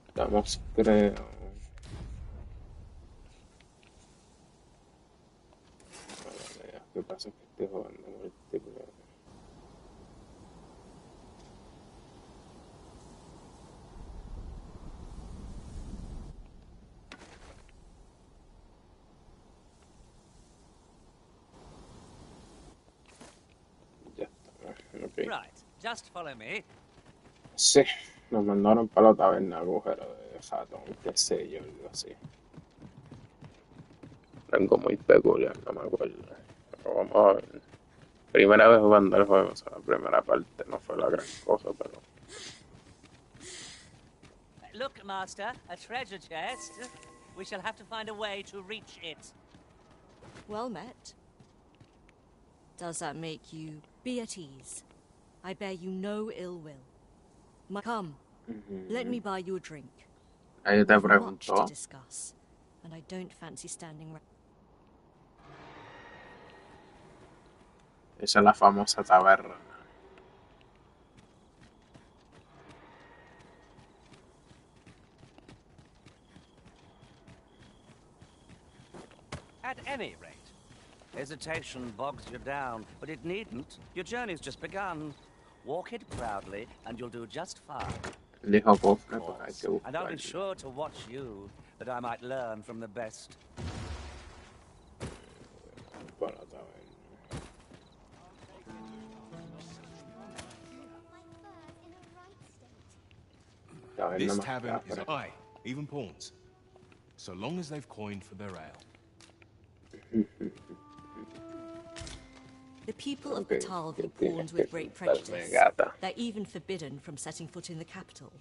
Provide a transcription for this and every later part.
Estamos, creo. ¿Qué pasa? Que estoy jugando múltiple. Ya está. Ok. Right, just follow me. Sí, nos mandaron para la taberna agujero de ratón, qué sé yo, algo así. Algo muy peculiar, no me acuerdo. Pero vamos a ver. Primera vez jugando el juego, o sea, la primera parte no fue la gran cosa, pero... Look, Master, a treasure chest. We shall have to find a way to reach it. Well met. Does that make you be at ease? I bear you no ill will. Come, let me buy you a drink. Ahí te We've much to preguntó. discuss, and I don't fancy standing. Esa es la famosa taberna. At any rate, hesitation bogs you down, but it needn't. Your journey's just begun. Walk it proudly, and you'll do just fine. Dijo cofre, pues hay que And I'll be buscarlo. sure to watch you, that I might learn from the best. Para la taberna. Taberna This más tavern is cafre. aye, even pawns. So long as they've coined for their ale. The people of Okay, Batal view tienes pawns que with great contarme, prejudice. gata. They're even forbidden from setting foot in the capital.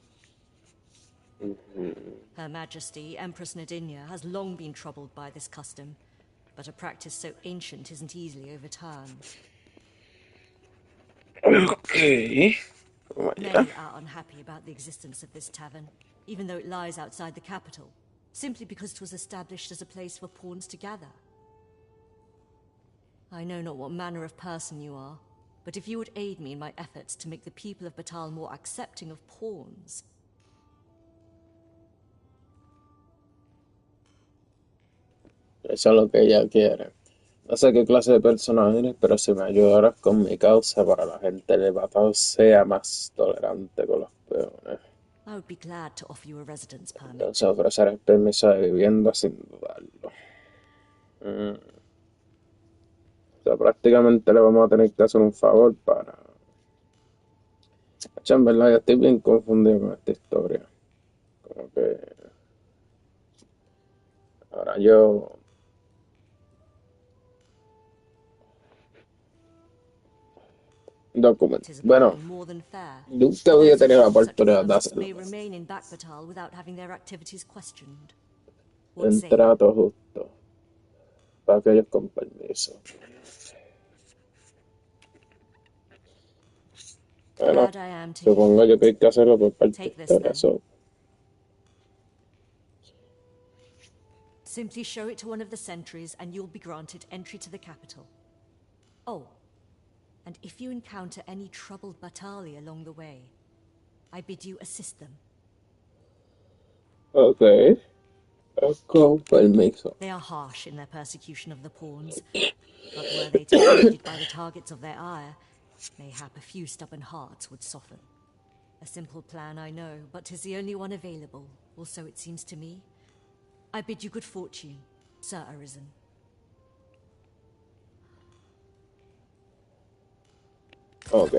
Her Majesty, Empress Nadinia, has long been troubled by this custom, but a practice so ancient isn't easily overturned. Ok. Vamos allá. Many are unhappy about the existence of this tavern, even though it lies outside the capital, simply because it was established as a place for pawns to gather. I know not what manner of person you are, but if you would aid me in my efforts to make the people of Batal more accepting of pawns... Eso es lo que ella quiere. No sé qué clase de personaje eres, pero si me ayudaras con mi causa para la gente de Batao sea más tolerante con los peones. I would be glad to offer you a residence permit. Entonces ofreceré el permiso de vivienda sin dudarlo. O sea, prácticamente le vamos a tener que hacer un favor para... Hacho, en verdad, yo estoy bien confundido con esta historia. Como que... Ahora yo... Documento. It is a Bueno, bargain more than fair. nunca había tenido la Such oportunidad de persons hacerlo. may remain in Batal without having their activities questioned. What Un say you? trato justo. Para aquellos con permiso. Bueno, Glad I am to supongo yo que hay que hacerlo por parte Take de this, historia. then. So, Simply show it to one of the sentries and you'll be granted entry to the capital. Oh, and if you encounter any troubled Batali along the way, I bid you assist them. ok. Con permiso. They are harsh in their persecution of the pawns, but were they to be aided by the targets of their ire, mayhap a few stubborn hearts would soften. A simple plan, I know, but 'tis the only one available, or so it seems to me. I bid you good fortune, Sir Arisen. Ok.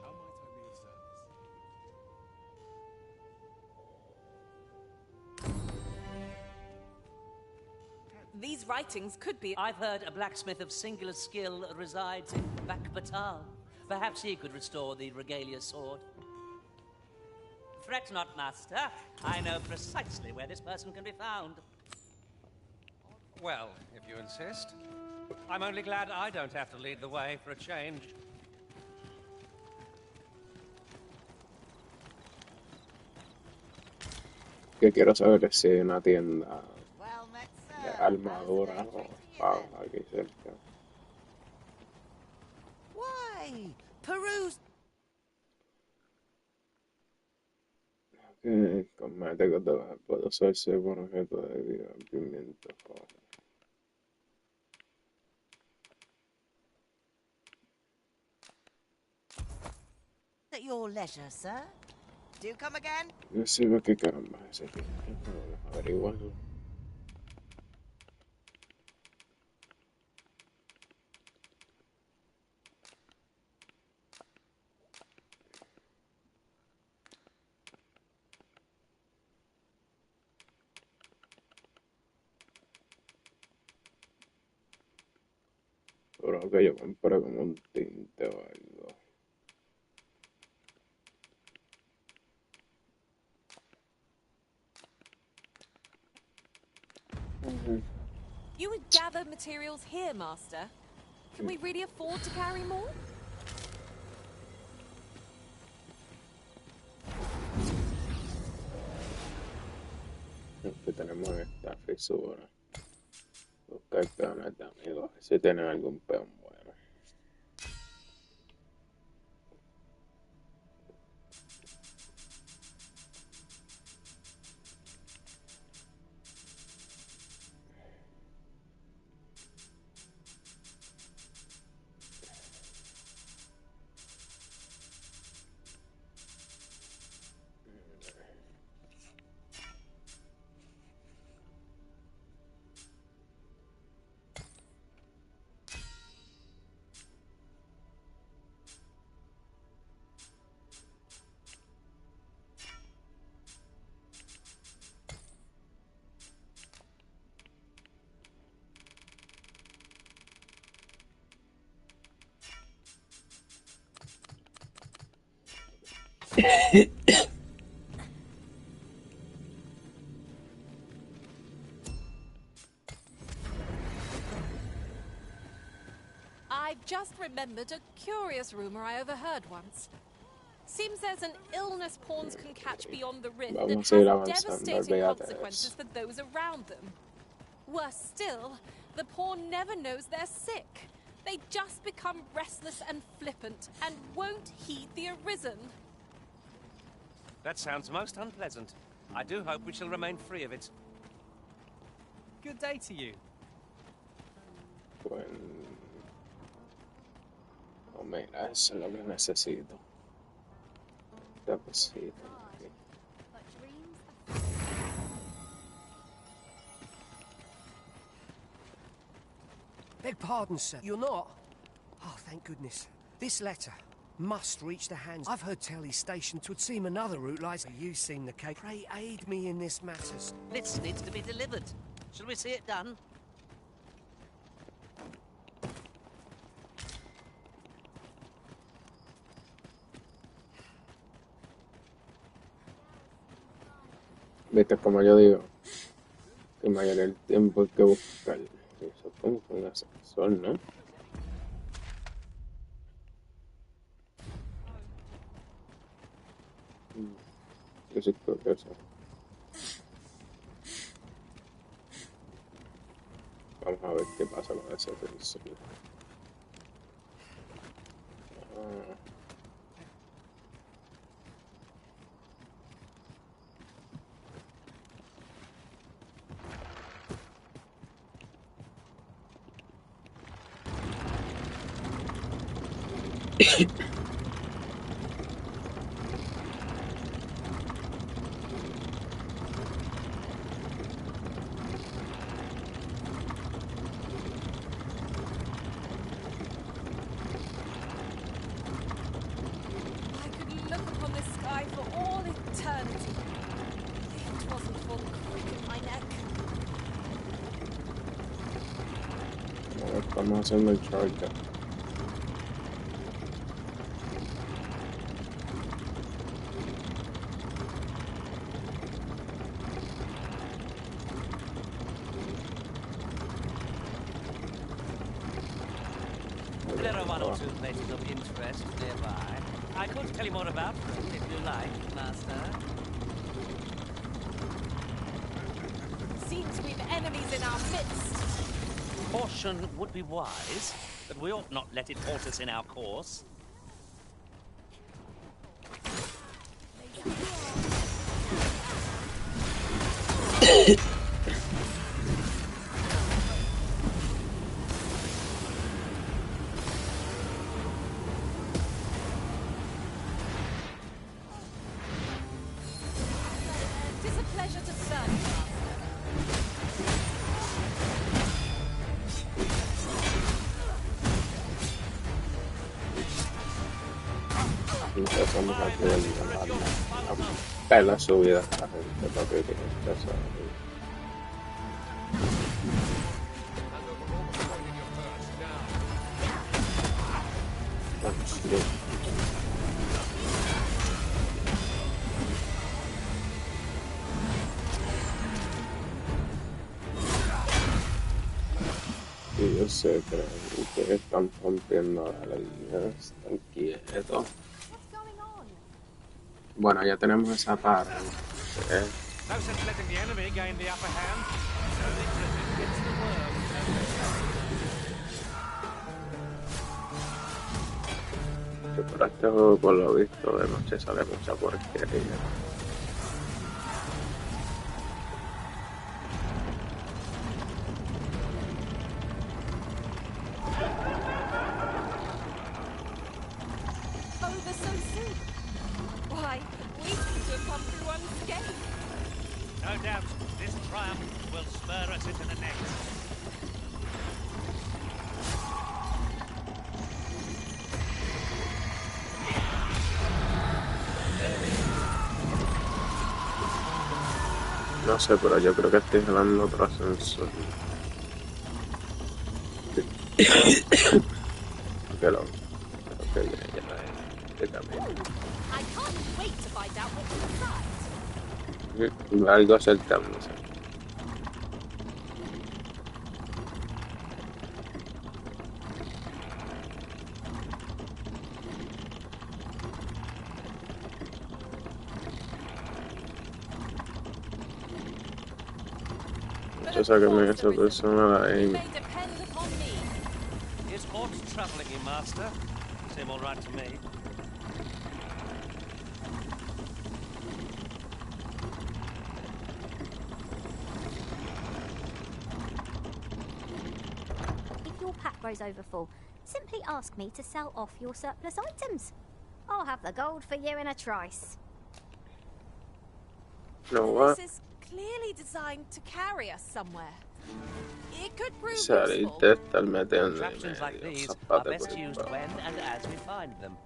How might I be of service? These writings could be... I've heard a blacksmith of singular skill resides in Batal. Perhaps he could restore the regalia sword. Fret not, Master. I know precisely where this person can be found. Well, if you insist. I'm only glad I don't have to lead the way for a change. Que quiero saber si hay una tienda Well met, de sir. armadura o espada aquí cerca. Why? Peruse... Combate que puede usarse por objeto de divertimiento. At your leisure, sir. Do come again? No sé para qué caramba es ese aquí. Vamos a averiguarlo. Creo que yo compré como un tinte o algo. You would gather materials here, Master. Can we really afford to carry more? Aquí tenemos esta fisura. Buscar peones de amigos. Si tienen algún peón bueno. I've just remembered a curious rumor I overheard once. Seems there's an illness pawns can catch beyond the rift that Vamos a ir has avanzando, devastating olvídate de consequences eso. for those around them. Worse still, the pawn never knows they're sick. They just become restless and flippant and won't heed the arisen. That sounds most unpleasant. I do hope we shall remain free of it. Good day to you. Pues, no, mira, eso es lo que necesito. Esta cosita aquí. Beg pardon, sir. You're not? Oh, thank goodness. This letter must reach the hands. I've heard tell he's stationed. 'Twould seem another route lies. You seem the case. Pray aid me in this matters. This needs to be delivered. Shall we see it done? Viste, como yo digo, que mayor el tiempo hay que buscar. Eso como un ascensor, ¿no? Yo sí creo que eso. Vamos a ver qué pasa con ese ascensor. Ah. I could look upon this sky for all eternity. If it wasn't for the crick in my neck. Estamos haciendo el shortcut. There are one or two places of interest nearby. I could tell you more about them if you like, Master. Seems we've enemies in our midst. Caution would be wise, but we ought not let it halt us in our course. It is a pleasure to serve you, Empezamos aquí a pela su vida a esta gente, papi, que empezó aquí. Y yo sé que están rompiendo la línea, están quietos. Bueno, ya tenemos esa parte. No sense letting the enemy gain the upper hand. So it's the worm. Que por este juego, por lo visto, de noche sale mucha porquería. over so soon. Why, we seem to have come through unscathed. No doubt, this triumph will spur us into the next. No sé, pero yo creo que estoy jalando otro ascensor. Que lo creo que ya de camino. I can't wait to find out what's inside. Algo acercándose. Yo sáqueme esa persona de ahí. May depend upon me. Is aught troubling you, Master? Seem all right to me. If your pack grows over full, simply ask me to sell off your surplus items. I'll have the gold for you in a trice. No, what? This is clearly designed to carry us somewhere. It could prove Salirte useful. estar metiendo en Contraptions like medio, these are zapate best por el used culo. when and as we find them.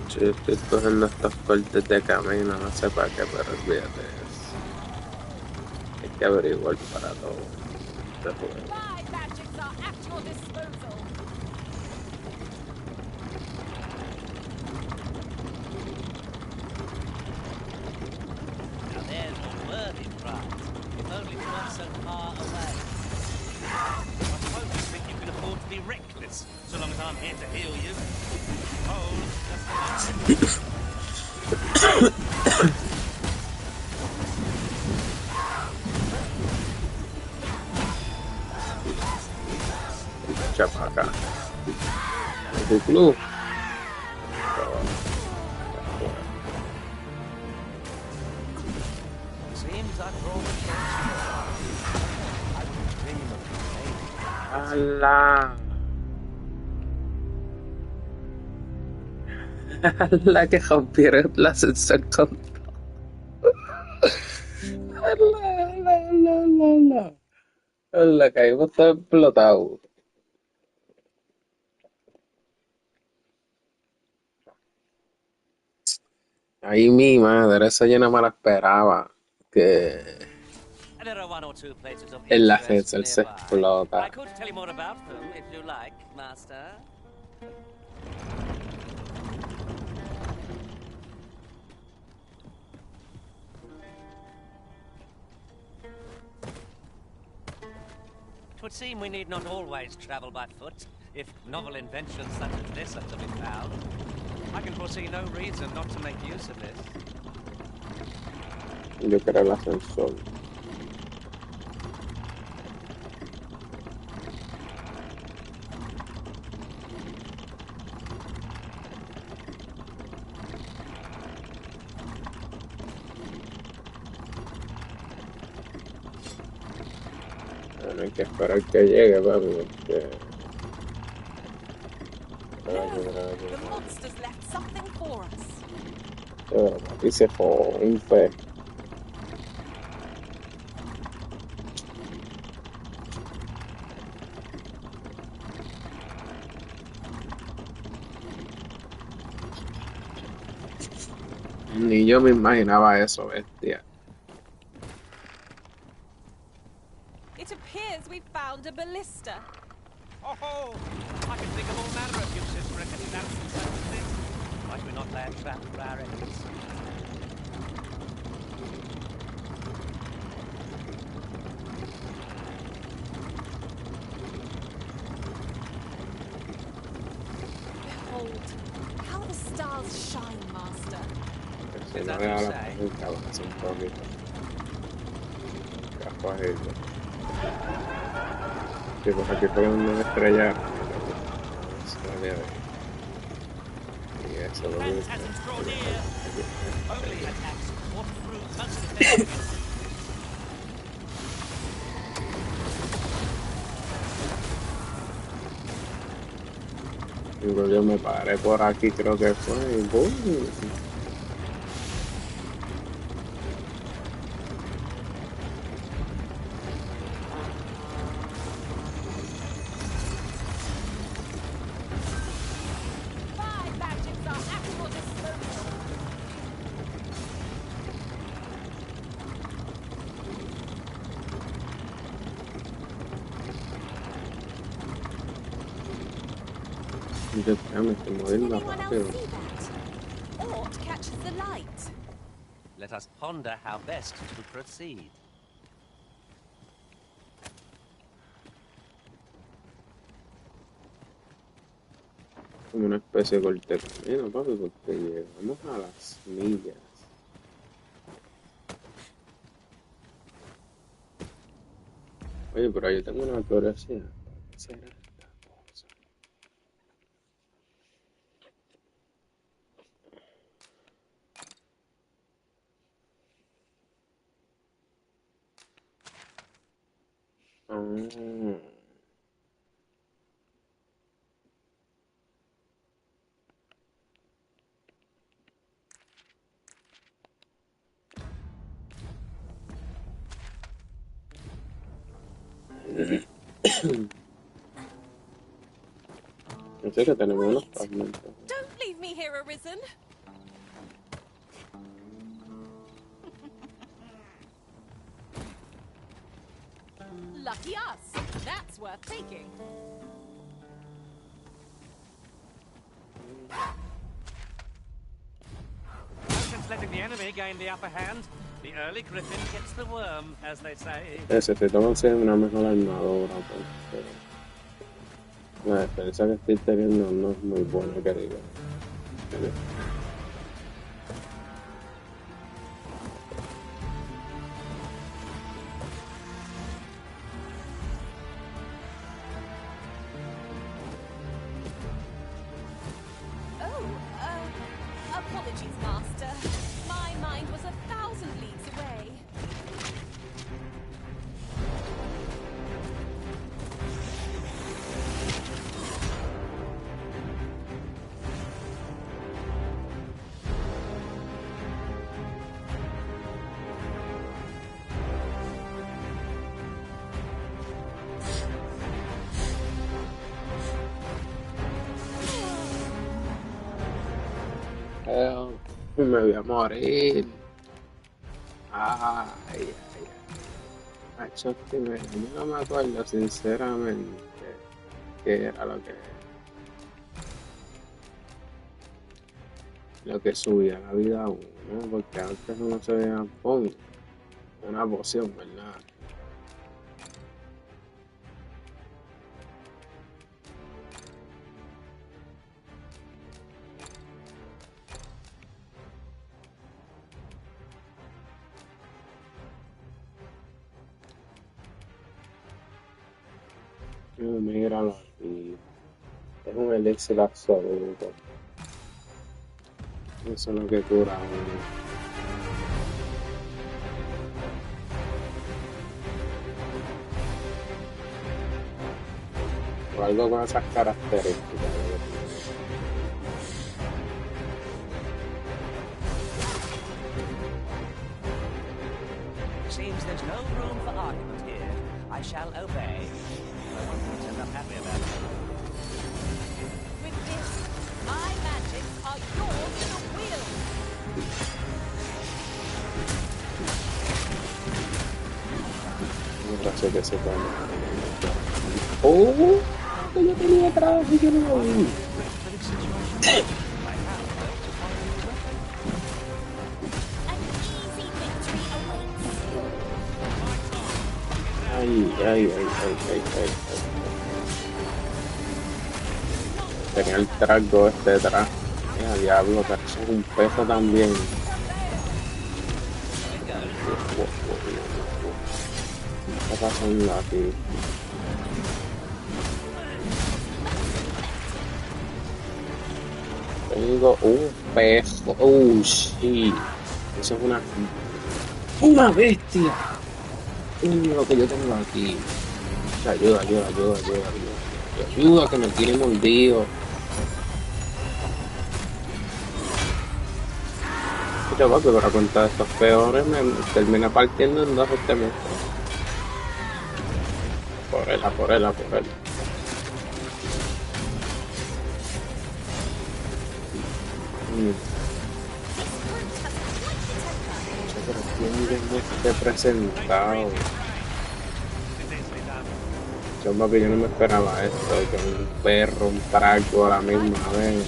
Sí, estoy cogiendo estas partes de camino, no sé para qué, pero olvídate de eso. Hay que averiguar para todo este juego. My magics are at your disposal. Now there's a worthy prize, if only it weren't so far away. I suppose you think you can afford to be reckless, so long as I'm here to heal you. Oh, just Echa para acá. Tu club. seems after all the things I would dream of remaining. ¡Hala! La que rompieron el ascensor con todo. La caímos todo explotado. Ay, mi madre, esa yo no me la esperaba. Que There are one or two places of el interest ascensor se nearby. explota. I could tell you more about them if you like, Master. 'Twould seem we need not always travel by foot, if novel inventions such as this are to be found. I can foresee no reason not to make use of this. Yo quiero el ascensor. Bueno, hay que esperar que llegue, papi, porque... The monsters left something for us. Papi se rompe. Ni yo me imaginaba eso, bestia. It appears we found a ballista. Oh, I can think of all manner of uses for a contraption such as this. Might we not lay a trap for our enemies? Behold, how the stars shine, Master. Si no veo la pregunta, avanza un poquito. Capaz. Sí, pues aquí fue donde me estrellaron. Y eso lo vi. Phantasms draw near. Only attacks or through constant Digo, yo me paré por aquí, creo que fue, y ¡boom! My magics are at your disposal. Yo me estoy Did moviendo anyone rápido. else see that? Aught catches the light. Let us ponder how best to proceed. Como una especie de corte camino, papi, porque llegamos a las millas. Oye, pero yo tengo una curiosidad. ¿Qué será esta cosa? Ah. No sé que tenemos unos Wait! fragmentos. Don't leave me here, Arisen. Lucky us. That's worth taking. Since letting the enemy gain the upper hand, the early griffin gets the worm, as they say. Necesito conseguir una mejor armadura, porque la defensa que estoy teniendo no es muy buena, que diga. Apologies, Master. My mind was 1,000 leagues away. Me voy a morir. Ay, ay, ay. Macho, que yo no me acuerdo sinceramente qué era lo que subía la vida a uno, ¿no? Porque antes uno se veía ¡pum! Una poción, ¿verdad? Míralo aquí. Es un elixir absoluto. Eso es lo que cura a uno. O algo con esas características. Seems there's no room for argument here. I shall obey. I won't pretend I'm happy about it. With this, my magics are yours to wield. Gracias que se pone. ¡Oh! Que yo tenía atrás y yo no lo vi. Ay, ay, ay, ay, ay, ay. Tenía el trago este detrás. Mira, diablo, que eso es un peso también. ¿Qué está pasando aquí? Tengo un peso. Oh, sí. Eso es una bestia. Lo que yo tengo aquí. Ayuda, ayuda, ayuda, ayuda, ayuda. Ayuda, que me tiene mordido. Yo va, que para contar estos peores me termina partiendo en dos este monstruo. Por ella, por ella, por ella. Esté presentado. Yo que yo no me esperaba esto, que un perro, un trago a la misma vez.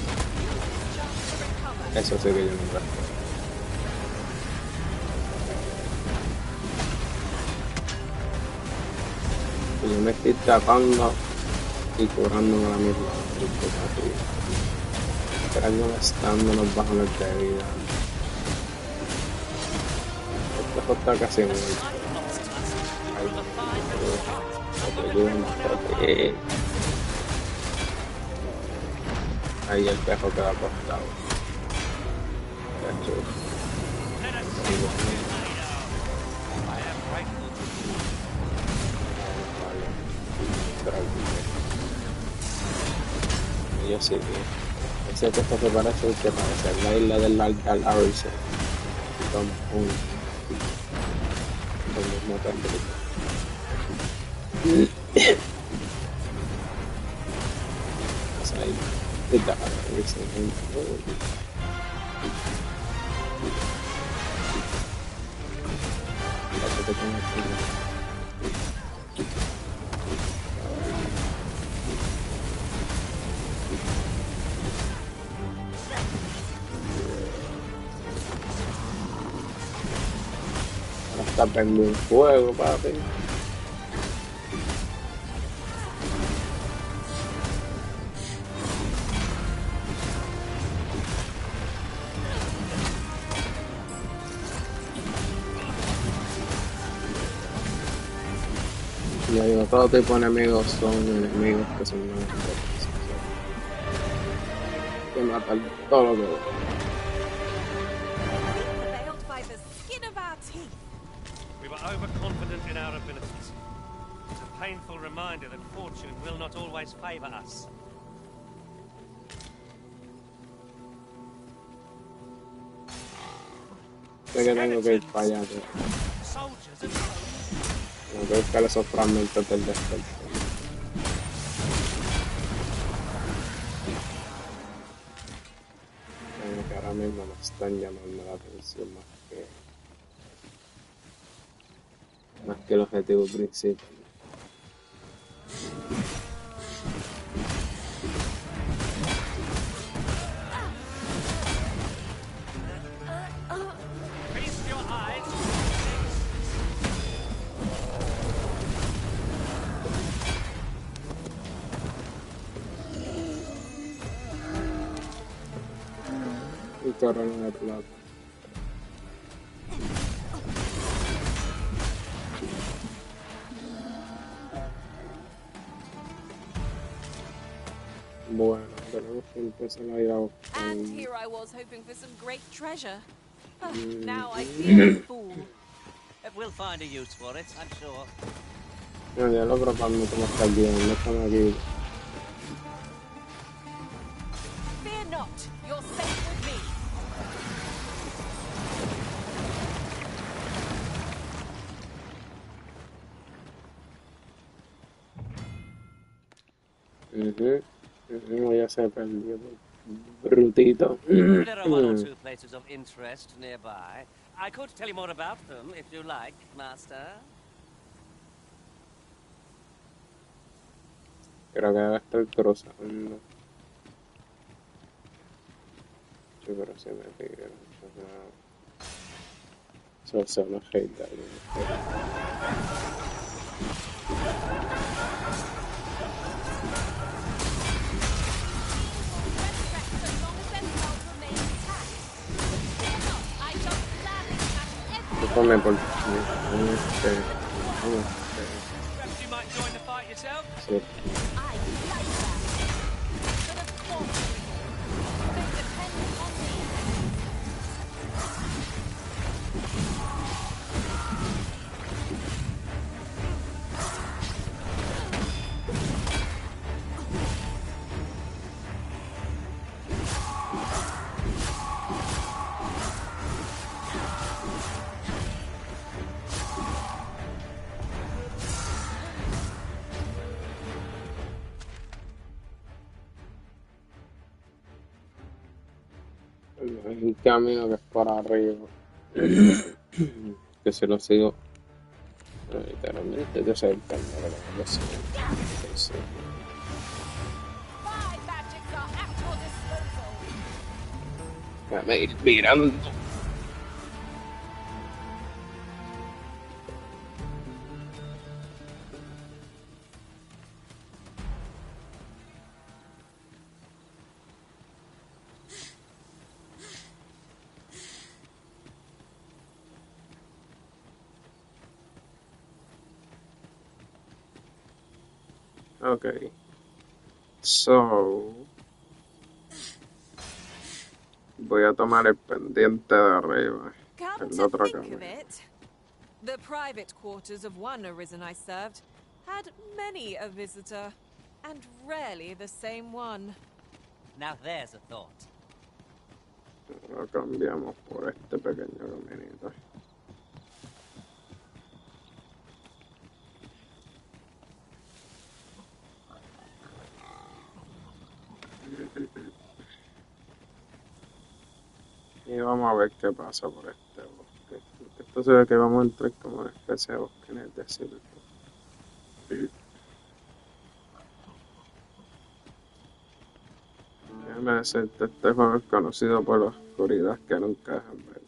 Eso sí que yo no me esperaba. Yo me estoy tapando y curándome a la misma vez. Trago gastando los bajones de vida. Esto está casi muerto. Ahí el pejo queda acostado. Yo sí que ese pejo que parece el que parece la isla del Arce. Toma uno. El mismo perfecto. Ahí. Está prendiendo un fuego, papi. Yo digo, todo tipo de enemigos son enemigos que son más fuertes. Que matan todo lo que veo. Prevailed by the skin of our teeth. We were overconfident in our abilities. It's a painful reminder that fortune will not always favor us. Sé que tengo que ir para allá, tío. Soldiers and foes. Tengo que buscar esos fragmentos del desierto. Que ahora mismo me están llamando la atención más que el objetivo principal. Feast your eyes. Y corona de plata. Bueno, tenemos que empezar a ir a buscar. And here I was hoping for some great treasure. Now I feel a fool. We'll find a use for it, I'm sure. No, ya lo propando como está bien, no estamos aquí. Fear not, you're safe with me. Ya se perdió. Brutito. There are one or two places of interest nearby. I could tell you more about them if you like, Master. Creo que debe estar cruzando. Yo creo que se me tigre. Eso se me hate. Ponme por... Perhaps you might join the fight yourself? Sí. I like that. But of course, they depend on me. Hay un camino que es por arriba. Que si lo sigo. Literalmente yo soy el camino de la velocidad. My magics are at your disposal. Déjame ir mirando. Okay. So voy a tomar el pendiente de arriba. Come El to otro think of camino. it, the private quarters of one arisen I served had many a visitor, and rarely the same one. Now there's a thought. Lo cambiamos por este pequeño caminito. Y vamos a ver qué pasa por este bosque. Esto se ve que vamos a entrar como una especie de bosque en el desierto. Déjame decirte, este juego es conocido por la oscuridad que nunca dejan ver.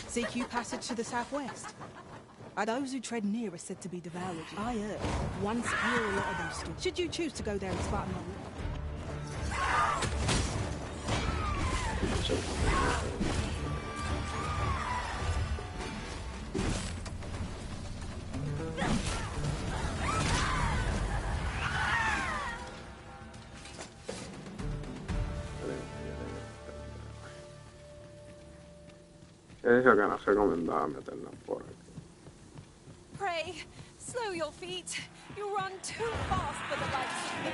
Seek you passage to the southwest. Those who tread near are said to be devoured. I heard once here a lot of those stood. Should you choose to go there and spot them? ¿Qué dijo que nos recomendaba meternos por aquí? Pray, slow your feet. You run too fast for the likes of me.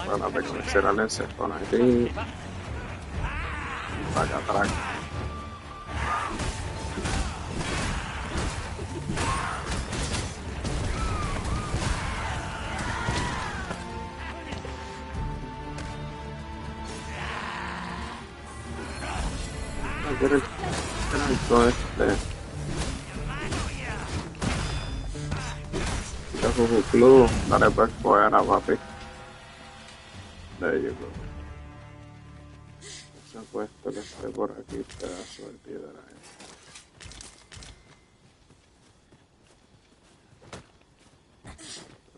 Para ver cómo serán ese con aquí. Para acá atrás. Todo este club, dale pues fuera, papi. There you go. Se ha puesto que esté por aquí, pedazo de piedra.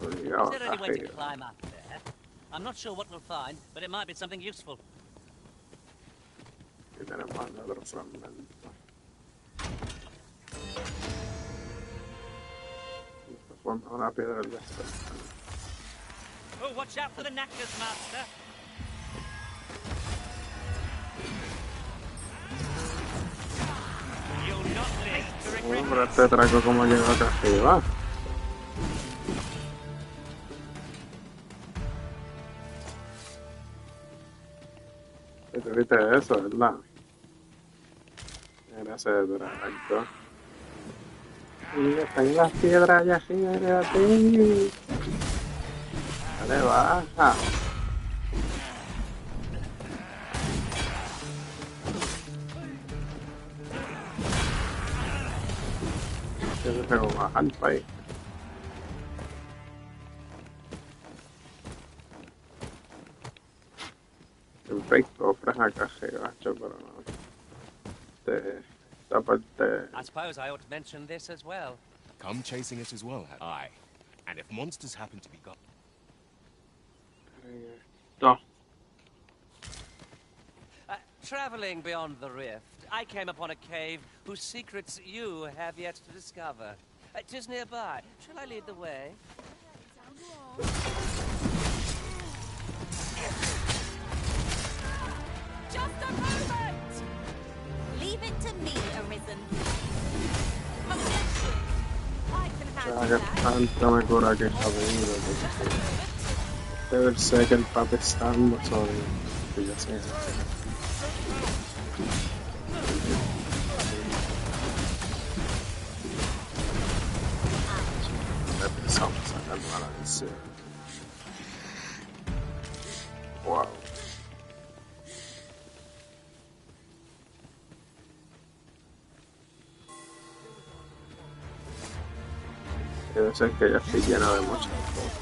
Obligado Is there a any way to arriba. climb up there? I'm not sure what we'll find, but it might be something useful. Y tenemos otro fragmento. una piedra del despertar. Oh, watch out for the knackers, master. You'll not live to regret Pero este traco como llegó acá arriba. ¿Te viste eso, verdad? Era ese traco. Y están las piedras allá arriba de ti. Dale, baja. Yo se pegó bajar para ahí. Siempre hay cofres acá arriba, pero no. Esta parte... I suppose I ought to mention this as well. Come chasing us as well, aye. And if monsters happen to be got... No. Traveling beyond the rift, I came upon a cave whose secrets you have yet to discover. 'Tis nearby. Shall I lead the way? Just a moment! Leave it to me, Arisen. Objection! I can handle Que that. tanto me cura que está venido. Debe ser que el papi está sobre... Que ya sé. Empezamos a sacar balance. Wow. Debe ser que ya estoy lleno de muchas cosas.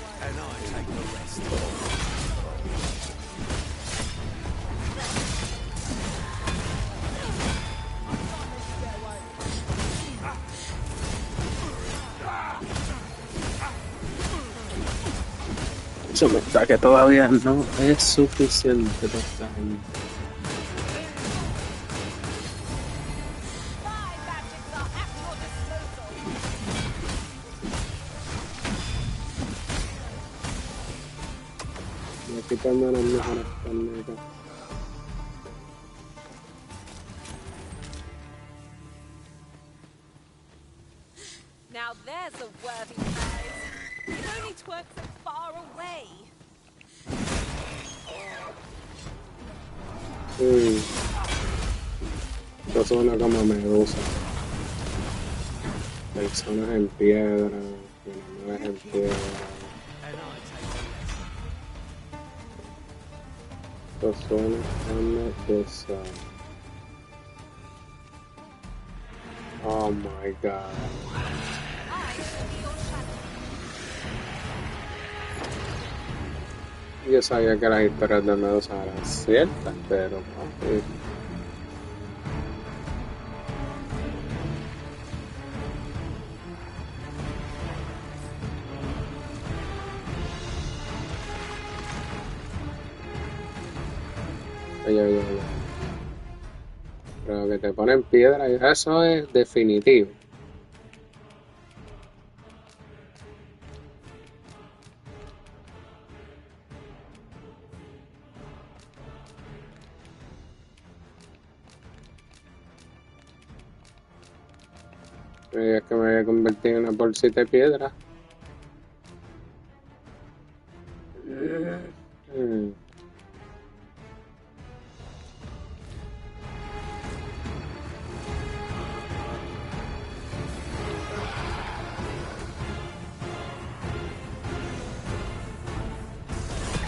Eso me da que todavía no es suficiente para esta gente. My magics are at your disposal. Me quitando las mejores carnetas. Now there's a worthy prize. It only twerks so far away. Esto suena como medusa. Personas en piedra, animales en piedra. Esto suena a medusa. Oh my god. Yo sabía que las historias de Medusa eran ciertas, pero no. Oye. Pero que te ponen piedra, eso es definitivo. Es que me voy a convertir en una bolsita de piedra.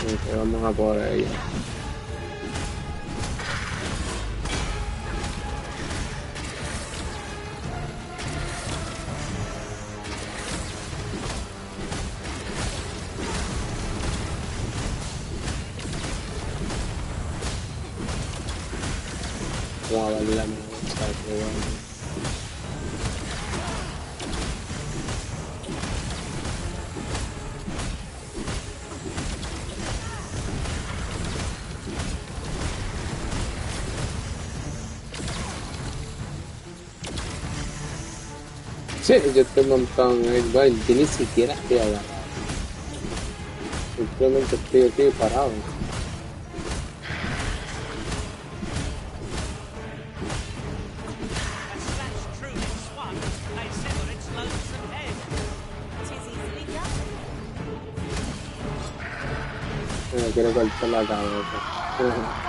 Ok, vamos a por ella. Vamos a darle la mano, ¿sabes? Qué bueno. Sí, yo estoy montado en el baile, yo ni siquiera estoy agarrado. Simplemente estoy aquí parado. Me quiero cortar la cabeza.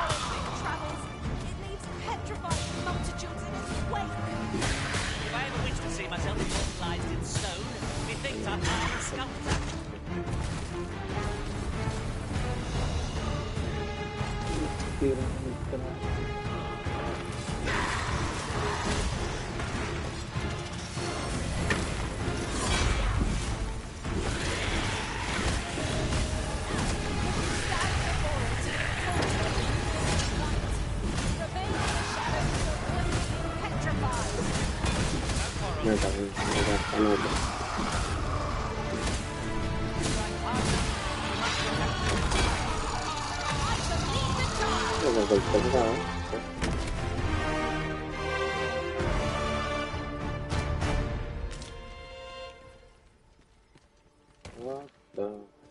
What the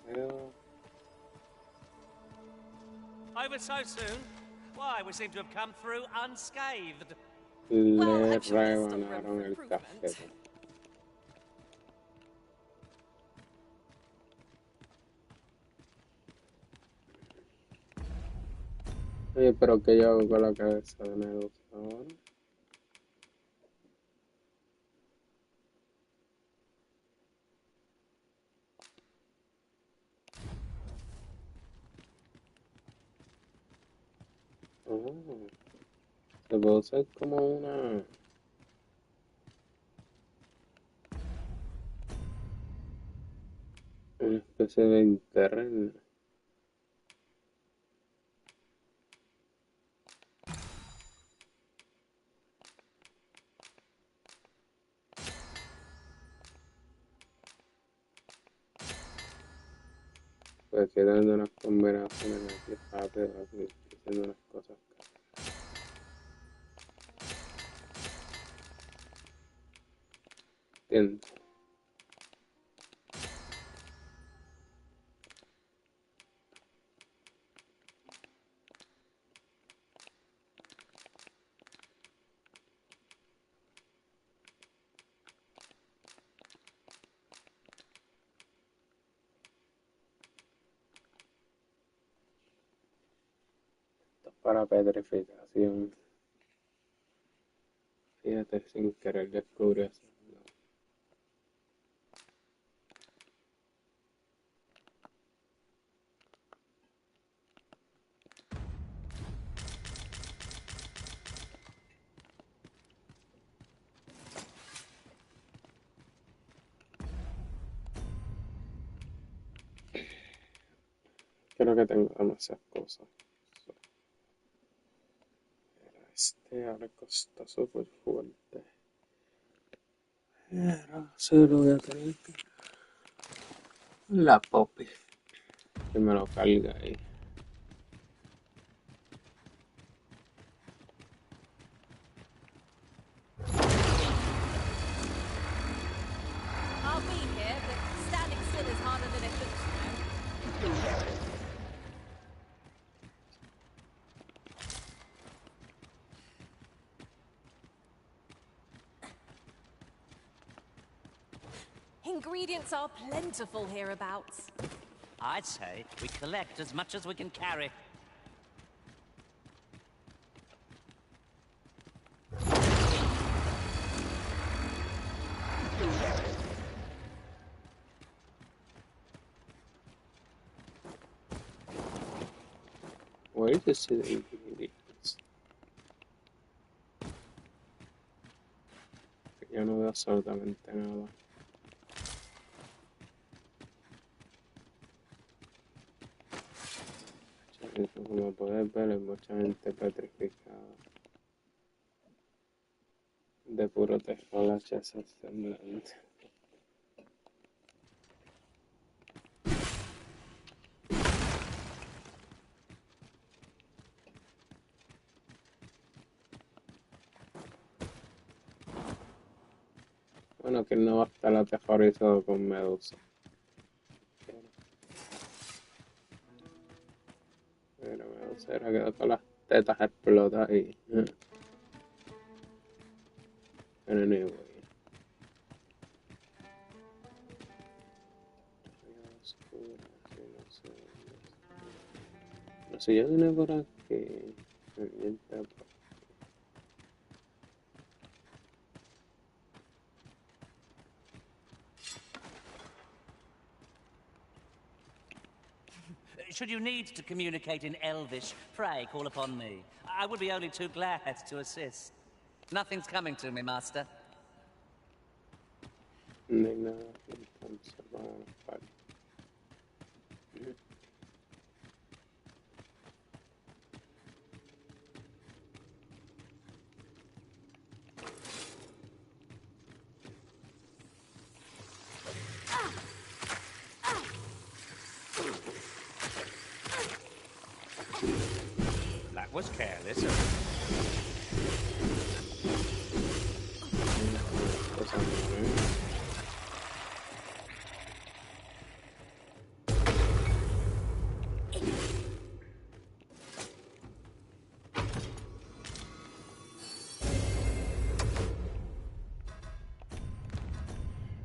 hell? Over so soon? Why, we seem to have come through unscathed. Le rebanaron el café. Oye, pero ¿qué yo hago con la cabeza de Medusa ahora? Oh, se puede usar como una especie de internet. Pues estoy dando unas combinaciones aquí rápido, aquí haciendo unas cosas. Entiendo. Esto es para petrificación. Fíjate, sin querer descubrí eso. Creo que tengo demasiadas cosas. Este arco está súper fuerte. Pero se lo voy a tener que... La popi. Que me lo carga ahí. I'll be here, but standing still is harder than it looks, you know. Ingredients are plentiful hereabouts. I'd say we collect as much as we can carry. Where is the ingredients? Yo no veo absolutamente nada. Como puedes ver, hay mucha gente petrificada. De puro technology semblante. Bueno, que no va a estar aterrorizado con Medusa. Pero Medusa era que todas las tetas explotan y... Anyway. No sé, yo vine por aquí. Should you need to communicate in Elvish, pray call upon me. I would be only too glad to assist. Nothing's coming to me, Master. No hay nada, entonces vamos para... That was careless.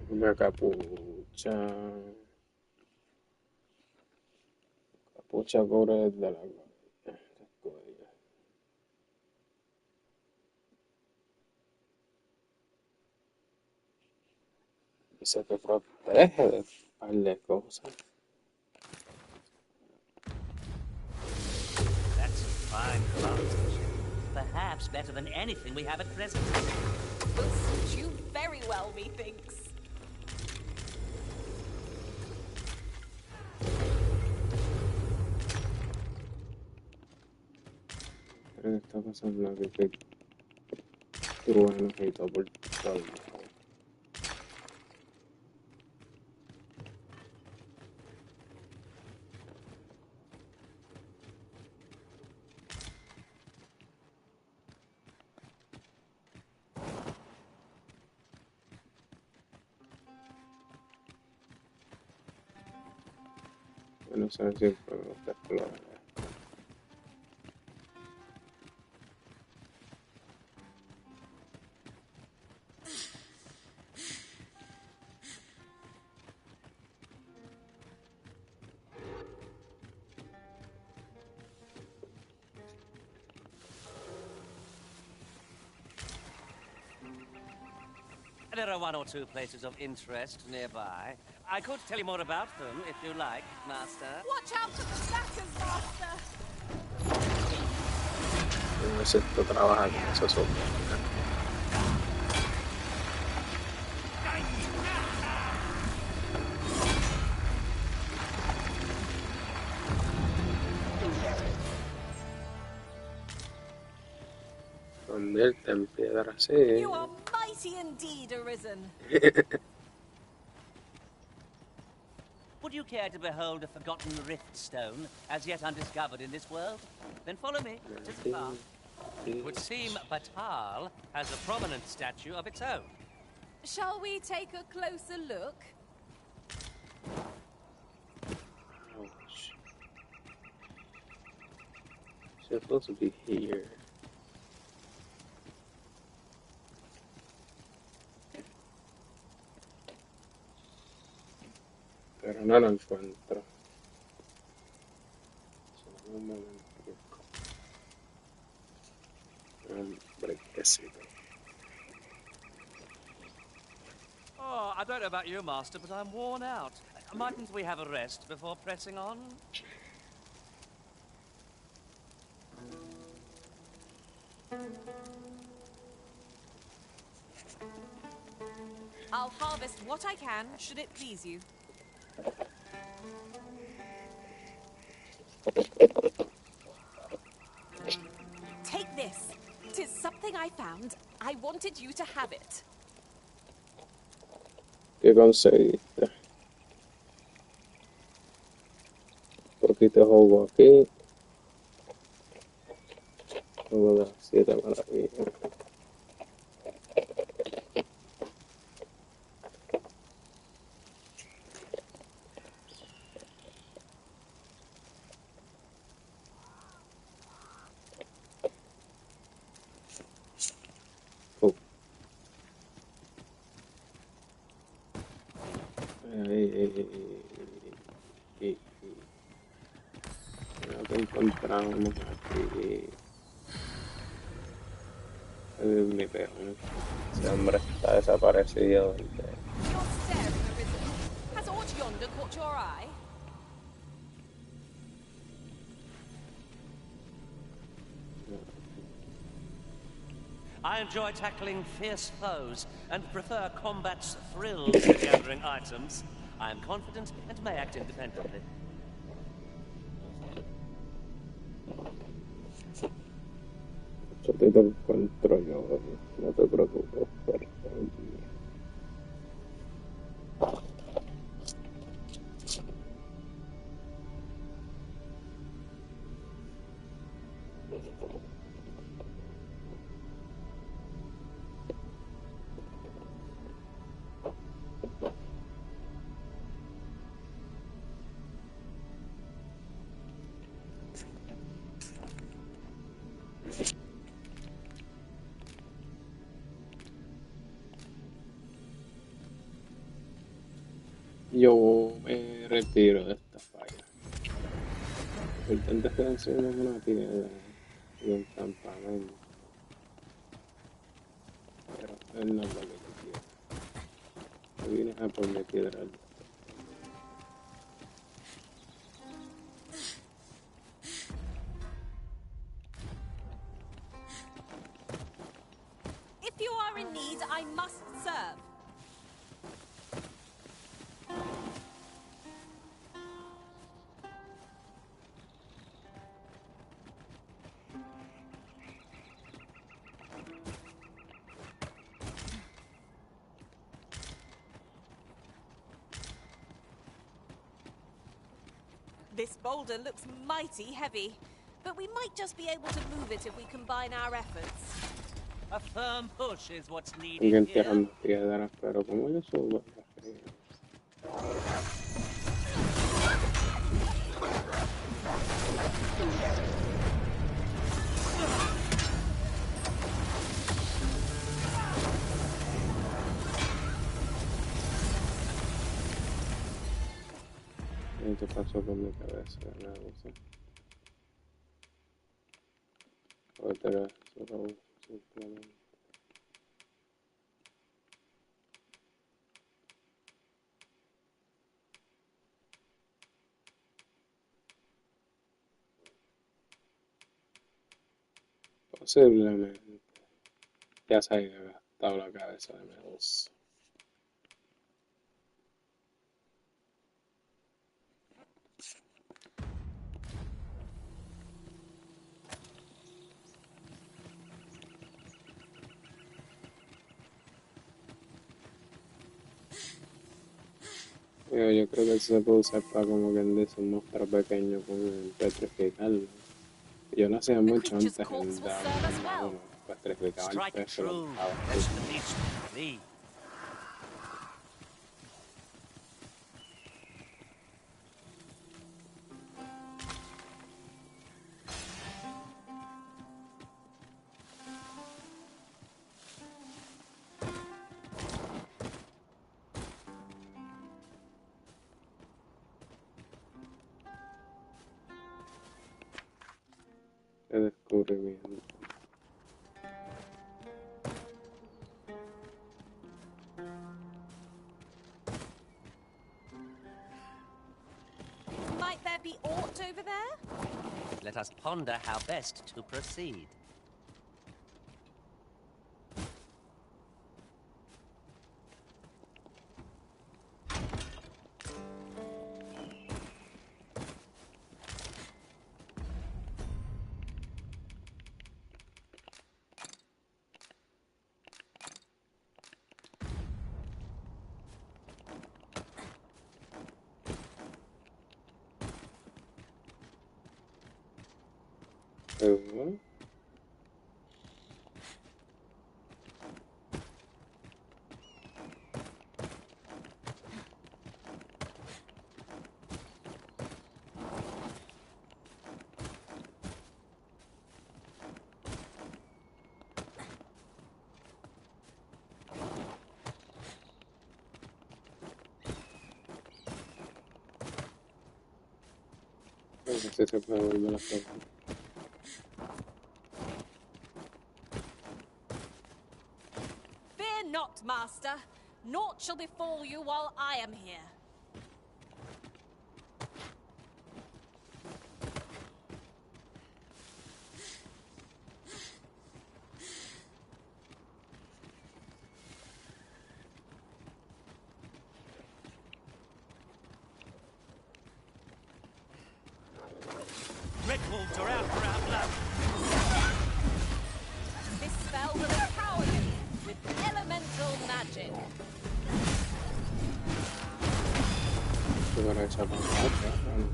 Una capucha. Capucha cubre desde la cuello. Y se te protege de un par de cosas. That's fine craftsmanship. Perhaps better than anything we have at present. Will suit you very well, methinks. Creo que está pasando aquí que truenos y todo por todo el mundo. No sé, siempre me gusta explorar. There are one or two places of interest nearby. I could tell you more about them, if you like, Master. Watch out for the stackers, Master! Necesito trabajar con esa sopa. Convierte en piedra, sí. You are mighty indeed, Arisen. Would you care to behold a forgotten rift stone, as yet undiscovered in this world? Then follow me. Just a path. It would seem Batal has a prominent statue of its own. Shall we take a closer look? Ouch. She's supposed to be here. Pero no lo encuentro. Solo un momentico. Un brequecito. Oh, I don't know about you, Master, but I'm worn out. Mightn't we have a rest before pressing on? I'll harvest what I can, should it please you. Take this. 'Tis something I found. I wanted you to have it. ¿Qué conseguiste? Un poquito de jugo aquí. Jugo de las 7 maravillas. Creo que encontramos aquí mi peón. Ese hombre está desaparecido. You're staring, Arisen. Has aught yonder caught your eye? I enjoy tackling fierce foes and prefer combat's thrills to gathering items. I am confident and may act independently. Yo te encuentro yo, no te preocupes, perdón. Yo me retiro de esta falla. Lo importante es que conseguimos una piedad y un campamento. Pero él no es lo que yo quiero. Yo vine a por mi piedra. If you are in need, I must serve. This boulder looks mighty heavy, but we might just be able to move it if we combine our efforts. A firm push is what's needed Siguen here. tirando piedras, pero como yo subo ¿qué pasó con mi cabeza? Nada, no sé. Otra, solo simplemente. Posiblemente. Ya se haya gastado la cabeza de medos. Yo creo que eso se puede usar para, como quien dice, un monstruo pequeño con el petrificarlo. Yo lo hacía mucho antes en Dogma, petrificaba el pez y lo dejaba. Qué descubrimiento. Might there be aught over there? Let us ponder how best to proceed. Así se puede volver a hacer. Fear not, master. Naught shall befall you while I am here. Red wolves are out for our blood. This spell will empower you with elemental magic. Agora essa vontade,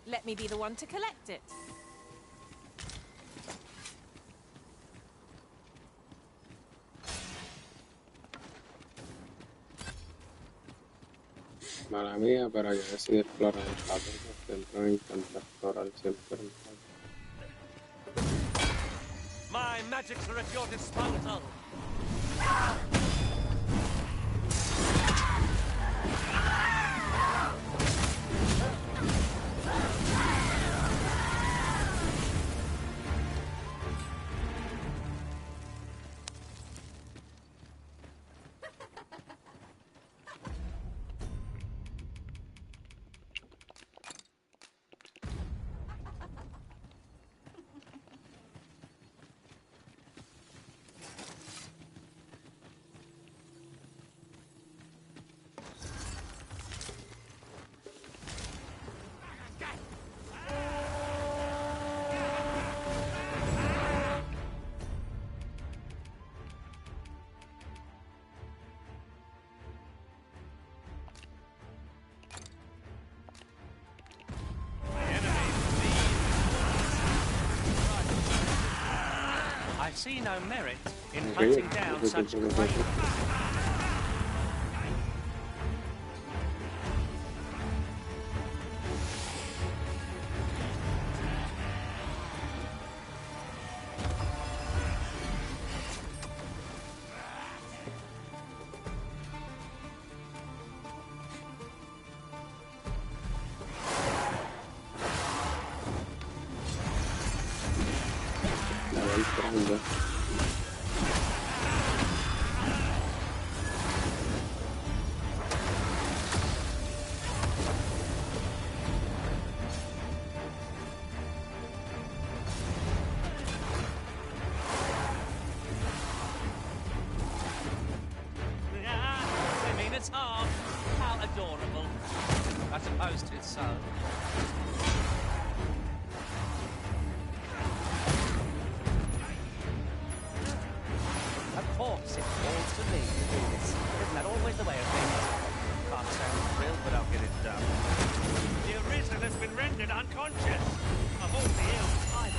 Let me be the one to collect it. mala mía, pero yo decidí explorar el pato, siempre me encanta explorar, siempre me encanta. My magics are at your disposal. I see no merit in hunting down such great... How adorable. I suppose it's so. Of course, it falls to me to do this. Isn't that always the way of things? Can't sound thrilled, but I'll get it done. The arisen has been rendered unconscious. Of all the ills I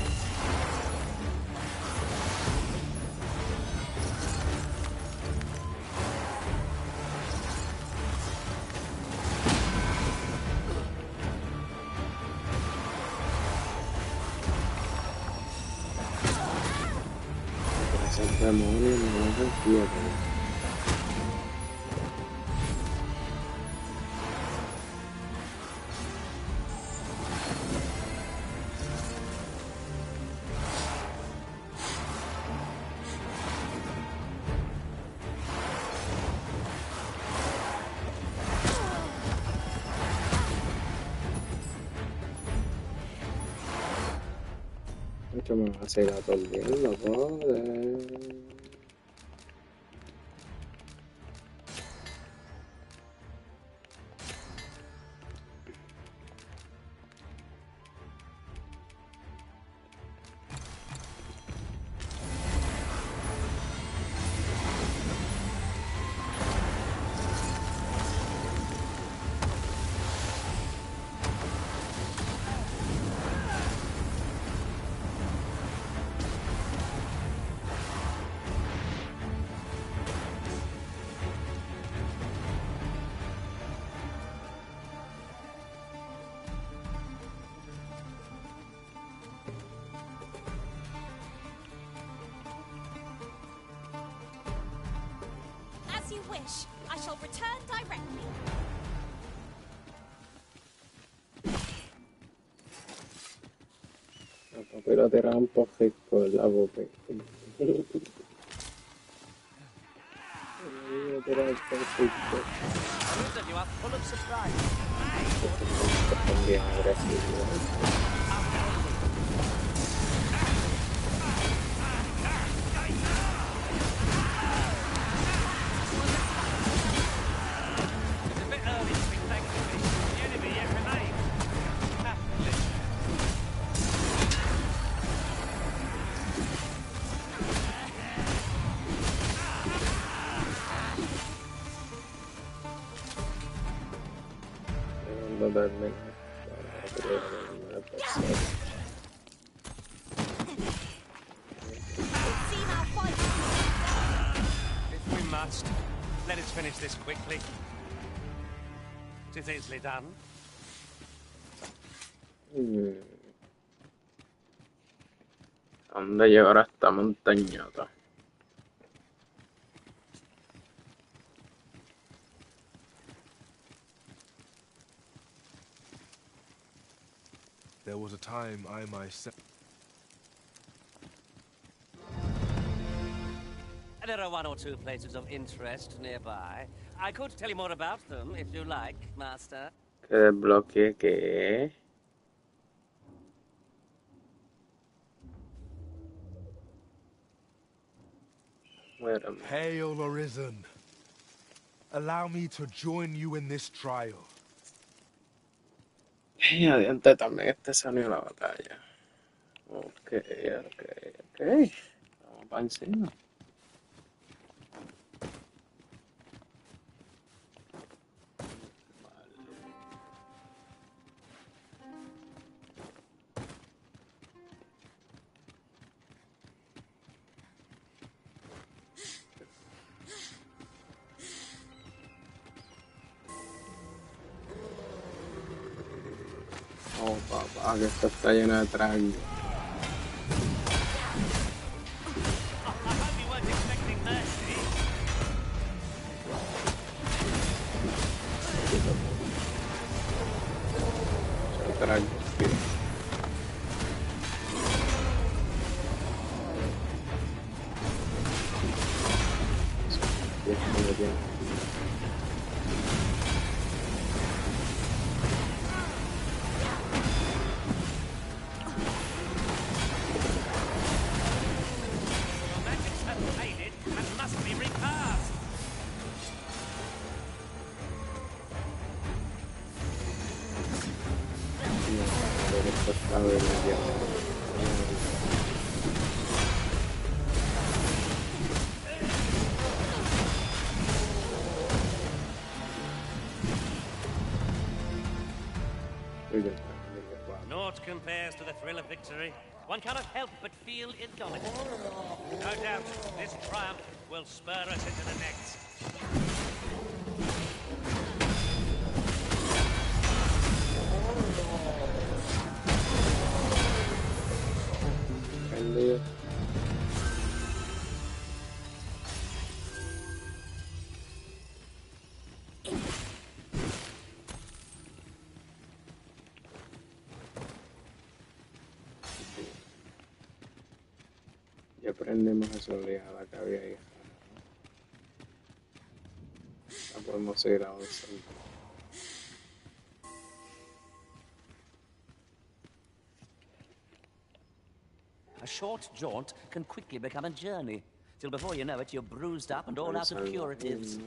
Demonio, no vas al cielo. Esto me va a seguir aturdiendo, joder. wish. I shall return directly. Pero te era un poquito la boca. You are full of surprise. También agresivo. It's a bit early to be thanking me. The enemy yet remains. Totalmente. If we must, let us finish this quickly. It is easily done. ¿Dónde llegará esta montañota? There was a time I myself... There are one or two places of interest nearby. I could tell you more about them if you like, Master. ¿Que desbloquee qué? Wait a minute. Hail Arisen. Allow me to join you in this trial. Y adiante también este salió la batalla. Ok. Vamos para encima. Oh, papá, que esto está lleno de traguis. I hope you weren't expecting mercy. Traguis. Your magics have faded and must be recast. Esto está demasiado. Naught compares to the thrill of victory. One cannot help but feel indomitable. No doubt, this triumph will spur us into the next. Y aprendemos a sonreír a la que había ahí. Ya podemos seguir avanzando. A short jaunt can quickly become a journey. Till before you know it, you're bruised up and all out of curatives.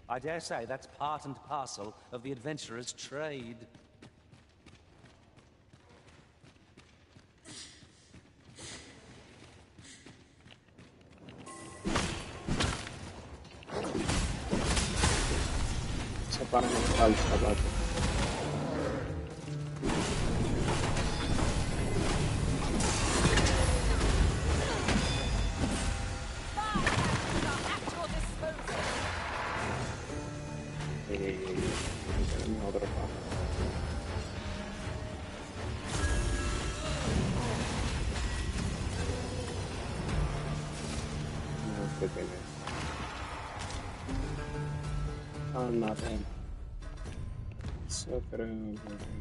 I dare say that's part and parcel of the adventurer's trade. Para el zapato. Tenemos otro paso. ¿Qué tienes? Cálmate. Eso creo que...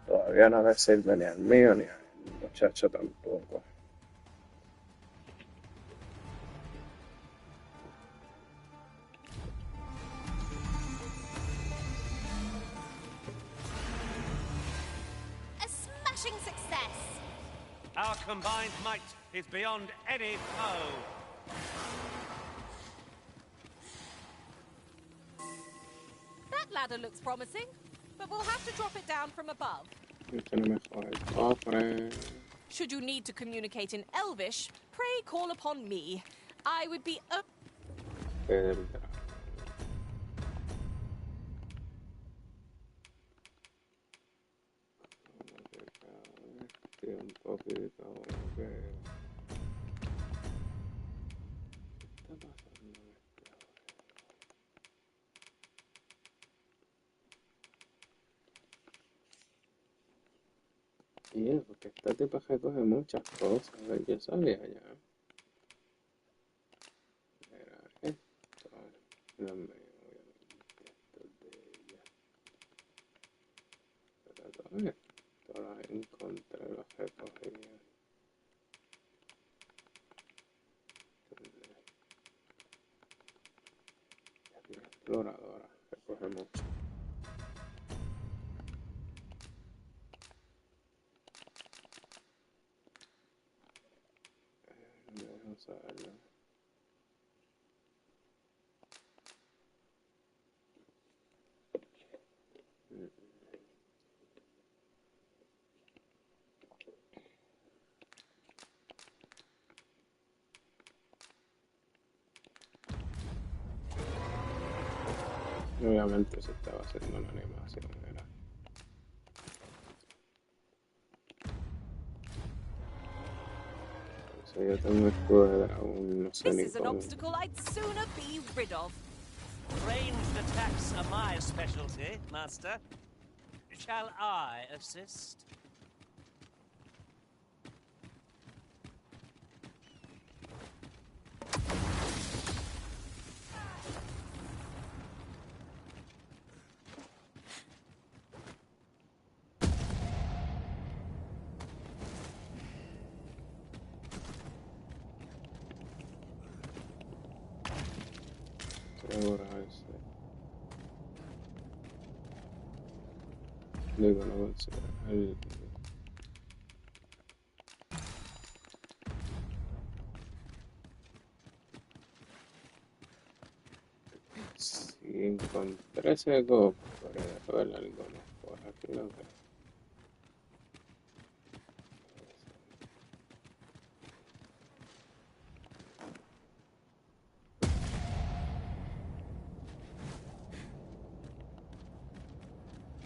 Todavía no le sirve ni al mío ni al muchacho tampoco. A smashing success! Our combined might is beyond any foe. That ladder looks promising, but we'll have to drop it down from above. Este no me jode el cofre. Should you need to communicate in Elvish, pray call upon me. I would be un poquito, ¿qué está pasando? Y es porque esta tipa recoge muchas cosas, a ver, yo sabía ya. Era esto, no me obviamente esto es de ella. Pero todavía todas encontré, los recogí. Es una exploradora, recoge mucho. Vamos a verlo. Obviamente se estaba haciendo una animación, era. Entonces yo tengo escudo de dragón, no sé This ni is an cómo. obstacle I'd sooner be rid of. Ranged attacks are my specialty, Master. Shall I assist? Asegurarse. Digo, no considero el... Si encontré ese cofre, déjame ver algo más por aquí, no creo.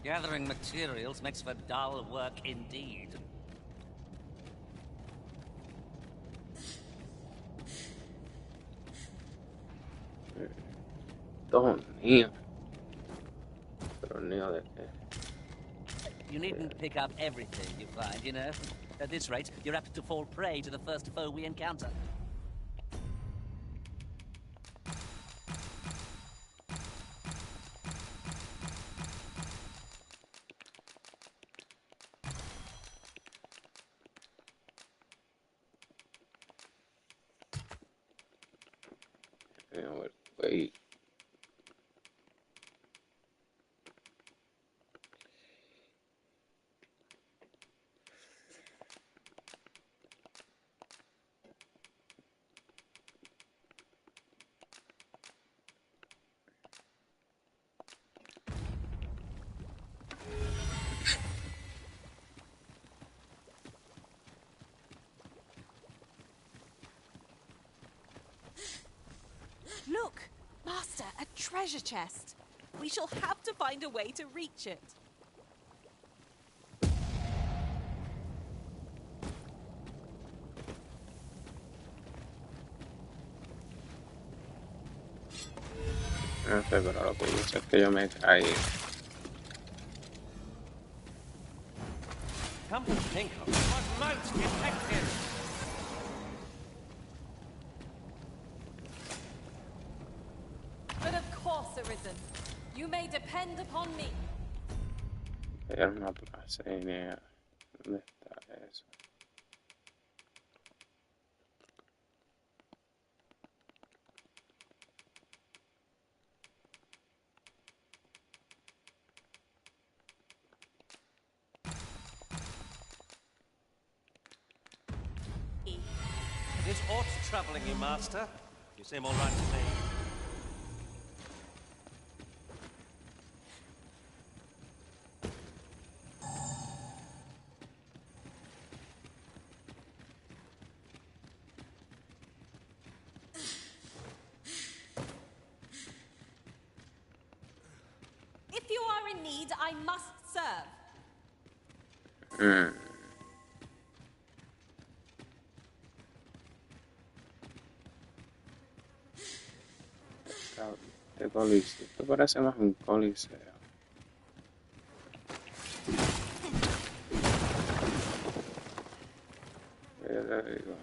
Gathering materials makes for dull work indeed. Dos niños. Pero niños de qué. You needn't pick up everything you find, you know. At this rate, you're apt to fall prey to the first foe we encounter. A ver, güey. Look! treasure chest. We shall have to find a way to reach it. No sé, pero lo que hice es que yo me caí. Come to think of it, was most effective. But of course, Arisen. You may depend upon me. Era una plaza y ni... ¿Dónde está eso? Is aught troubling you, Master? You seem all right to me. If you are in need, I must serve. Este coliseo, esto parece más un coliseo. Yo te digo,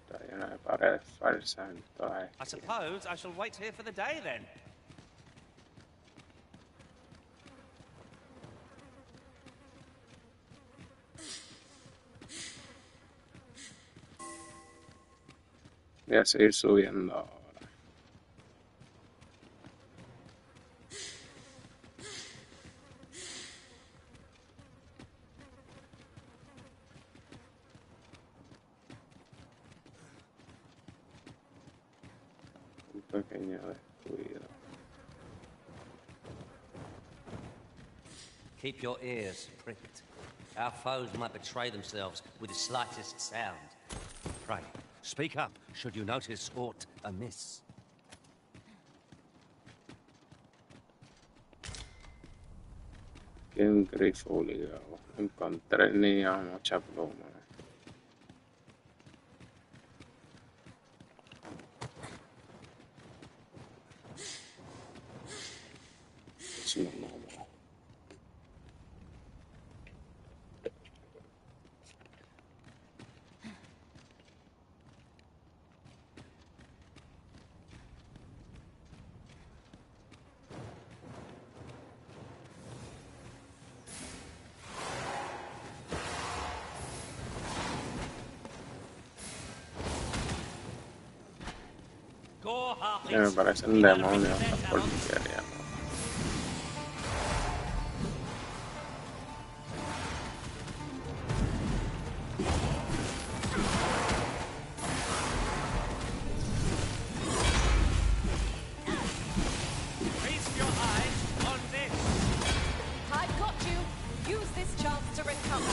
está lleno de paredes falsas en todas. I suppose I shall wait here for the day, then. Voy a seguir subiendo ahora. Un pequeño descuido. Keep your ears pricked. Our foes might betray themselves with the slightest sound. Pray, speak up should you notice aught amiss. Que un grifo obligado. Encontré ni a mucha pluma. Es una mala. Me parecen demonios estas porquerías. Feast your eyes on this. I've got you. Use this chance to recover.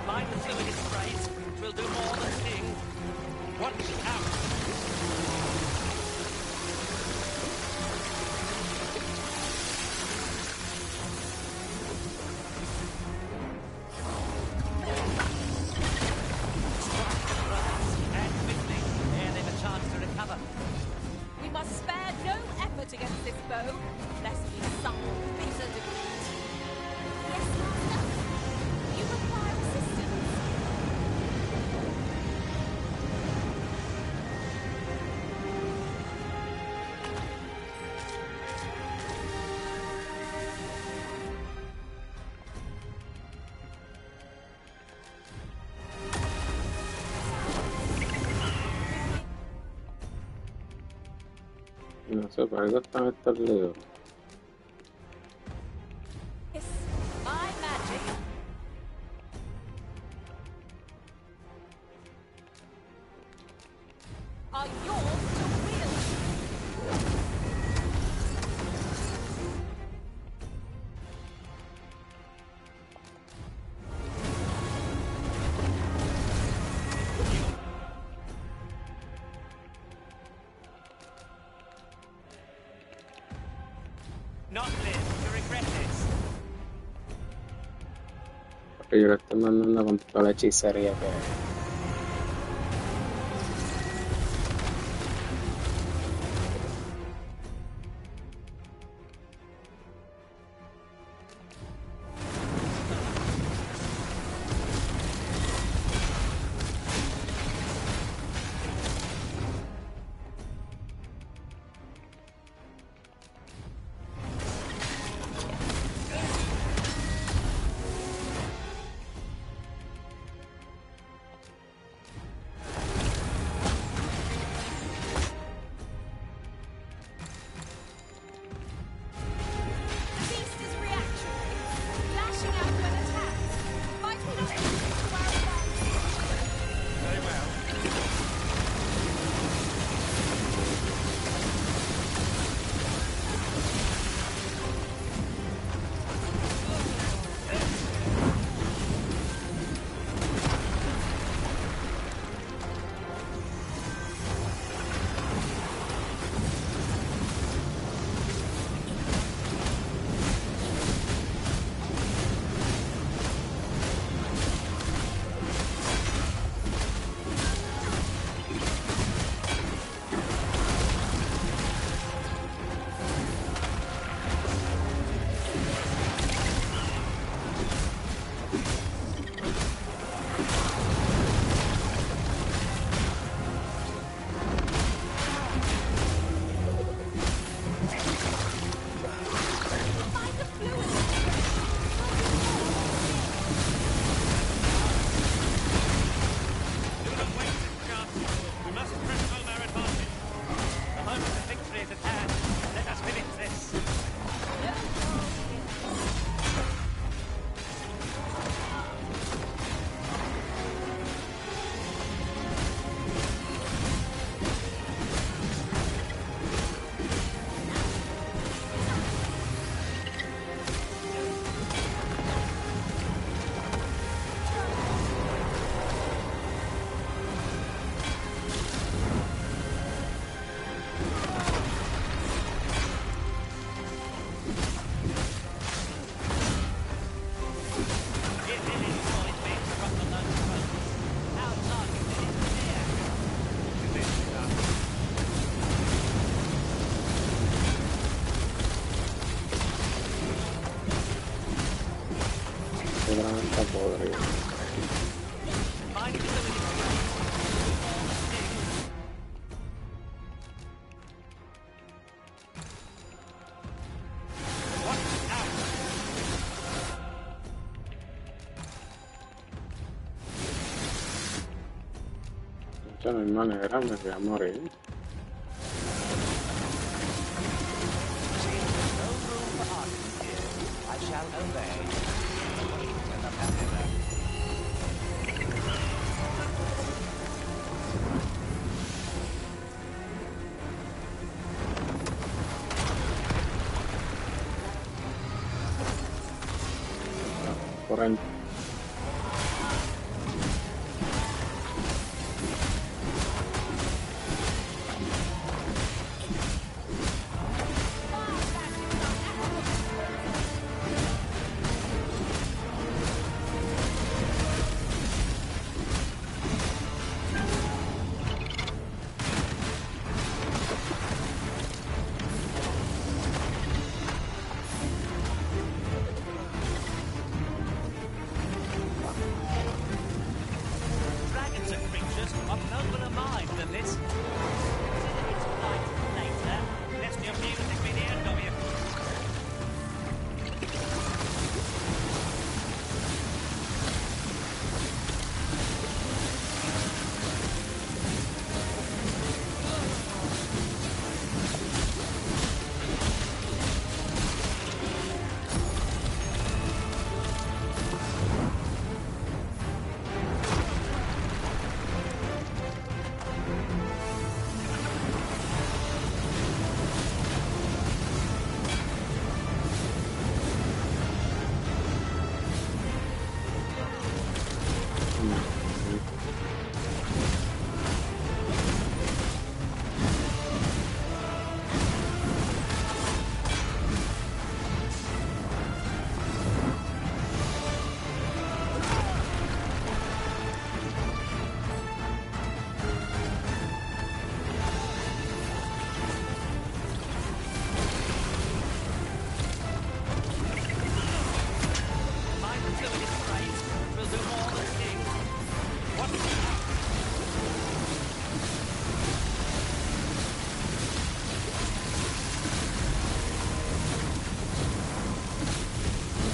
Find the two in its sprays. Twill do more than sting. Watch out. no sé, para algo están estos líos. Yes, my magic. Are yours to wield? Not live to regret this. Porque yo le estoy mandando con toda la hechicería que hay. Beast is reactionary, lashing out when attacked. Might we not use it to our advantage? Very well. Seguramente podría. Ya no hay manera, me voy a morir. I shall obey. Corren.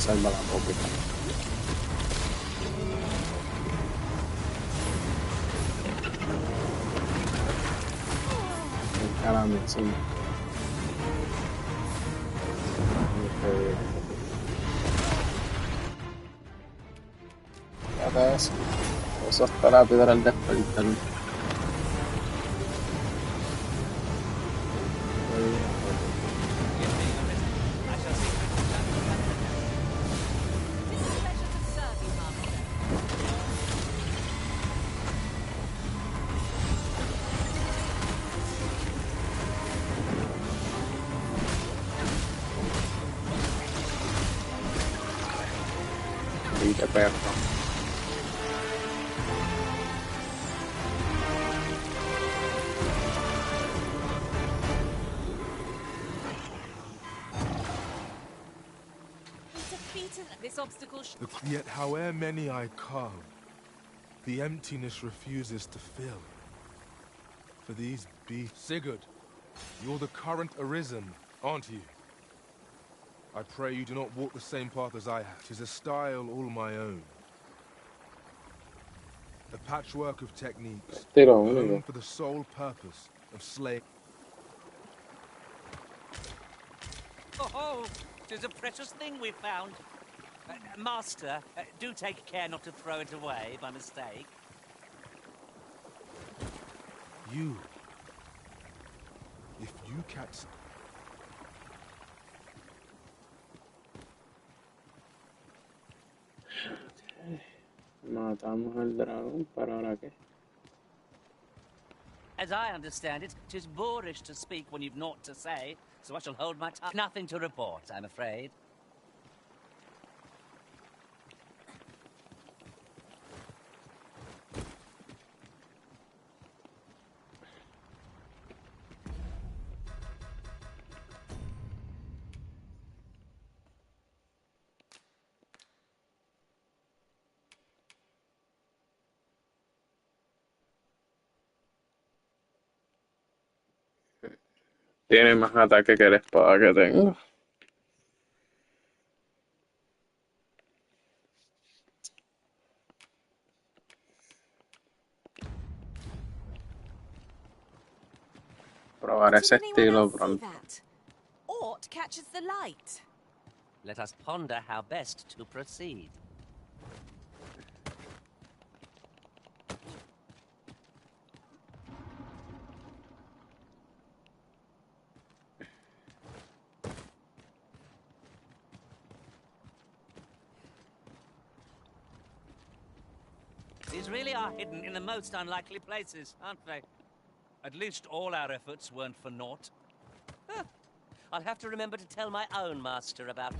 salva la copia. Encárame, sí. Fíjate eso. Eso está rápido al despertar. Y qué perro. This obstacle. Yet however many I carve, the emptiness refuses to fill. For these beasts... Sigurd, you're the current arisen, aren't you? I pray you do not walk the same path as I have. 'Tis a style all my own. A patchwork of techniques, honed for the sole purpose of slaying. Oh, 'tis a precious thing we found. Master, do take care not to throw it away by mistake. You. If you catch... Matamos al dragón, ¿para ahora qué? As I understand it, 'tis boorish to speak when you've naught to say, so I shall hold my tongue. Nothing to report, I'm afraid. Tiene más ataque que la espada que tengo. Probar ese estilo pronto. Aught catches the light. Let us ponder how best to proceed. These really are hidden in the most unlikely places, aren't they? At least all our efforts weren't for naught. Huh. I'll have to remember to tell my own master about...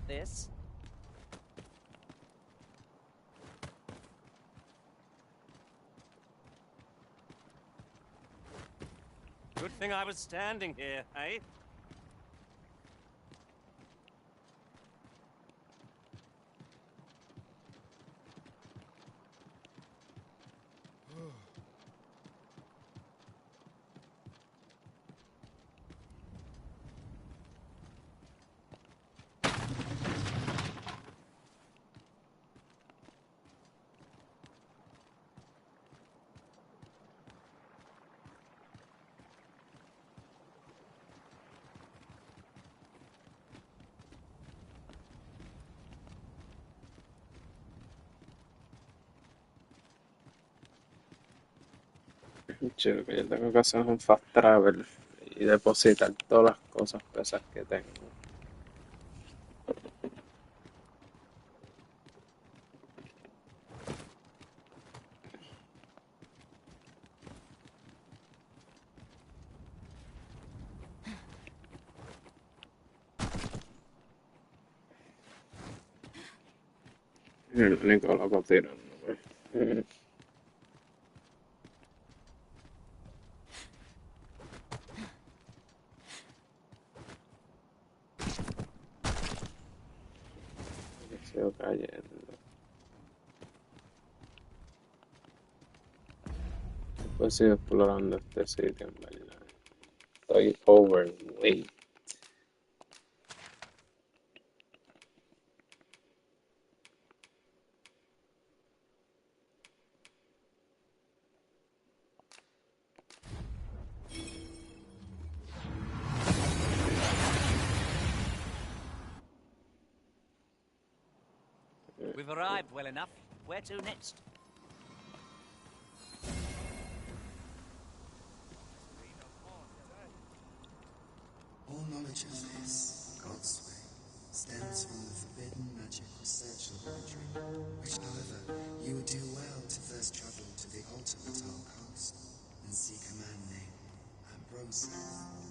This? Good thing I was standing here, eh? Yo lo que yo tengo que hacer es un fast travel y depositar todas las cosas pesas que tengo. El único loco tirando, pues. Sigo cayendo. Después sigo explorando este sitio, en verdad. Estoy overweight. We've arrived well enough. Where to next? All knowledge of this, God's way, stems from the forbidden magic research laboratory, which, however, you would do well to first travel to the ultimate coast and seek a man named Ambrose.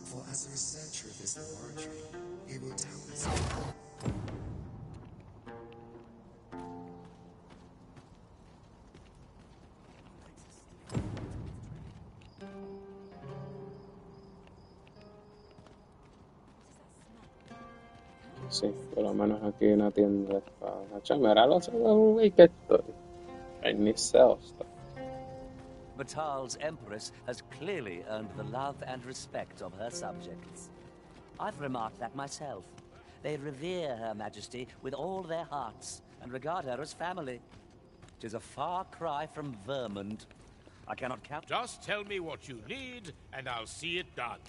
For as a researcher of this laboratory, he will doubtless... Sí, por lo menos aquí hay una tienda de espadas. Mira los overweight que estoy. I need sell stuff. Batal's empress has clearly earned the love and respect of her subjects. I've remarked that myself. They revere Her Majesty with all their hearts and regard her as family. 'Tis a far cry from Vermont. I cannot count. Just tell me what you need, and I'll see it done.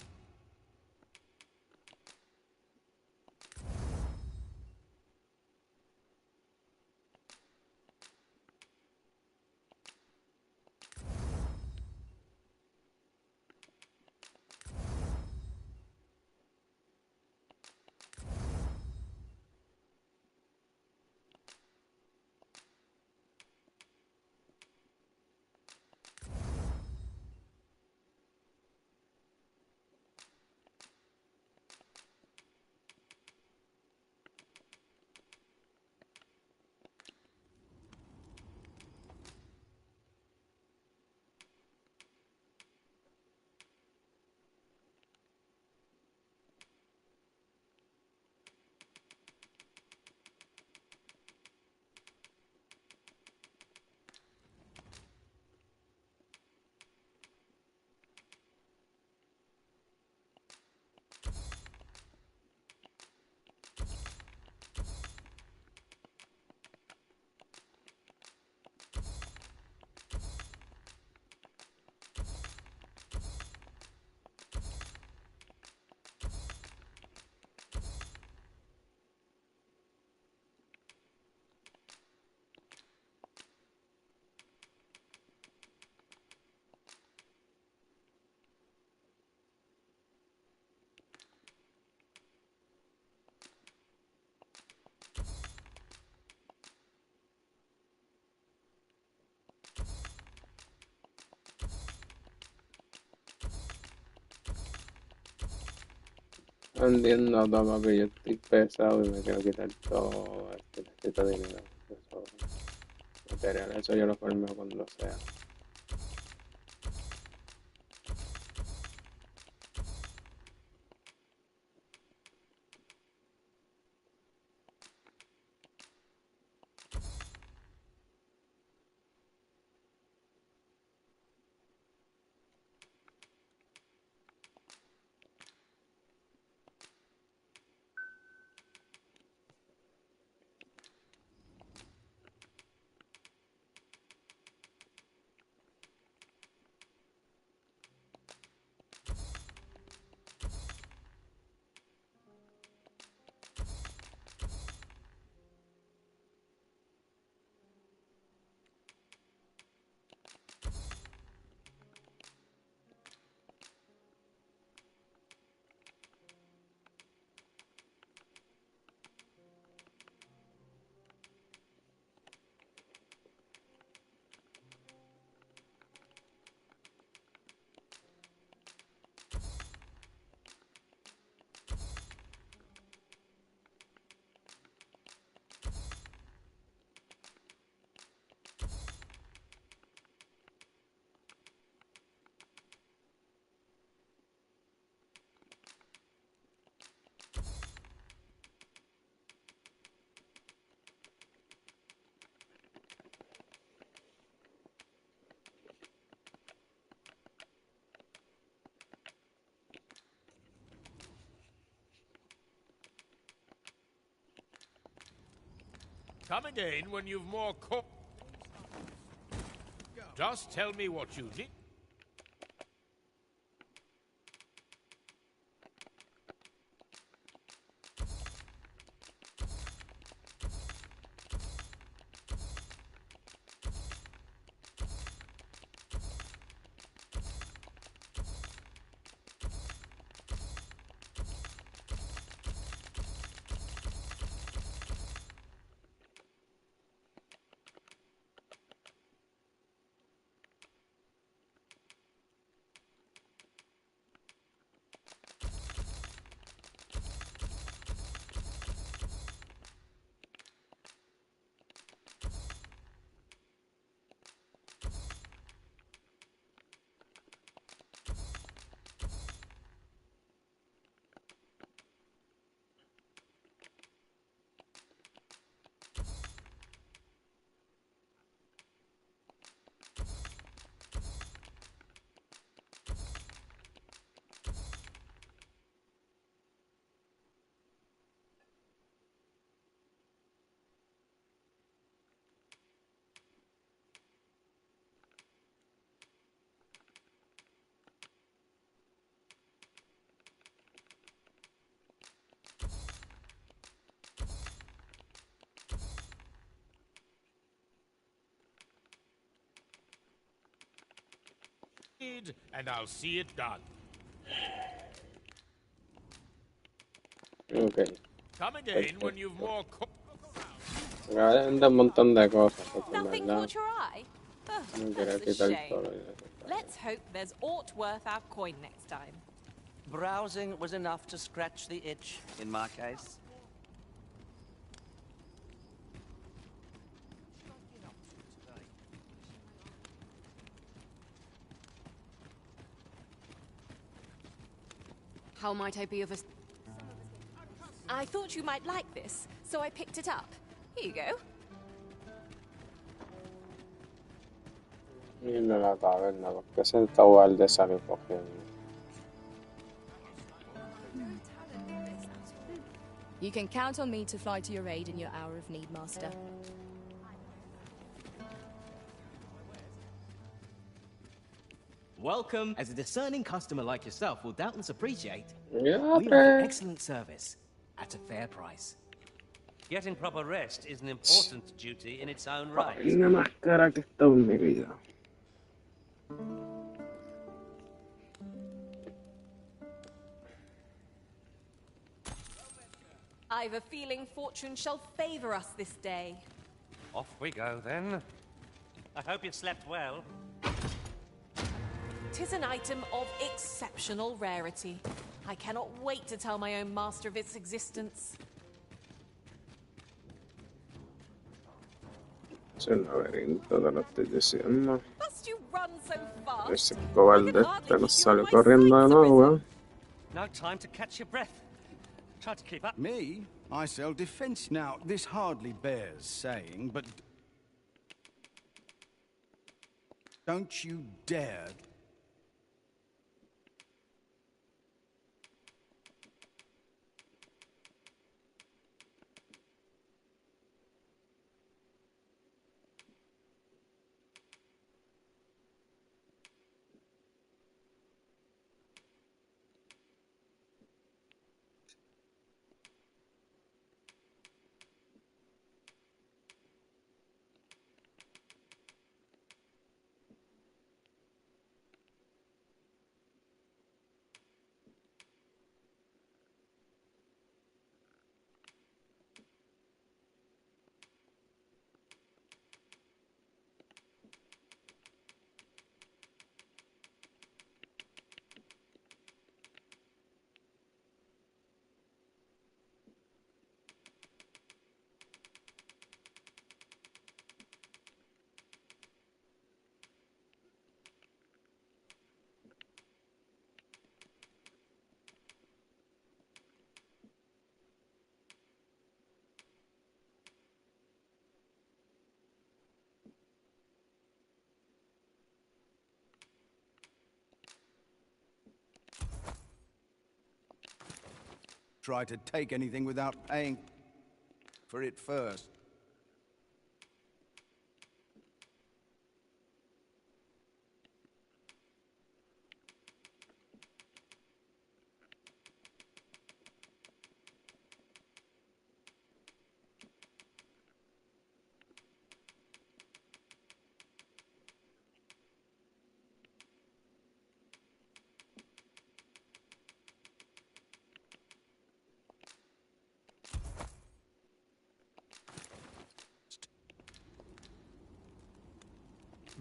Entiendo, toma que yo estoy pesado y me quiero quitar todo este dinero. Eso, material, eso yo lo formeo cuando sea. Come again when you've more Just tell me what you need. And I'll see it done. Ok. Come again when you've more Acá venden un montón de cosas, porque en Nothing verdad caught your eye? Oh, no quiero that's a quitar shame. todo. Let's hope there's aught worth our coin next time. Browsing was enough to scratch the itch, in my case. How might I be of a... I thought you might like this, so I picked it up. Here you go. Irme a la taberna, porque ese tabarde sale cogiendo. You can count on me to fly to your aid in your hour of need, Master. Welcome. As a discerning customer like yourself will doubtless appreciate, Yeah, we offer excellent service at a fair price. Getting proper rest is an important duty in its own right. Una más cara que está en mi vida. I've a feeling fortune shall favor us this day. Off we go, then. I hope you slept well. 'Tis an item of exceptional rarity. I cannot wait to tell my own master of its existence. Es un laberinto, te lo estoy diciendo. Must you run so fast? Ese cobarde este nos sale corriendo de nuevo, weón. No time to catch your breath. Try to keep up. Me? I sell defense now. This hardly bears saying, but... Don't you dare... Try to take anything without paying for it first.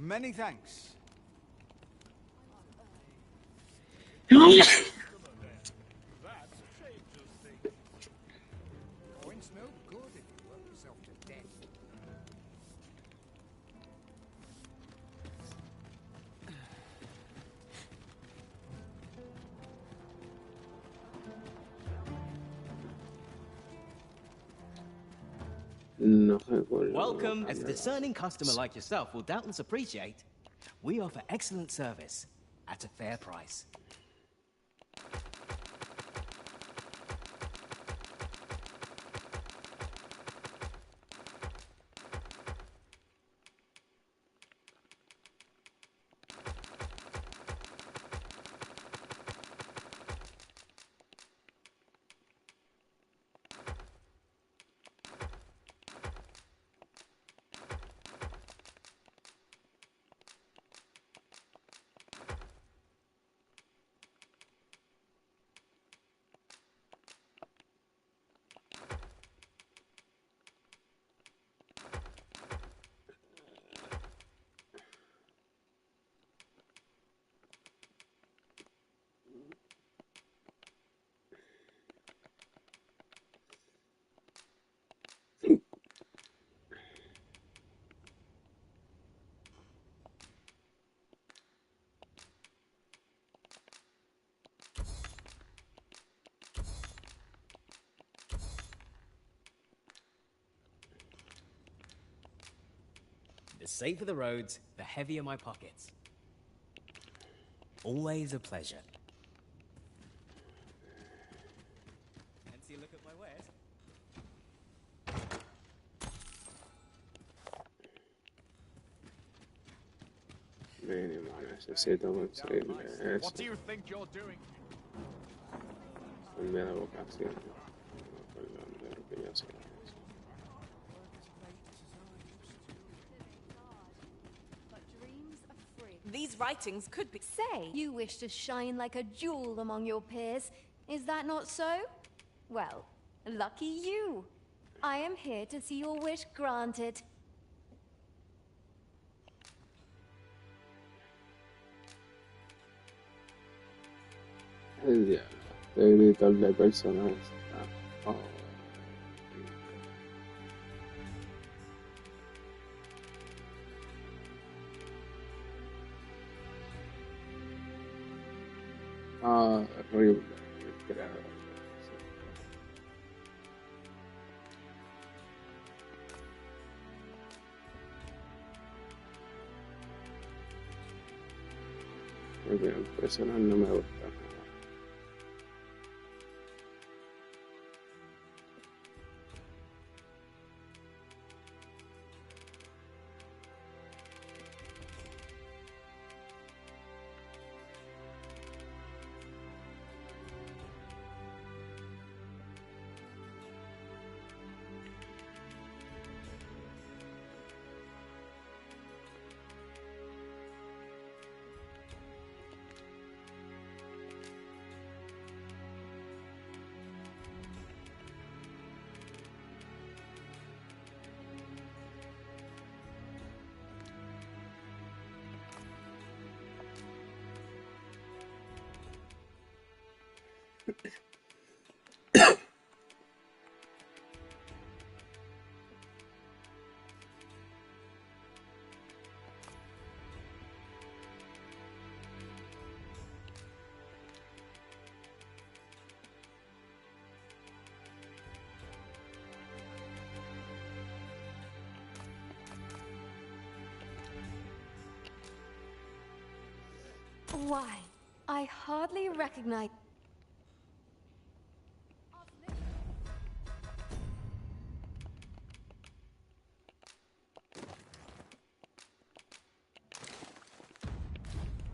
Many thanks. Points no good if you work yourself to death. No recuerdo. Welcome. As a discerning customer like yourself will doubtless appreciate, we offer excellent service at a fair price. The safer the roads, the heavier my pockets. Always a pleasure. Fancy a look at my wares? Mínimo, necesito conseguirme eso. What do you think you're doing? Cambiar la vocación. Perdón, de lo que ya sé. These writings could be... Say, you wish to shine like a jewel among your peers. Is that not so? Well, lucky you. I am here to see your wish granted. El diablo. Editor de personajes. Oh. Horrible. Muy bien, personal no me gusta. Why, I hardly recognize...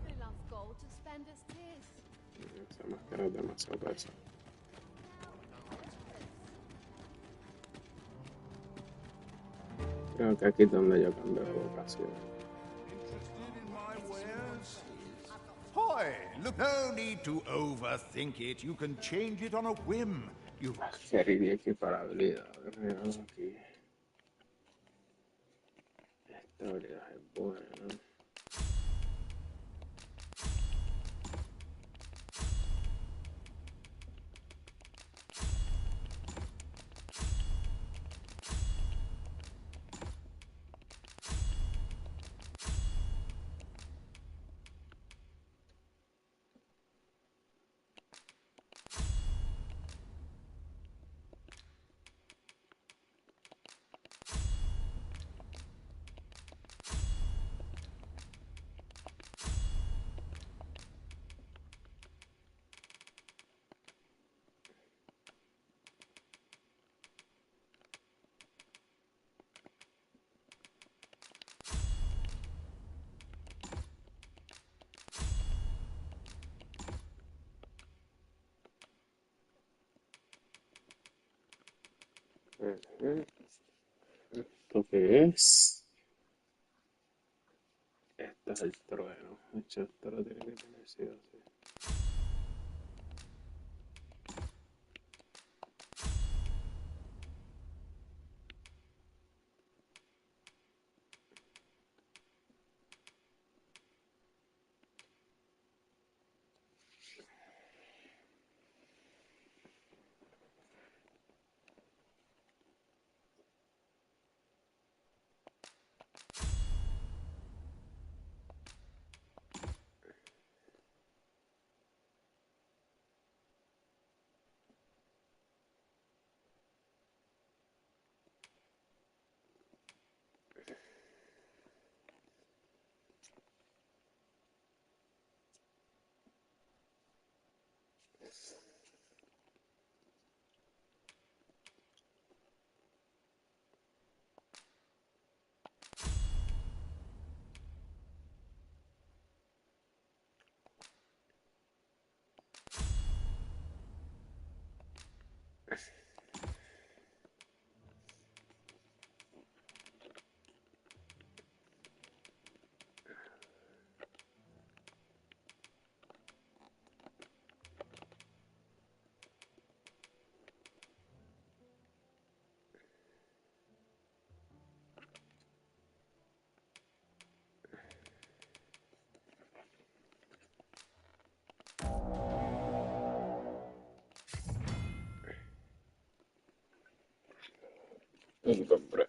Enough gold to spend as tis. Esa máscara es demasiado pesada. Creo que aquí es donde yo cambio de vocación. Hoy, look, no need to overthink it. You can change it on a whim. You Quería equipar habilidades. Míralo aquí. Esta habilidad es buena. Ujú. ¿Esto qué es? Este es el trueno. De hecho, esto lo tiene que tener sí o sí. Compré.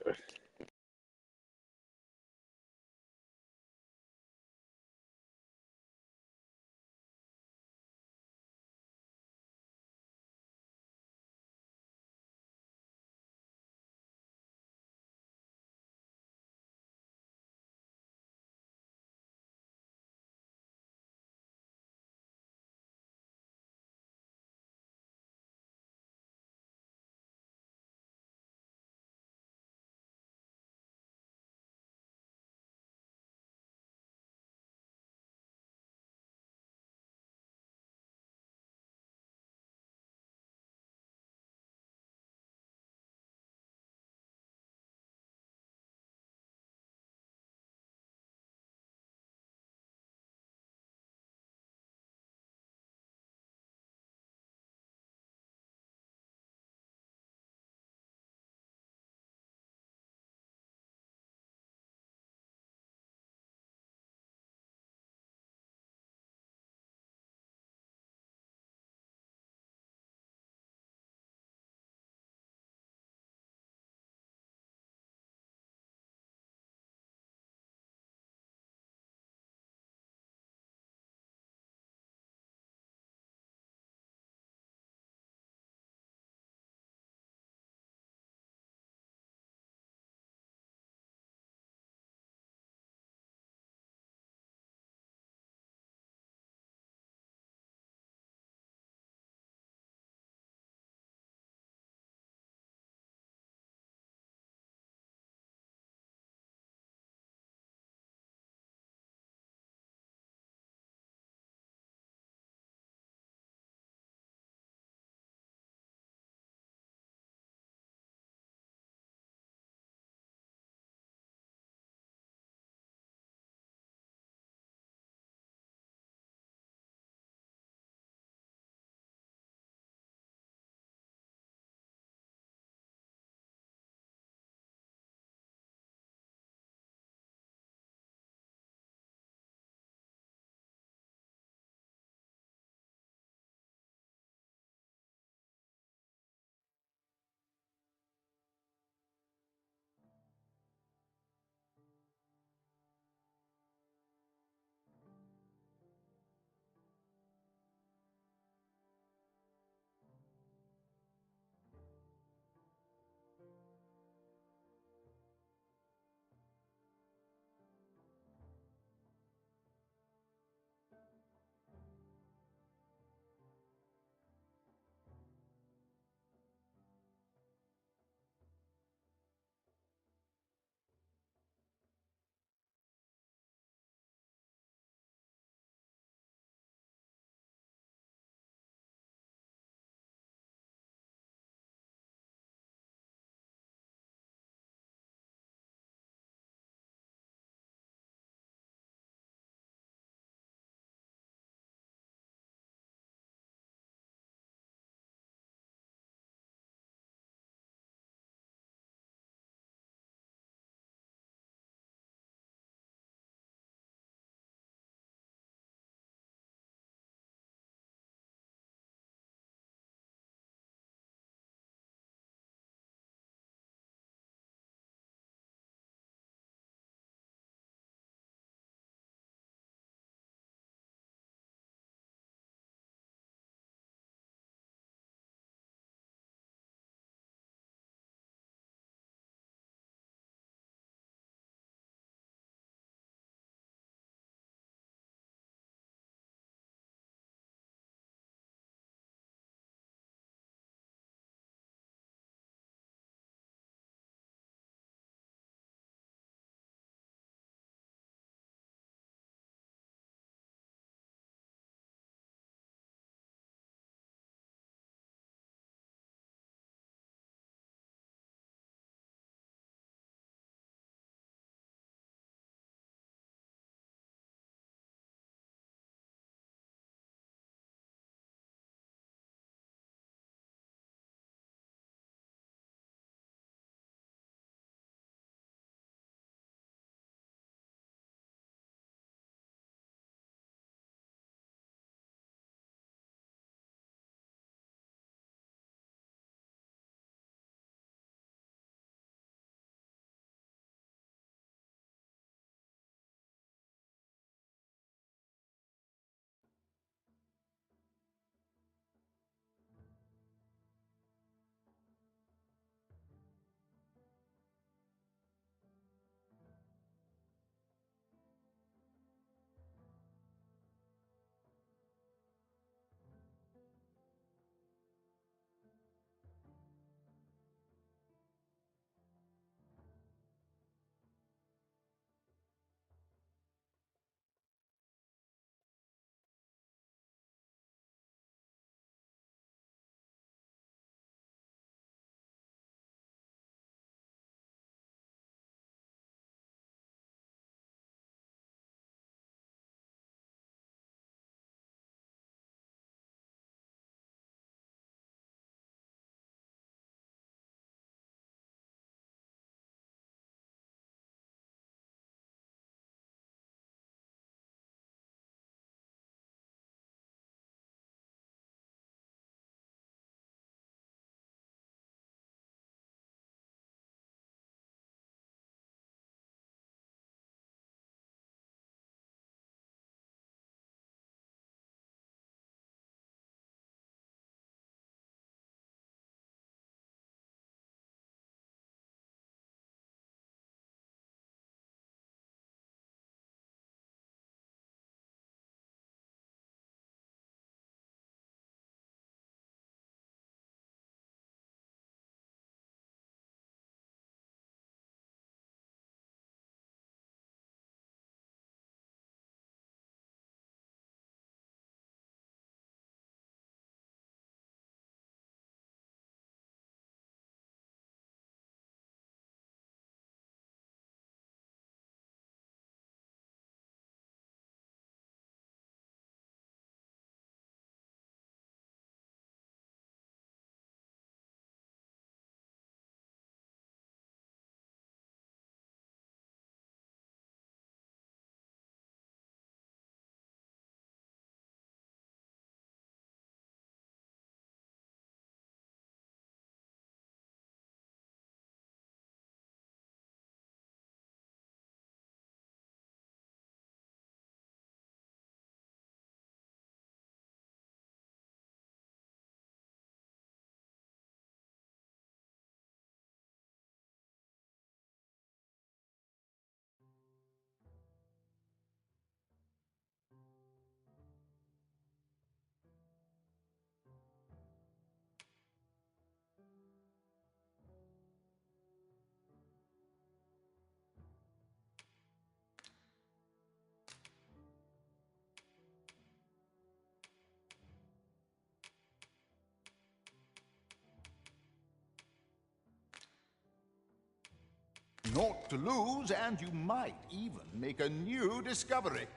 You've naught to lose, and you might even make a new discovery.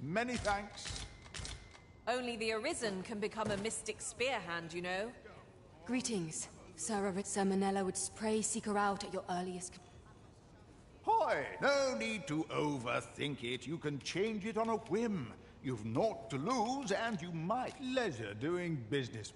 Many thanks. Only the Arisen can become a mystic spearhand, you know. Greetings. Sir Manella would pray seek her out at your earliest... Hoy! No need to overthink it. You can change it on a whim. You've naught to lose, and you might. Leisure doing business.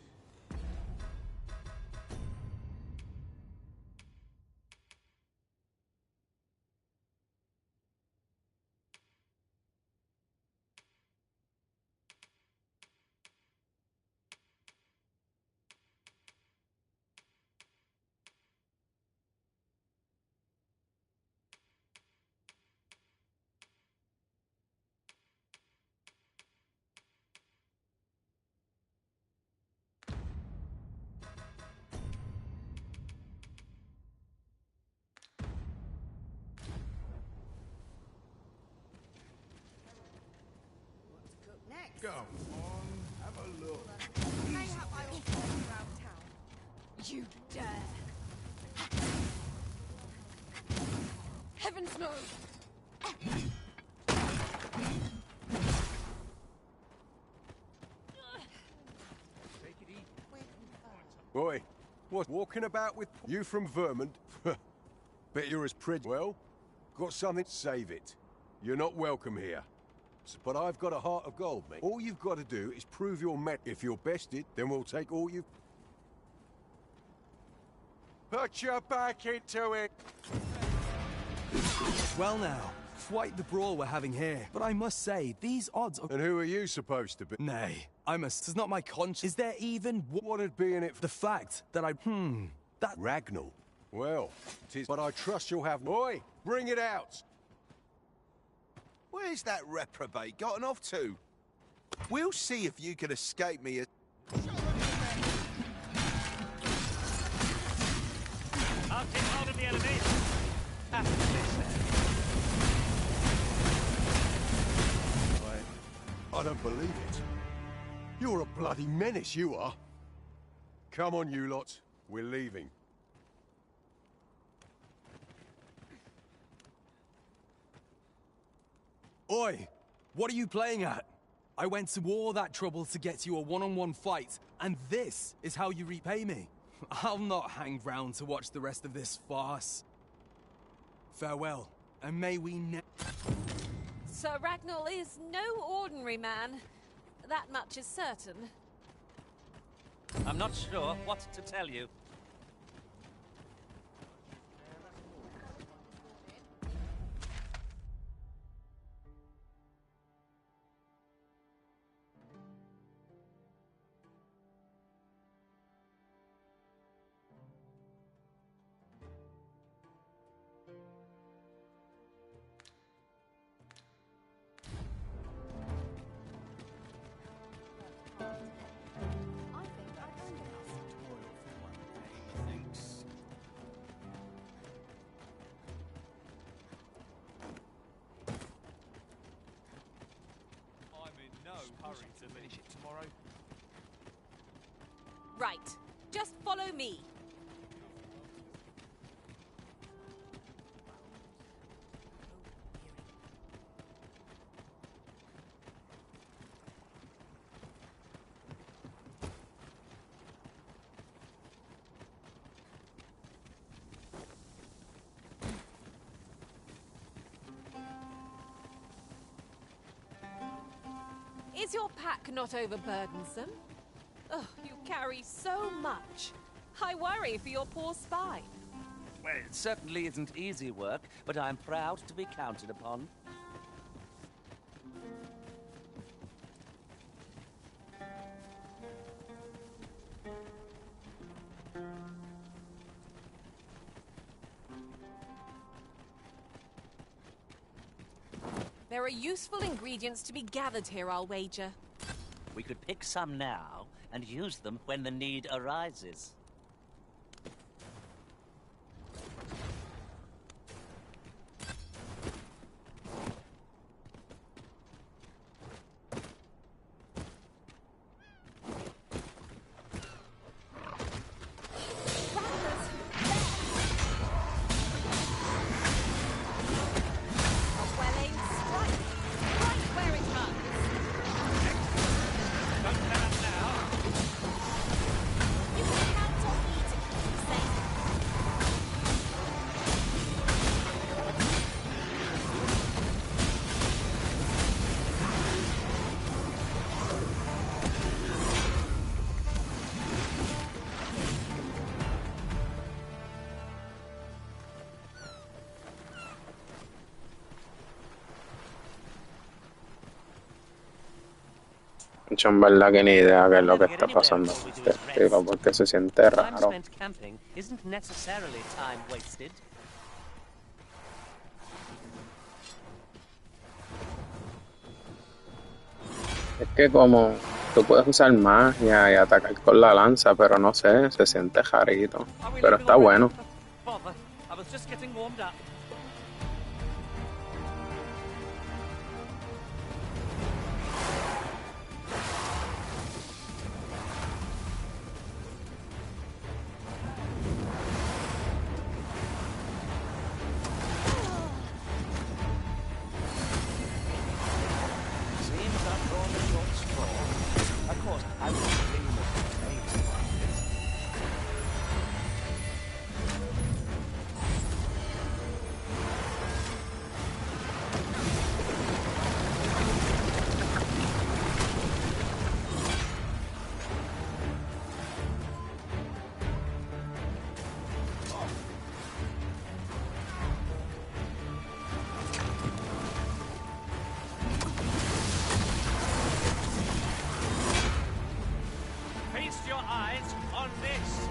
Go on, have a look. You dare! Heavens no! Boy, what walking about with you from Vermont? Bet you're as pretty. Well, got something, save it. You're not welcome here. But I've got a heart of gold, mate. All you've got to do is prove you're met. If you're bested, then we'll take all you... Put your back into it! Well now, quite the brawl we're having here. But I must say, these odds are... And who are you supposed to be? Nay, I must... It's not my conscience. Is there even... What'd be in it for... The fact that I... That... Ragnall. Well, 'tis... But I trust you'll have... Oi! Bring it out! Where's that reprobate gotten off to? We'll see if you can escape me. I'll take hold of the elevation. After this, I don't believe it. You're a bloody menace, you are. Come on, you lot. We're leaving. Oi! What are you playing at? I went to all that trouble to get you a one-on-one fight, and this is how you repay me. I'll not hang round to watch the rest of this farce. Farewell, and may we Sir Ragnall is no ordinary man. That much is certain. I'm not sure what to tell you. hurry to finish it tomorrow. Right. Just follow me. Is your pack not overburdensome? Oh, you carry so much. I worry for your poor spine. Well, it certainly isn't easy work, but I'm proud to be counted upon. There are useful ingredients to be gathered here, I'll wager. We could pick some now and use them when the need arises. Bicho, en verdad que ni idea qué es lo que está pasando con este estilo, porque se siente Time raro. spent camping isn't necessarily time wasted. Es que como tú puedes usar magia y atacar con la lanza, pero no sé, se siente jarito. Pero está bueno. Bother, I was just getting warmed up. Seems I've drawn a short straw. Of course, I wouldn't dream of behaving like this. Feast your eyes on this.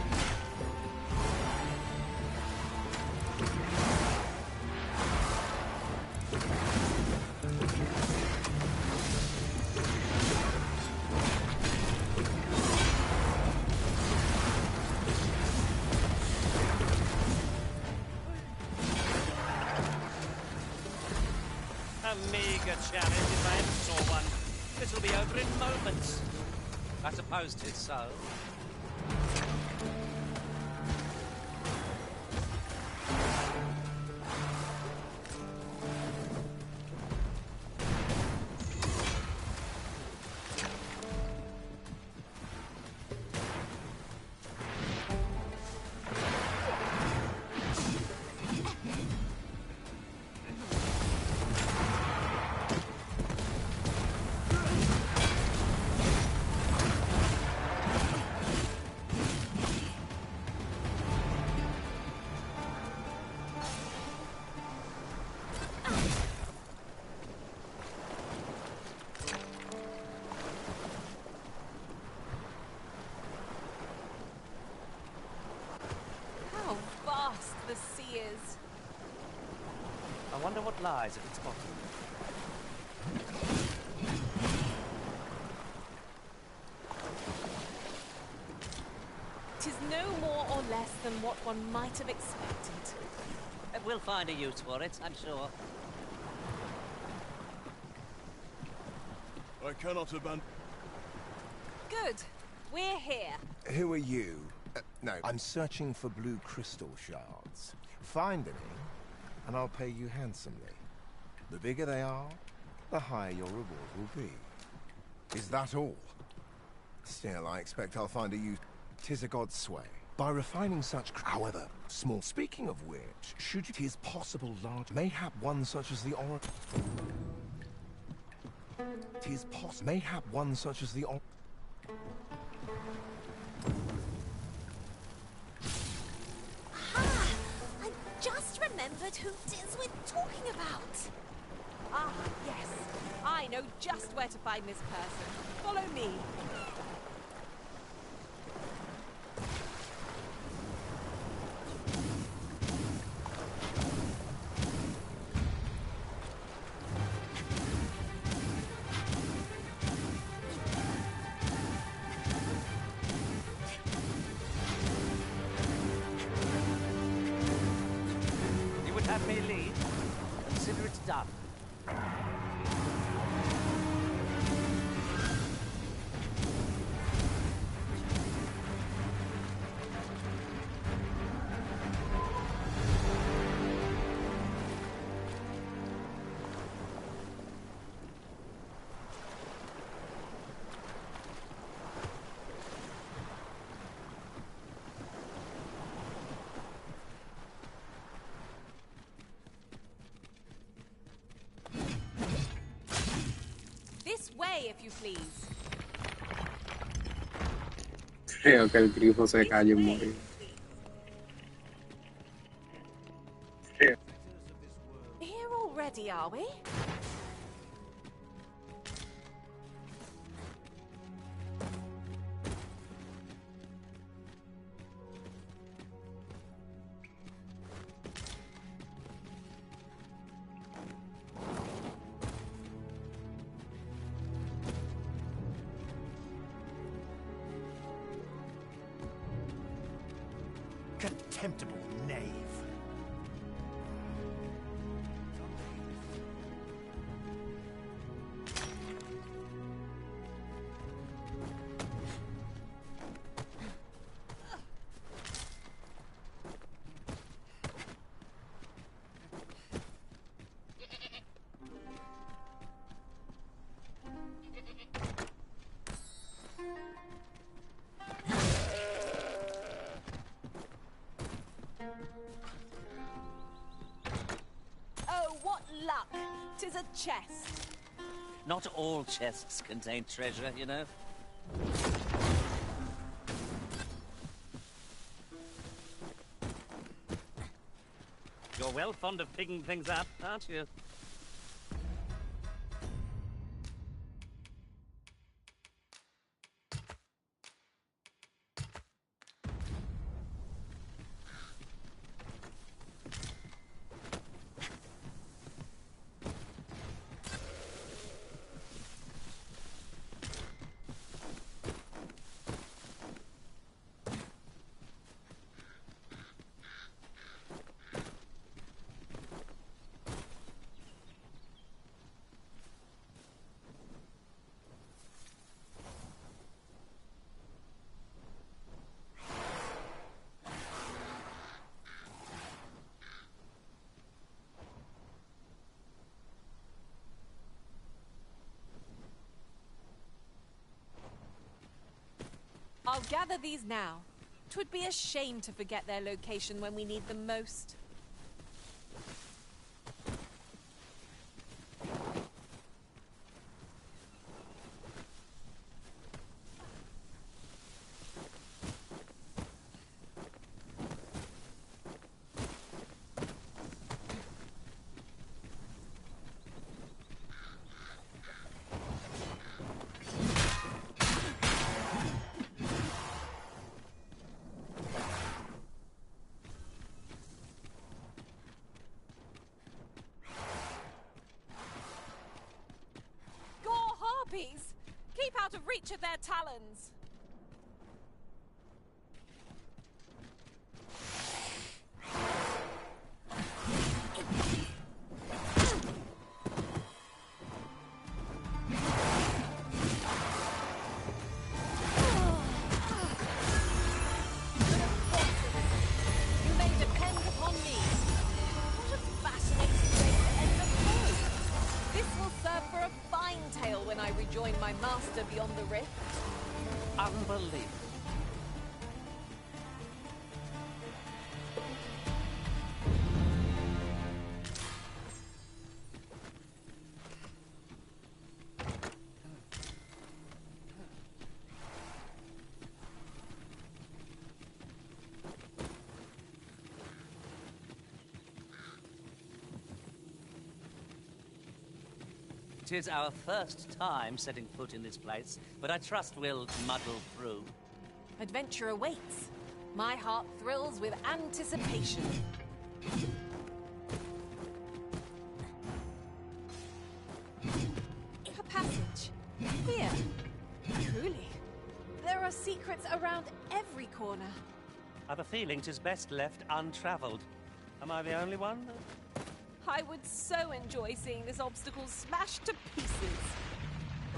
A meager challenge if I ever saw one. This'll be over in moments. I suppose 'tis so. How vast the sea is. I wonder what lies at its bottom. Tis no more or less than what one might have expected. We'll find a use for it, I'm sure. I cannot abandon... Good. We're here. Who are you? No, I'm searching for blue crystal shards. Find any, and I'll pay you handsomely. The bigger they are, the higher your reward will be. Is that all? Still, I expect I'll find a use. 'Tis a god's sway. By refining such, however small. Speaking of which, should you, 'tis possible large, mayhap one such as the oracle. 'Tis mayhap one such as the oracle. I just remembered who 'tis we're talking about. Ah, yes. I know just where to find this person. Follow me. You would have me lead? Consider it done. This way, if you please. Creo que el grifo se cayó y murió. Here already, are we? Contemptible knave. Oh, what luck! 'Tis a chest. Not all chests contain treasure, you know. You're well fond of picking things up, aren't you? I'll gather these now. 'Twould be a shame to forget their location when we need them most. Keep out of reach of their talons! You may depend upon me. What a fascinating way to end the foe! This will serve for a fine tale when I rejoin my master beyond the rift. Unbelievable. Tis our first time setting foot in this place, but I trust we'll muddle through. Adventure awaits. My heart thrills with anticipation. A passage. Here. Truly. There are secrets around every corner. I've a feeling 'tis best left untravelled. Am I the only one? I would so enjoy seeing this obstacle smashed to pieces.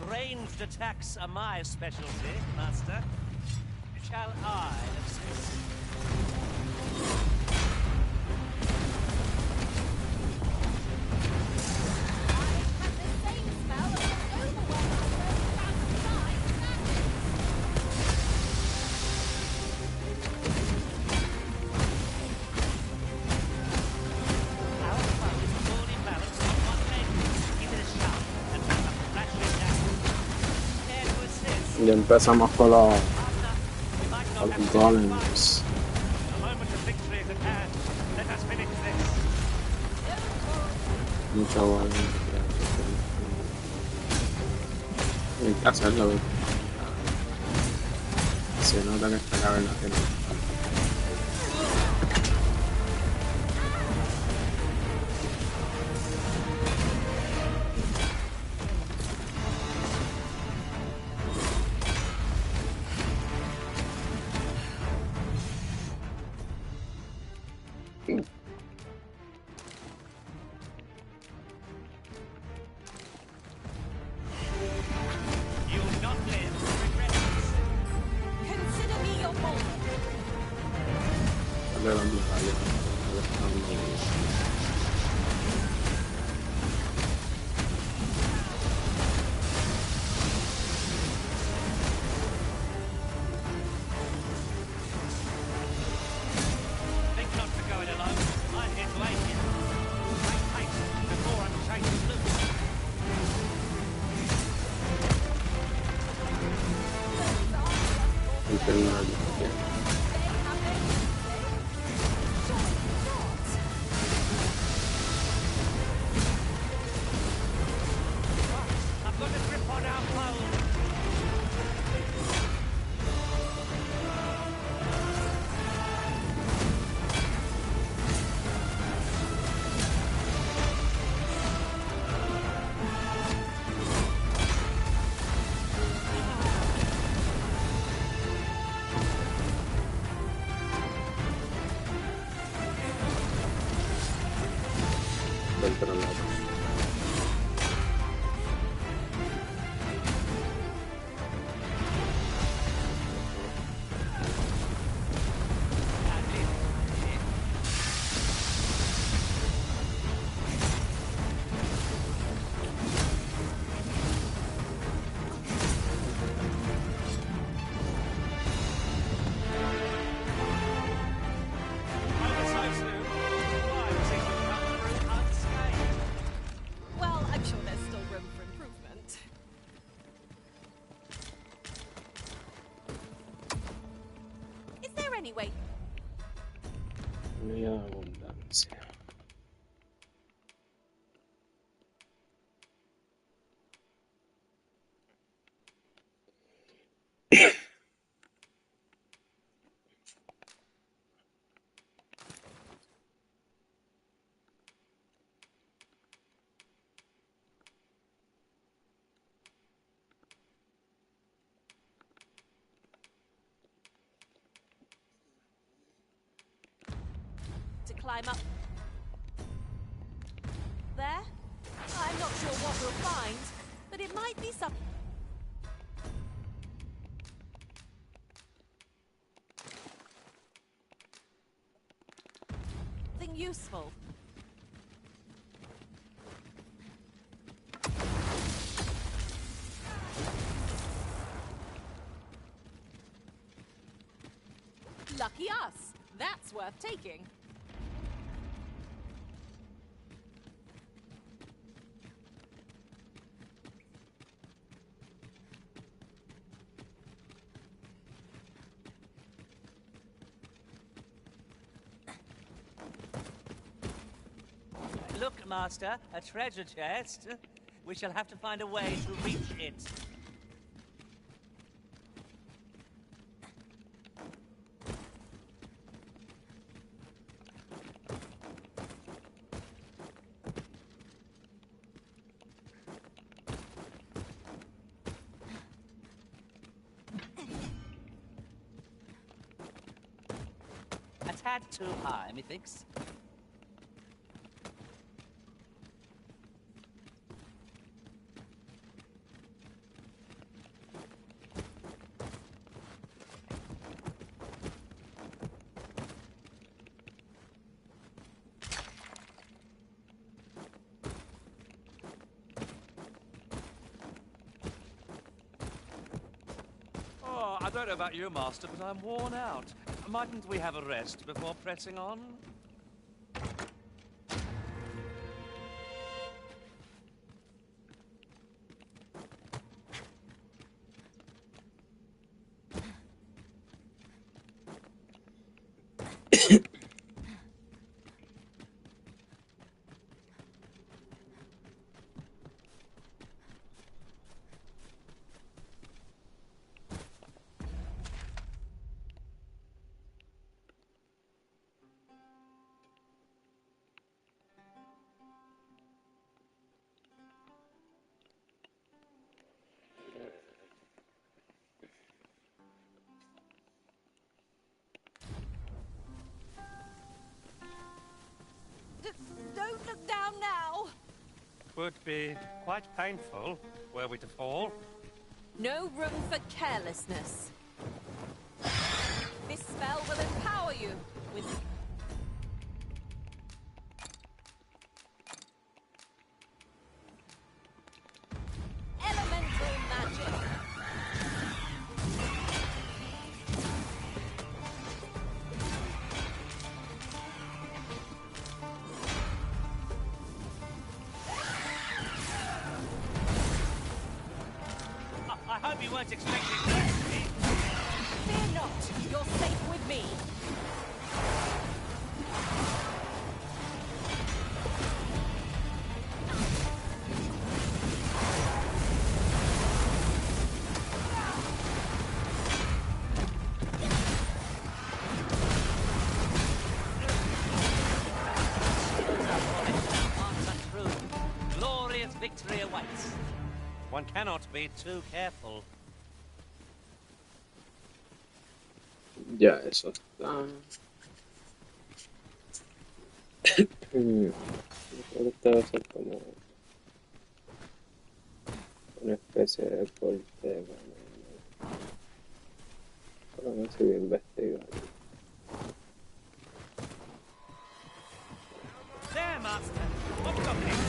Ranged attacks are my specialty, Master. Shall I assist? Ya empezamos con los golems. Mucho golem. Hay que hacerlo. Se nota que esta caverna tiene. You'll not live to regret this. Consider me your boy. Dale la mija, ya. Think not to go it alone. I'm here to aid you. Make haste before I'm chased loose. I've got a grip on our foe. Well, I'm sure there's still room for improvement. Is there any way? Mía abundancia. To climb up there? I'm not sure what we'll find, but it might be something useful. Lucky us. That's worth taking. Look, Master, a treasure chest. We shall have to find a way to reach it. A tad too high, methinks. Oh, I don't know about you, Master, but I'm worn out. Mightn't we have a rest before pressing on? Would be quite painful were we to fall. No room for carelessness. This spell will empower you with... elemental magic. I hope you weren't expecting me. Fear not, you're safe with me. Glorious victory awaits. One cannot be too careful. Ya, eso está. Creo que este va a ser como una especie de corte. Pero no sé bien investigar. There, Master. What's up next?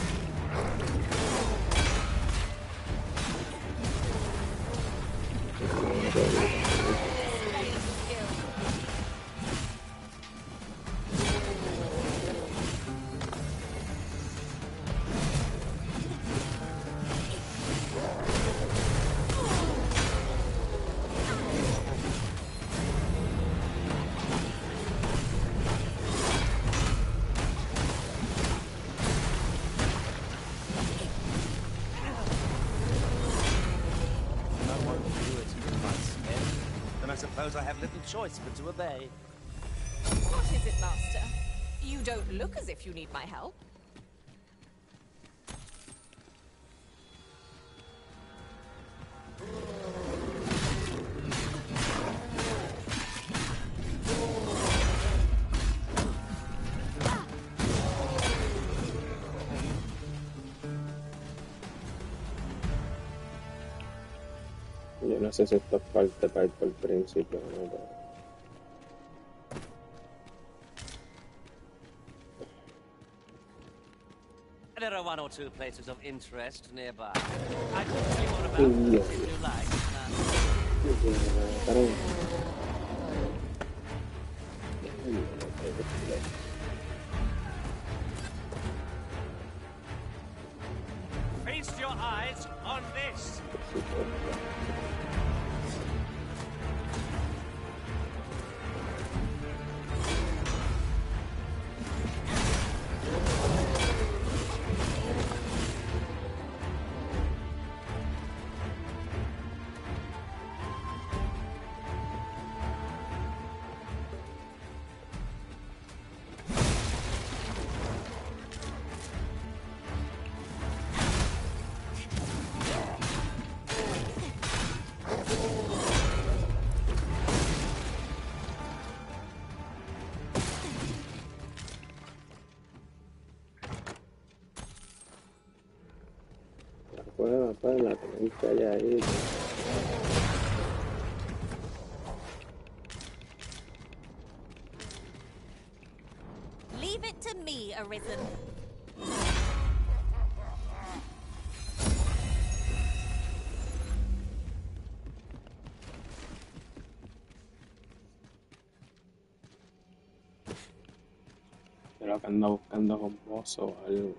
I have little choice but to obey. What is it, Master? You don't look as if you need my help. Yo no sé si esto es parte para ir por el principio o no, pero... There are one or two places of interest nearby. I can tell you more about them if you like. Feast your eyes on this. Prueba, pues la tenéis que allá ahí. Leave it to me, Arisen. Creo que anda buscando con vos o algo.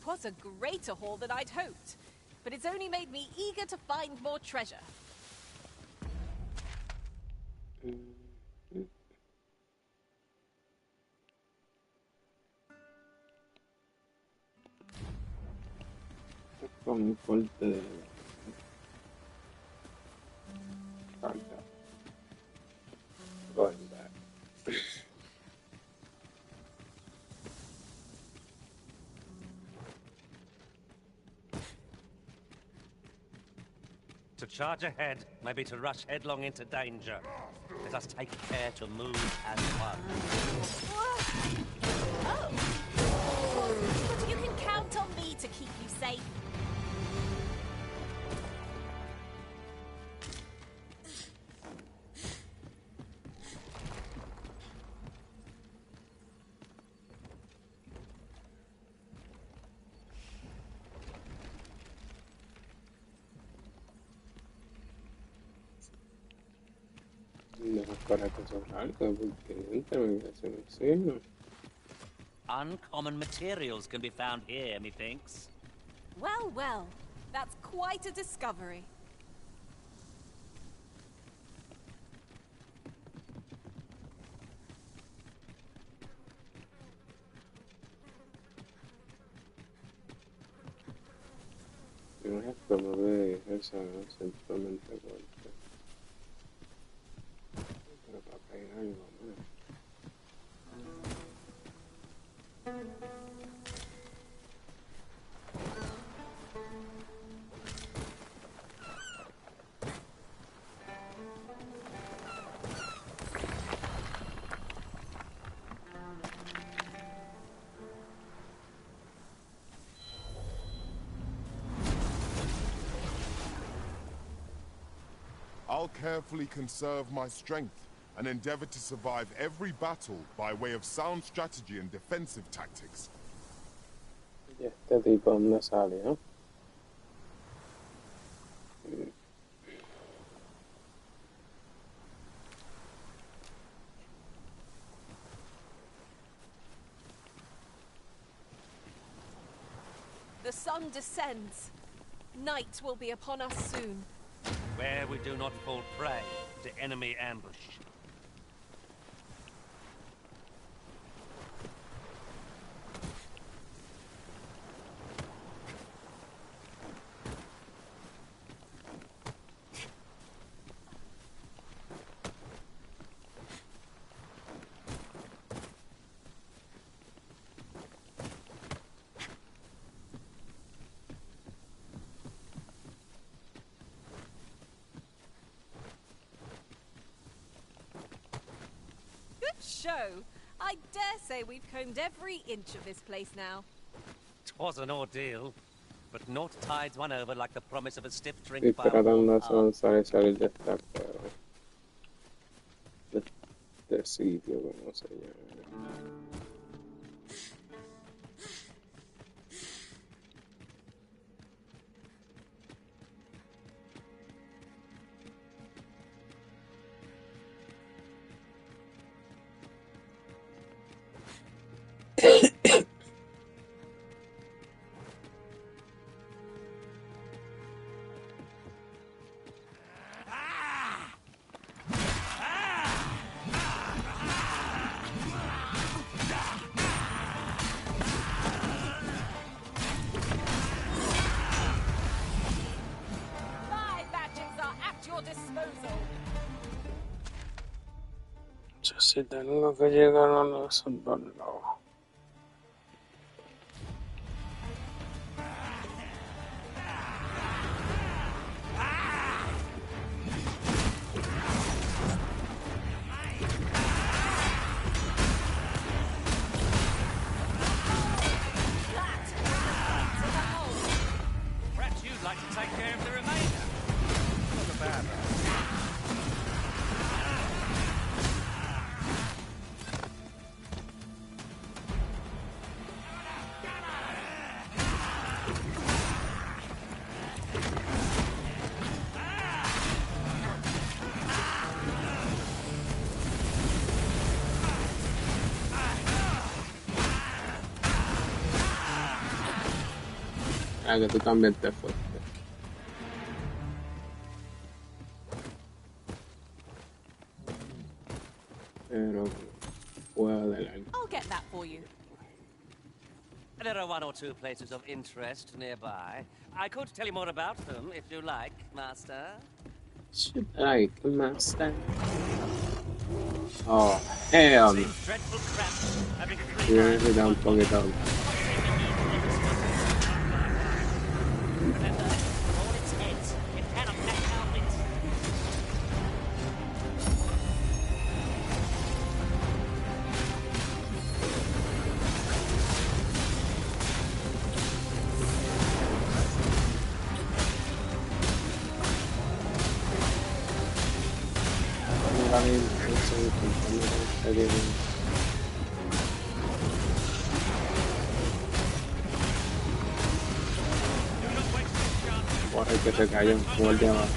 Was a greater haul than I'd hoped, but it's only made me eager to find more treasure. Con un corte de carga. Going back. To charge ahead, maybe to rush headlong into danger. Let us take care to move as one. Oh! But you can count on me to keep you safe. Uncommon materials can be found here, methinks. Well, well, that's quite a discovery. Tienes que mover esa simplemente golpe. Pero para caer algo, ¿no? I'll carefully conserve my strength and endeavor to survive every battle by way of sound strategy and defensive tactics. Y este tipo dónde sale, ¿no? The sun descends. Night will be upon us soon. Where we do not fall prey to enemy ambush. Show. I dare say we've combed every inch of this place now. 'Twas an ordeal, but naught tides one over like the promise of a stiff drink by a Tratando warm de avanzar y salir de esta cueva. De este sitio, como se llama. Si tengo que llegar a los dos lados. Perhaps you'd like to take care of the remainder. Not a bad one. Ah, que tú también te fuiste. Pero puedo adelantar. I'll get that for you. There are one or two places of interest nearby. I could tell you more about them if you like, Master. Should I, Master? Oh, hell no. Dreadful crap. Yo necesito un poquito. Remember, all its heads. It cannot catch Guarda que se cayó un de abajo.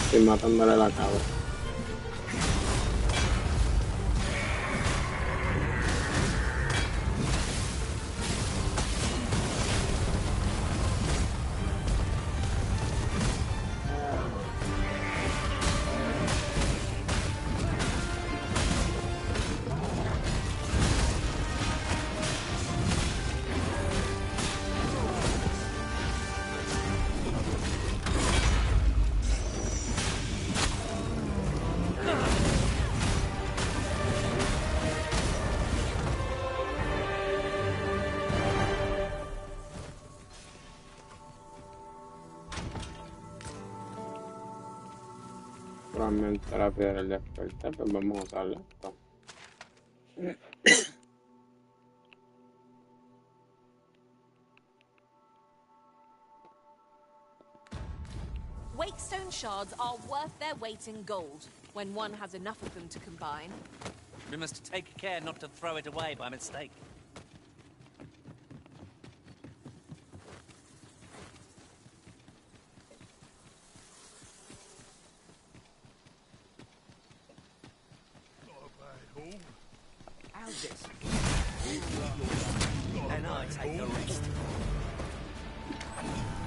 Estoy matándole la cabeza. Probablemente la piedra del despertar, pues vamos a usarla. Wakestone shards are worth their weight in gold, when one has enough of them to combine. We must take care not to throw it away by mistake. How's this? And I take the rest.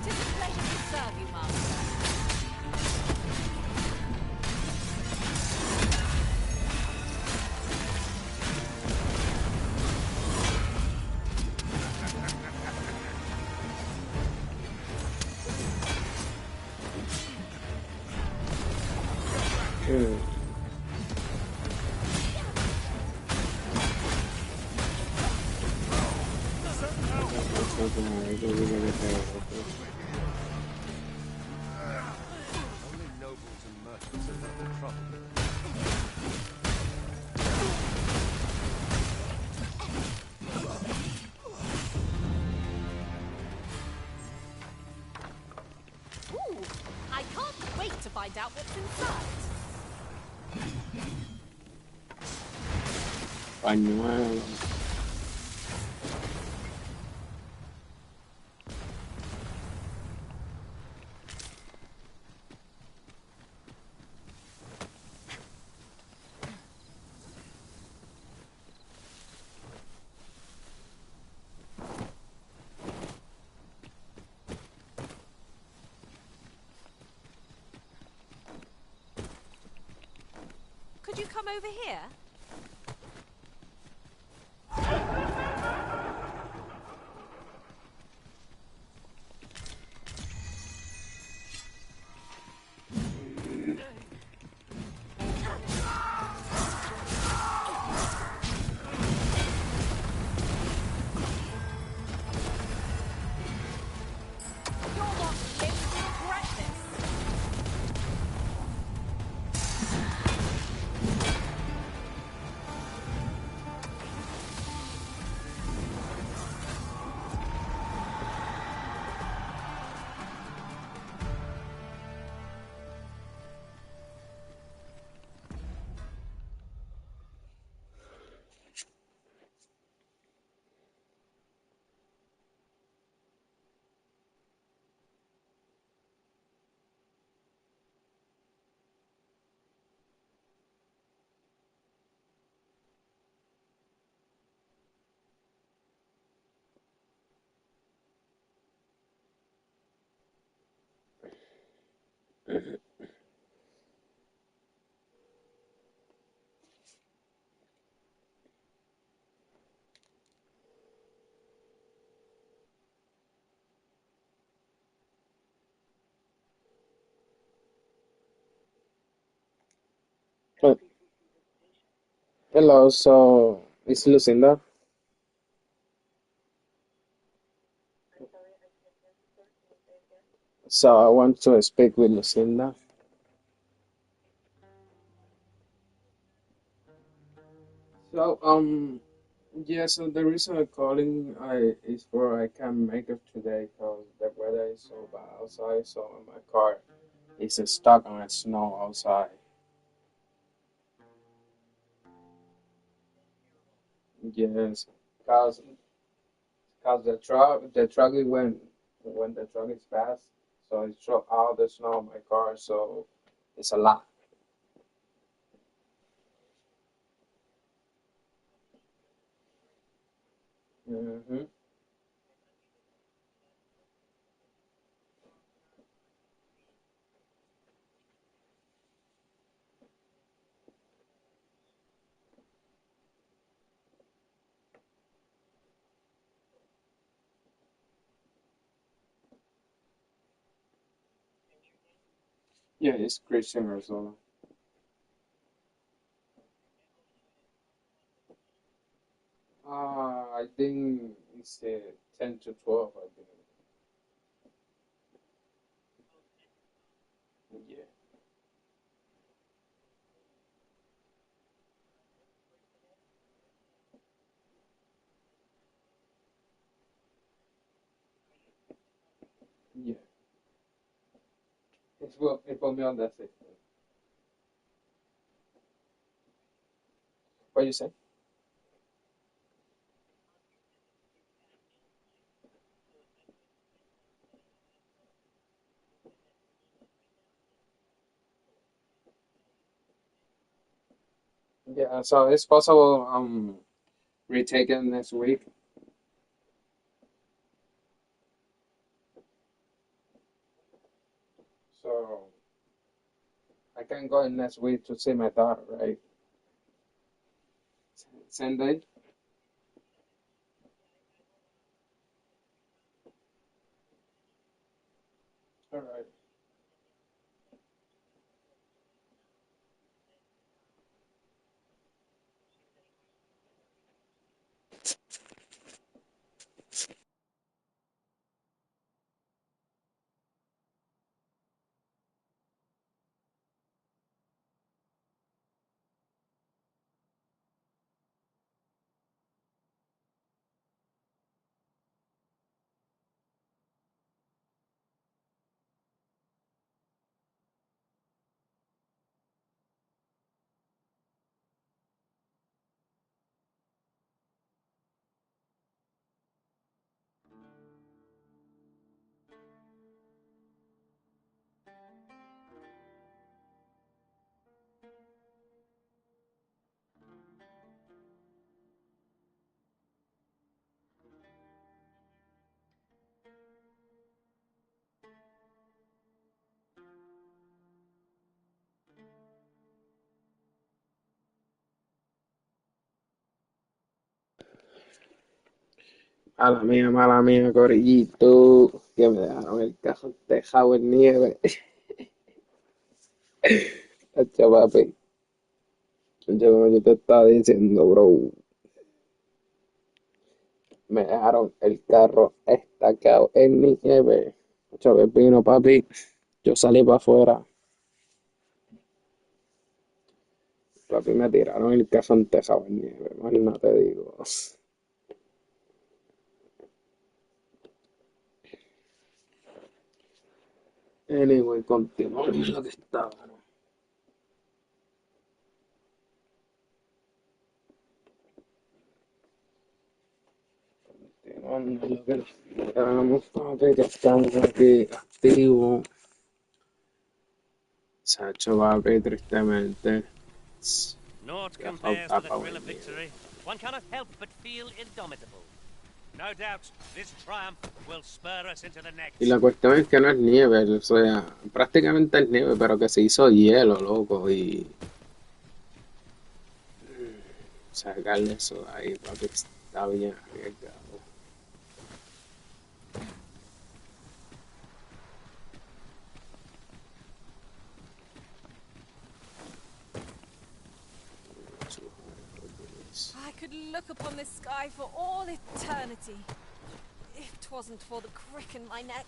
'Tis a pleasure to serve you, Master. I can't wait to find out what's inside. Pañuelo. Could you come over here? Hello, so it's Lucinda. So I want to speak with Lucinda. So yeah. So the reason I'm calling I is for I can't make it today because the weather is so bad outside. So my car is stuck on the snow outside. Yes, cause the truck is when the truck is fast, so it drop all the snow on my car. So it's a lot. Hmm. Yeah, it's Christian Arizona. I think it's 10 to 12, I think. Yeah, yeah. It will be on that system. What you say? Yeah, so it's possible retaken next week. So I can go in next week to see my daughter, right? Same day? All right. Mala mía, Corillito, que me dejaron el cajón tejado en nieve. Hacho, papi, yo te estaba diciendo, bro, me dejaron el carro estacado en nieve. Hacho, pepino, papi, yo salí para afuera, papi, me tiraron el cajón tejado en nieve, más no te digo. Anyway, continuamos lo que estaba. Continuando lo que estábamos, papi, que estamos aquí activos. Sacho, papi, tristemente. Naught Ya compares falta to the para thrill of venir. victory. One cannot help but feel indomitable. No doubt, this triumph will spur us into the next. Y la cuestión es que no es nieve, o sea, prácticamente es nieve, pero que se hizo hielo, loco, y sacarle eso de ahí, papi, está bien arriesgado. I could look upon this sky for all eternity, if 'twasn't for the crick in my neck.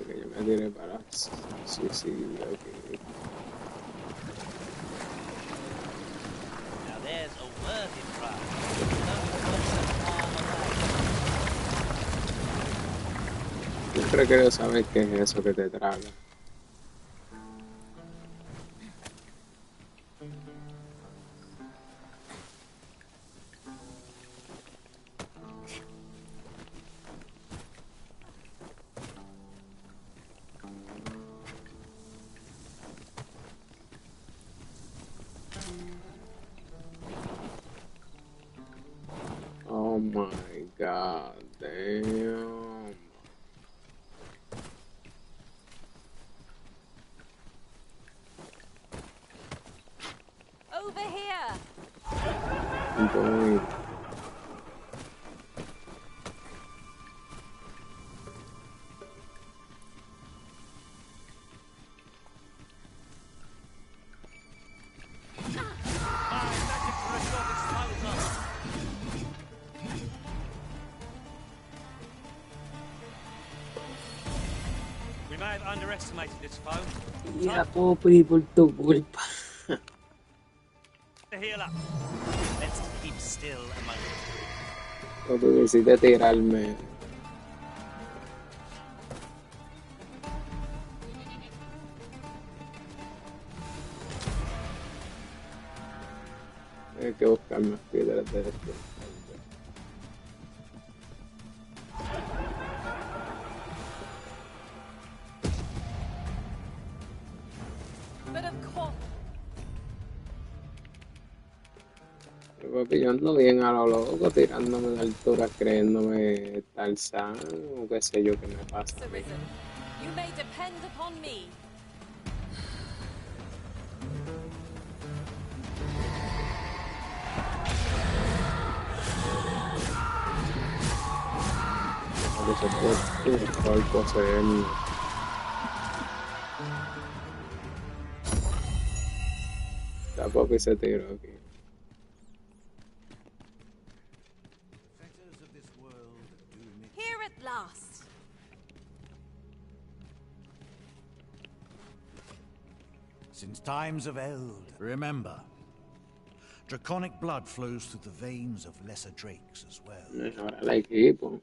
Que yo me tiré para sí, ok. Now there's a worthy prize. Siempre quiero saber qué es eso que te traga. Oh my god, damn. Over here! Voy. We may have underestimated this foe. Ya, pobre, por tu culpa. Heal up. Let's keep still a moment. No tú decidiste tirarme. Hay que buscar más piedras de esto. But of course... Papi, yo ando bien a lo loco, tirándome de altura, creyéndome Tarzán, o qué sé yo qué me pasa. Arisen. You may depend upon me. Que se puede por poseerme. La papi se tiró aquí. Here at last. Since times of eld, remember, draconic blood flows through the veins of lesser drakes as well. Mejora el equipo.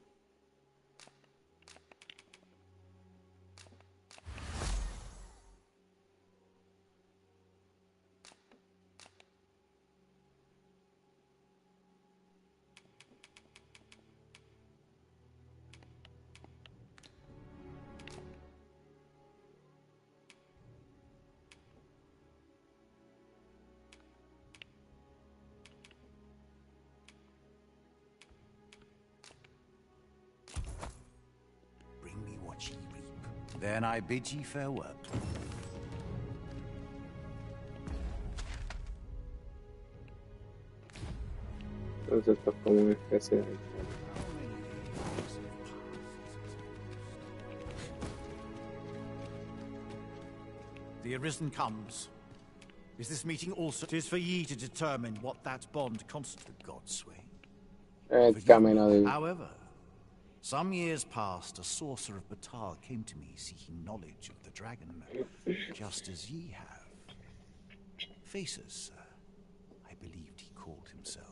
Then I bid ye farewell. Entonces esto es como una especie de... The Arisen comes. Is this meeting also? 'Tis for ye to determine what that bond constitutes, God's way. However, some years past, a sorcerer of Batal came to me seeking knowledge of the dragon, just as ye have. Faces, sir. I believed he called himself.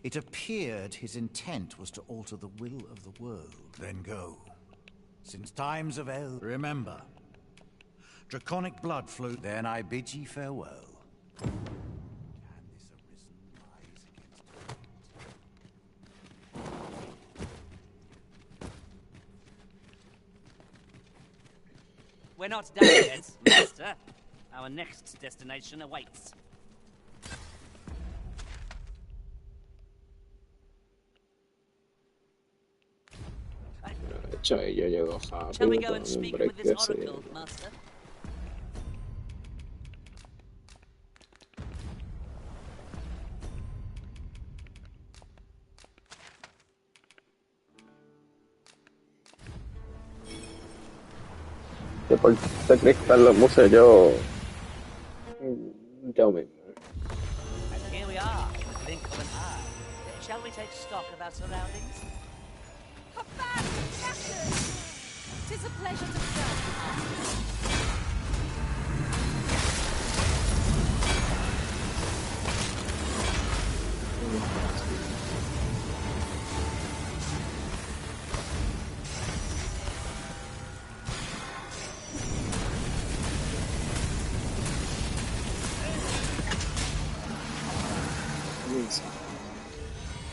It appeared his intent was to alter the will of the world. Then go. Since times of El, remember. Draconic blood flowed. Then I bid ye farewell. We're not done yet, Master. Our next destination awaits. Yo llego Shall we rápido, go and con un speak break with de this ese. oracle, Master? Que por este cristal lo puse yo. Yo mismo. And here we are, in the blink of an eye. Shall we take stock of our surroundings? Tis a pleasure to serve.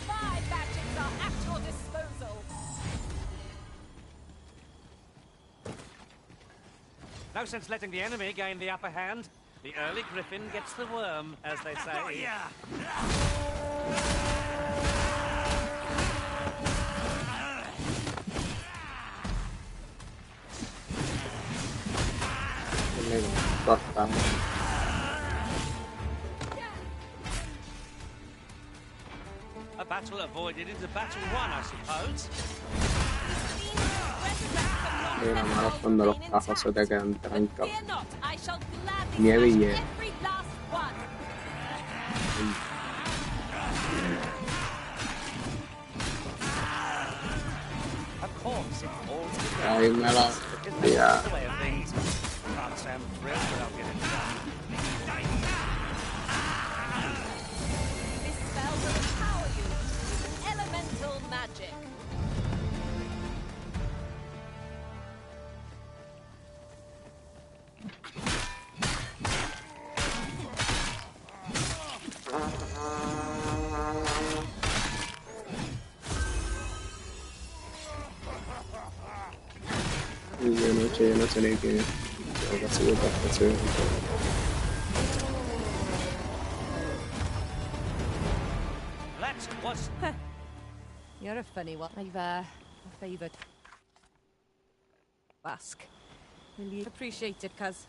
My magics are at your disposal. No sense letting the enemy gain the upper hand. The early griffin gets the worm, as they say. Oh, yeah. A battle avoided is a battle won, I suppose. Mira, malo cuando los cajos se te quedan trancados. Fear not, I shall gladly Nieve y smash hielo. every last one. Of course, it falls to Ahí me la... Ya. the way of things. Can't say I'm thrilled, but I'll get it done. This spell will empower you with elemental magic. Y de noche yo no sé ni qué. Yo casi voy para hacer. That's what's... You're a funny one. I've a favoured ask. Will you appreciate it, cuz?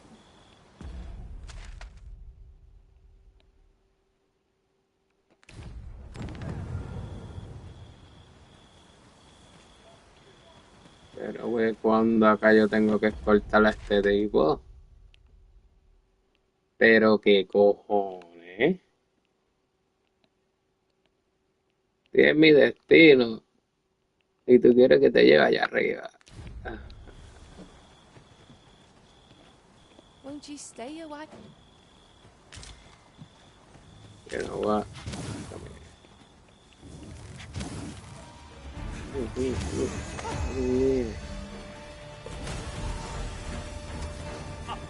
Pero güey, cuando acá yo tengo que escoltar a este tipo. Pero qué cojones. Si es mi destino. Y tú quieres que te lleve allá arriba. Won't you stay a while? You know what?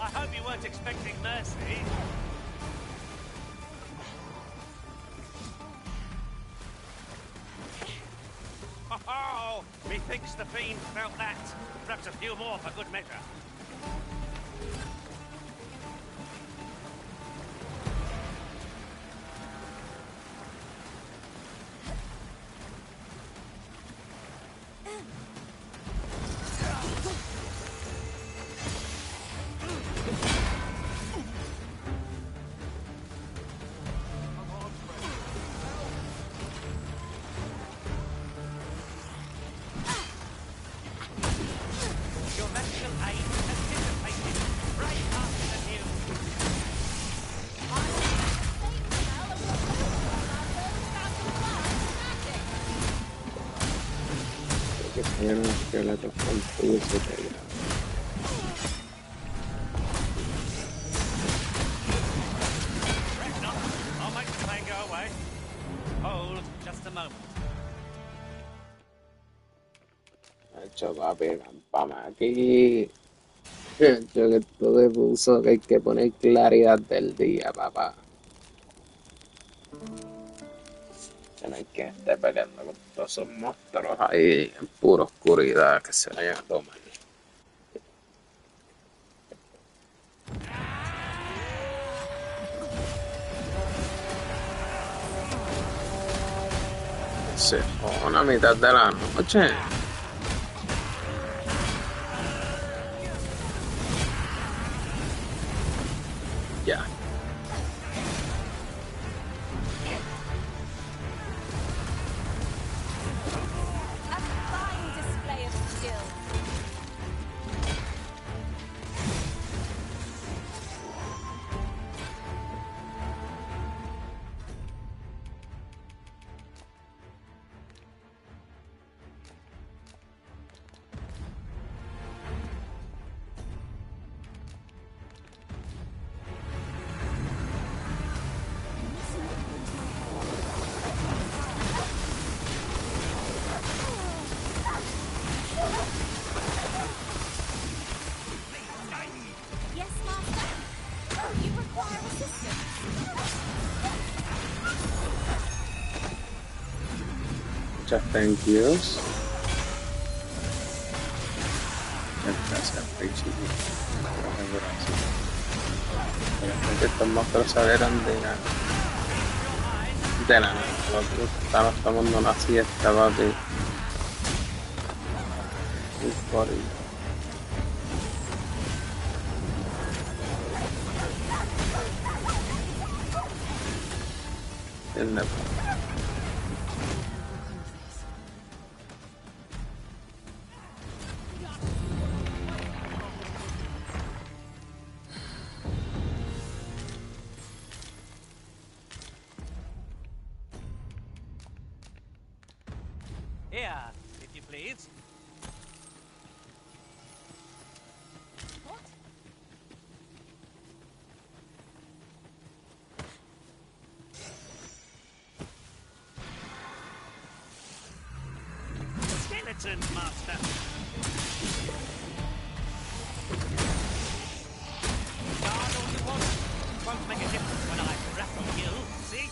I hope you weren't expecting mercy. Oh, methinks the fiend felt that. Perhaps a few more for good measure. Your magical aid Hay unos esqueletos con pulso pegado. I'll make the plane go away. Hold just a moment. Hecho, papi, campame aquí. Hecho, que esto de puso que hay que poner claridad del día, papá. Que no hay que estar peleando con todos esos monstruos ahí en pura oscuridad que se vayan a tomar. Se pone a mitad de la noche. Ya. A fine display of skill. Yes, Master? You require assistance. Muchas thank yous. Muchas gracias, Richie. Muchas gracias. Pero es que estos monstruos salieron de la nada. Nosotros estamos tomando una siesta, papi. Y por ahí. ¿Entiendes? Here, if you please. What? Skeletons, Master. Guard all you want. Won't make a difference when I grapple you, see?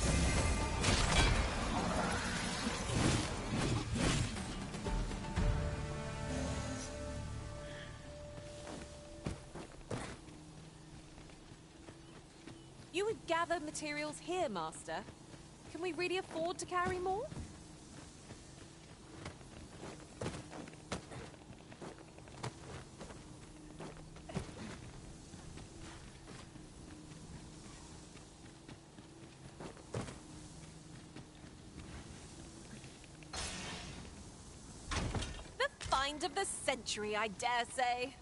You would gather materials here, Master. Can we really afford to carry more? The find of the century, I dare say.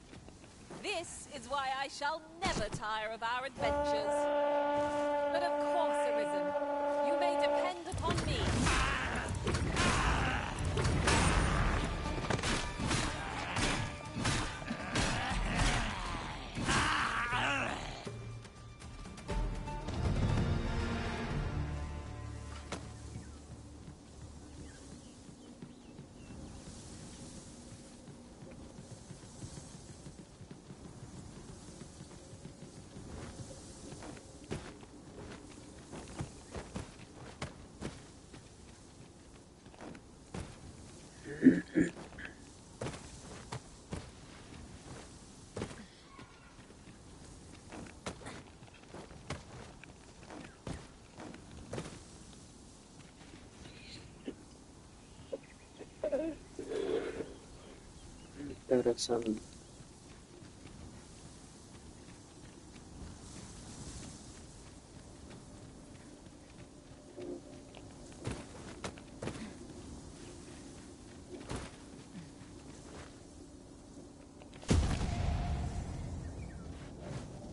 This is why I shall never tire of our adventures. But of course, Arisen, you may depend upon me. Interesante.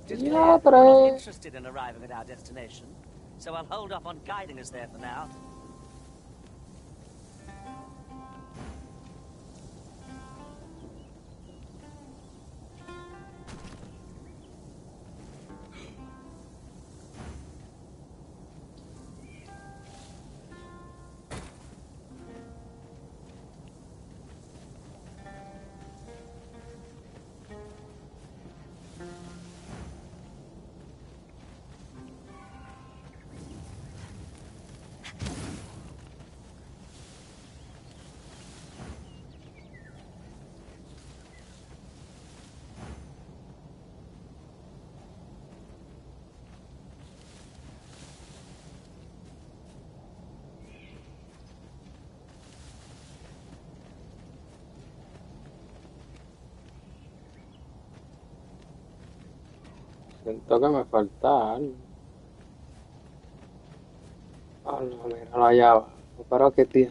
Yeah, but I'm not interested in arriving at our destination, so I'll hold off on guiding us there for now. Siento que me falta algo. Oh, no, míralo allá abajo. Pero que tiene.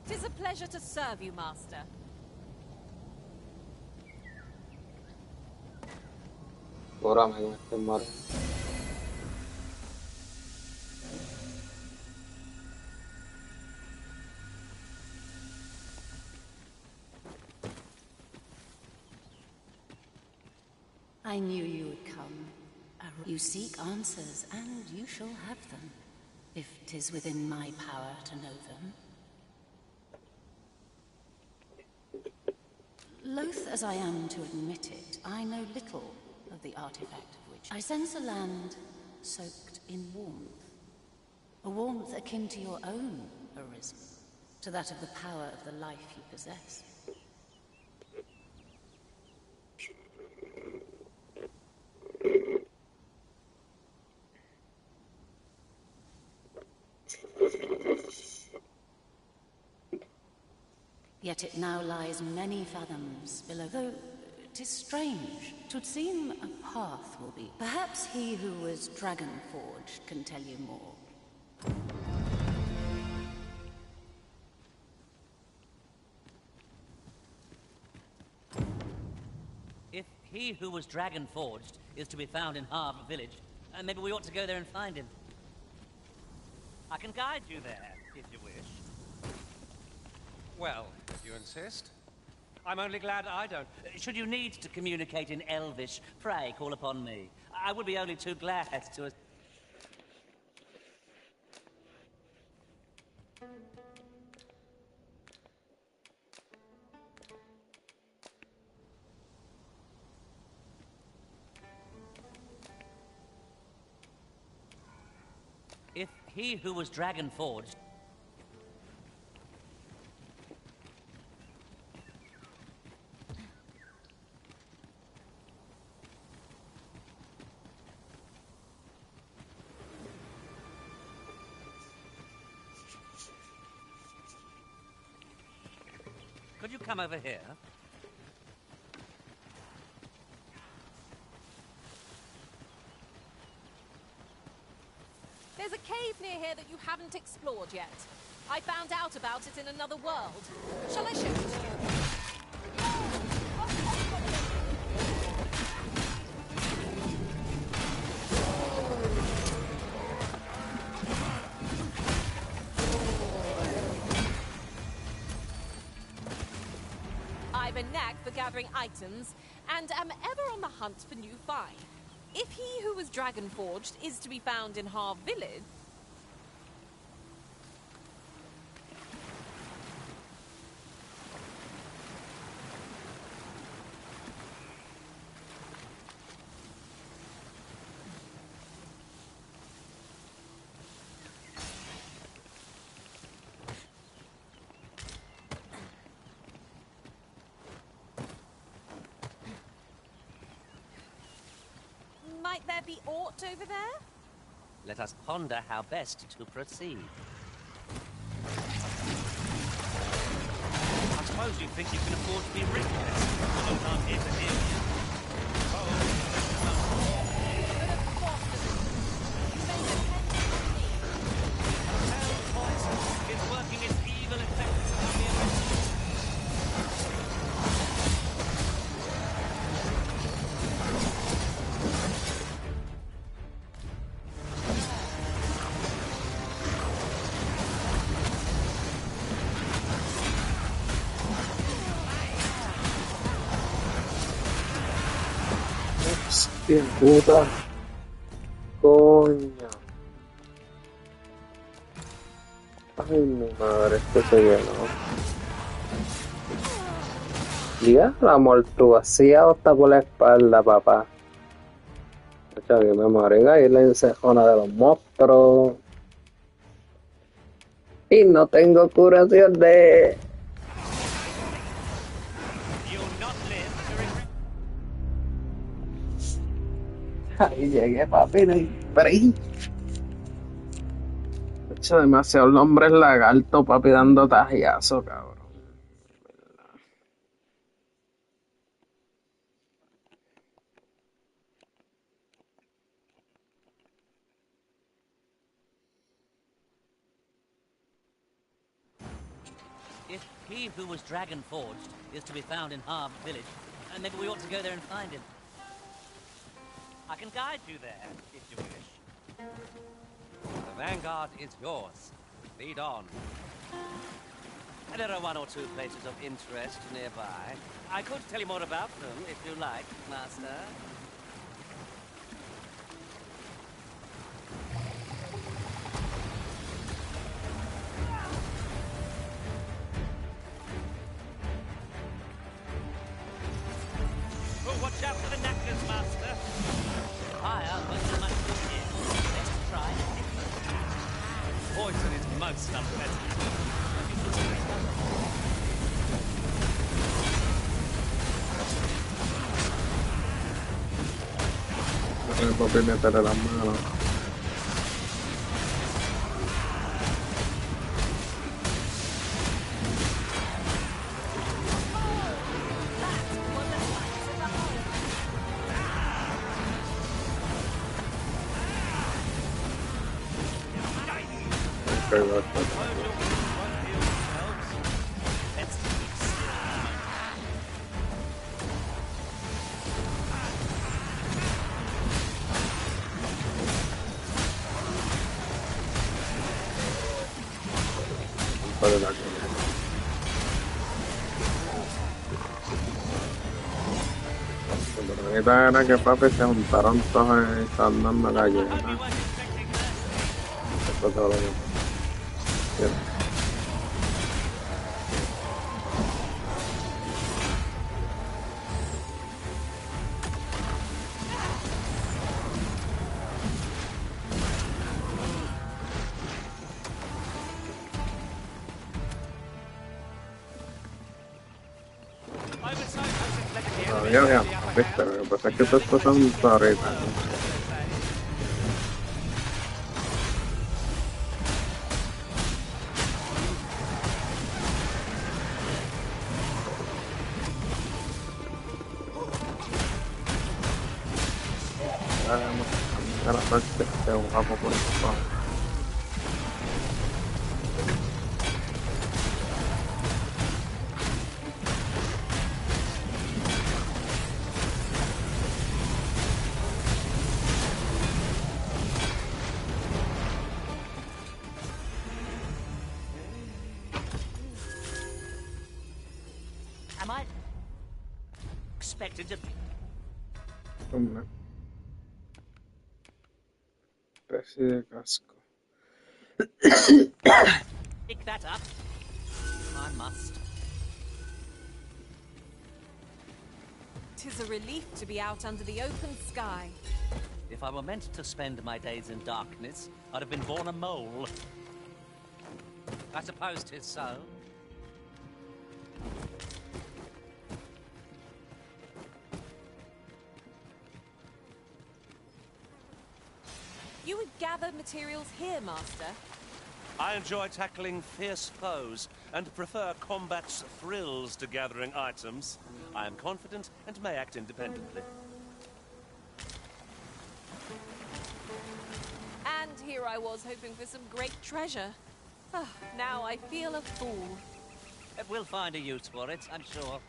Tis a pleasure to serve you, Master. Cúrame con este moreno. I knew you would come. You seek answers, and you shall have them, if 'tis within my power to know them. Loath as I am to admit it, I know little of the artifact of which I sense a land soaked in warmth. A warmth akin to your own arisen, to that of the power of the life you possess. Yet it now lies many fathoms below, though 'tis strange. 'Twould seem a path will be. Perhaps he who was dragon-forged can tell you more. If he who was dragon-forged is to be found in Harbour Village, maybe we ought to go there and find him. I can guide you there, if you wish. Well, if you insist. I'm only glad I don't. Should you need to communicate in Elvish, pray call upon me. I would be only too glad to... If he who was dragon-forged... Could you come over here? There's a cave near here that you haven't explored yet. I found out about it in another world. Shall I show it to you? I've a knack for gathering items, and am ever on the hunt for new find. If he who was dragon-forged is to be found in Harbour Village... Might there be aught over there? Let us ponder how best to proceed. I suppose you think you can afford to be reckless. Although I'm here to hear you. It's working its evil effects on the Hostia puta. Coño. Ay, mi madre, esto se llenó. Ya, la mortuacia está por la espalda, papá. O sea, que me moren ahí la encejona de los monstruos. Y no tengo curación de... Ahí llegué, papi, no hay break. He hecho demasiados hombres lagarto, papi, dando tajiazo, cabrón. If he who was dragon forged is to be found in Harv village, maybe we ought to go there and find him. I can guide you there, if you wish. The vanguard is yours. Lead on. There are one or two places of interest nearby. I could tell you more about them, if you like, Master. Watch out for the knackers, Master. Fire won't do much good here. Let's try a different path. Poison is most unpleasant. Papi, meterle las manos. Era que papi se juntaron todos y están dando galleta. Esto es todo lo que pasa. Ya, viste, lo que pasa es que estas cosas son torritas. Vamos a la parte de un guapo por el favor. Una especie de casco. Pick that up. I must. 'Tis a relief to be out under the open sky. If I were meant to spend my days in darkness, I'd have been born a mole. I suppose 'tis so. You would gather materials here, Master? I enjoy tackling fierce foes and prefer combat's thrills to gathering items. I am confident and may act independently. And here I was hoping for some great treasure. Now I feel a fool. We'll find a use for it, I'm sure.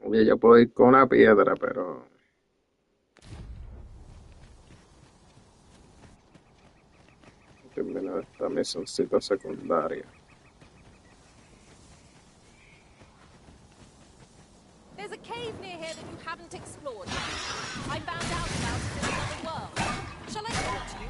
Oye, yo puedo ir con una piedra, pero... termino esta misioncita secundaria. There's a cave near here that you haven't explored. I found out about it in another world. Shall I talk to you?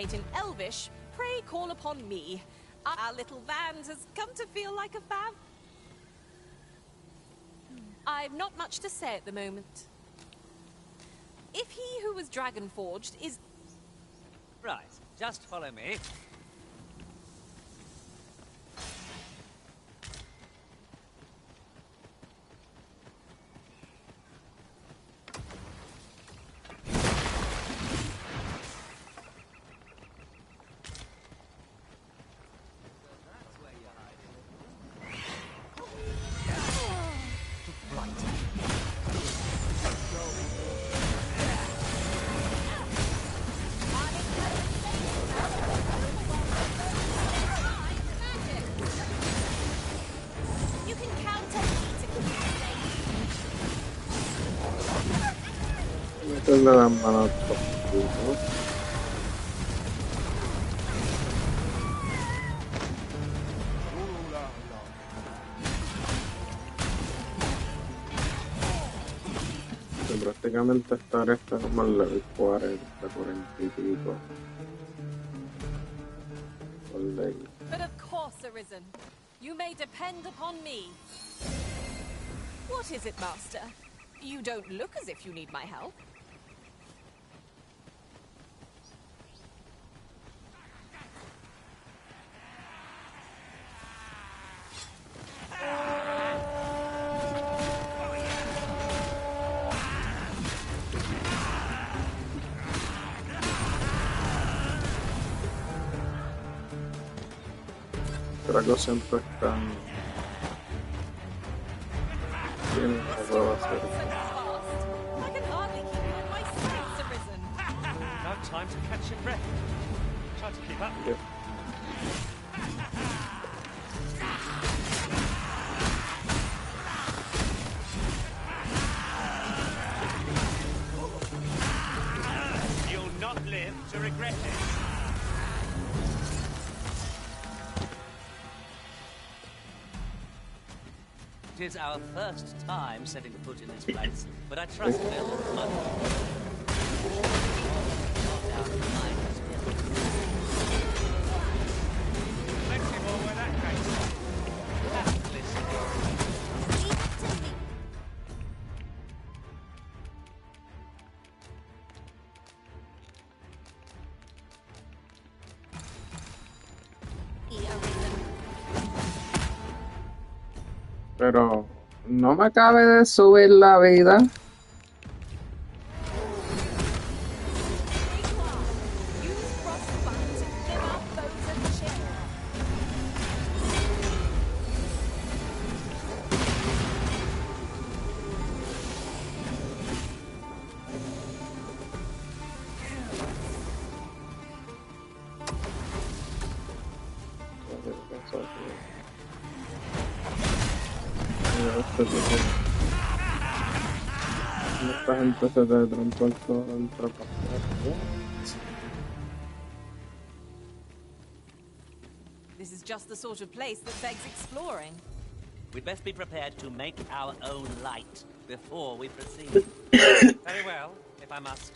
communicate in Elvish, pray call upon me. Our little Vans has come to feel like a fam. I've not much to say at the moment. If he who was dragon forged is... Right, just follow me. Meterle las manos por culo. Que prácticamente esta está como en level 40, 40 y pico. Por ley. But of course, Arisen. You may depend upon me. What is it, Master? You don't look as if you need my help. Draco siempre están bien puedo hacer. I can hardly keep you in my sights, Arisen. No time to catch your breath. Try to keep up. Yep. You'll not live to regret it. It is our first time setting foot in this place, but I trust we'll much. Let's see more where that came from. Pero no me acabe de subir la vida. Esta gente se teletransportó dentro de This is just the sort of place that begs exploring. We'd best be prepared to make our own light before we proceed. Very well, if I must.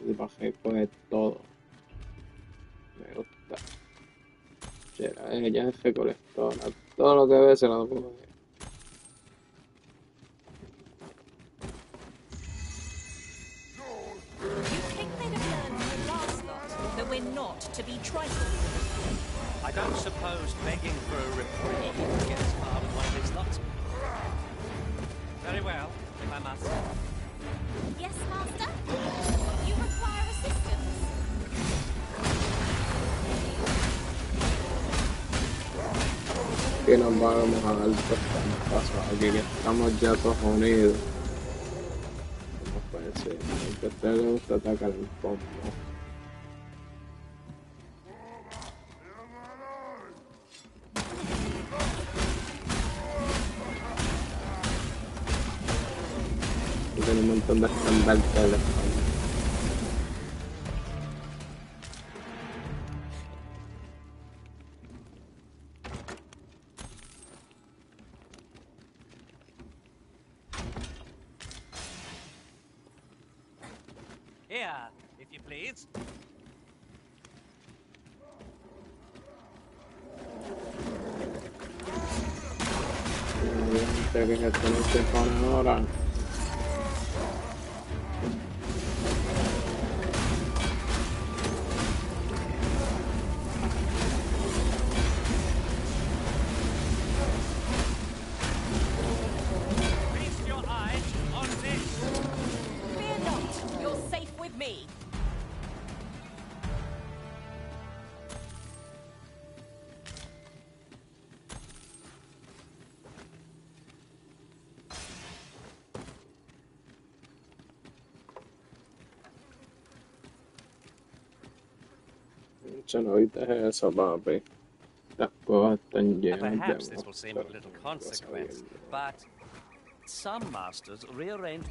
Y bajé pues todo. Me gusta. Ella es recolectora. Todo lo que ve se lo puedo ver. You think they'd have learned from the last lot that we're not to be trifled with? I don't suppose begging for a reprieve gets far with one of these lots. Very well, if I must. Yes, Master? You require assistance? Que nos vamos a dar paso aquí que estamos ya todos unidos. Como puede ser, aunque a usted le gusta atacar el fondo. Y tiene un montón de estandartes de la espalda. Here, if you please. Que se pone ahora. Feast your eyes on this. Fear not, you're safe with me. No viste eso, papi. Las cosas están llenas de Perhaps this will seem of monstruos. little consequence, but some masters rearrange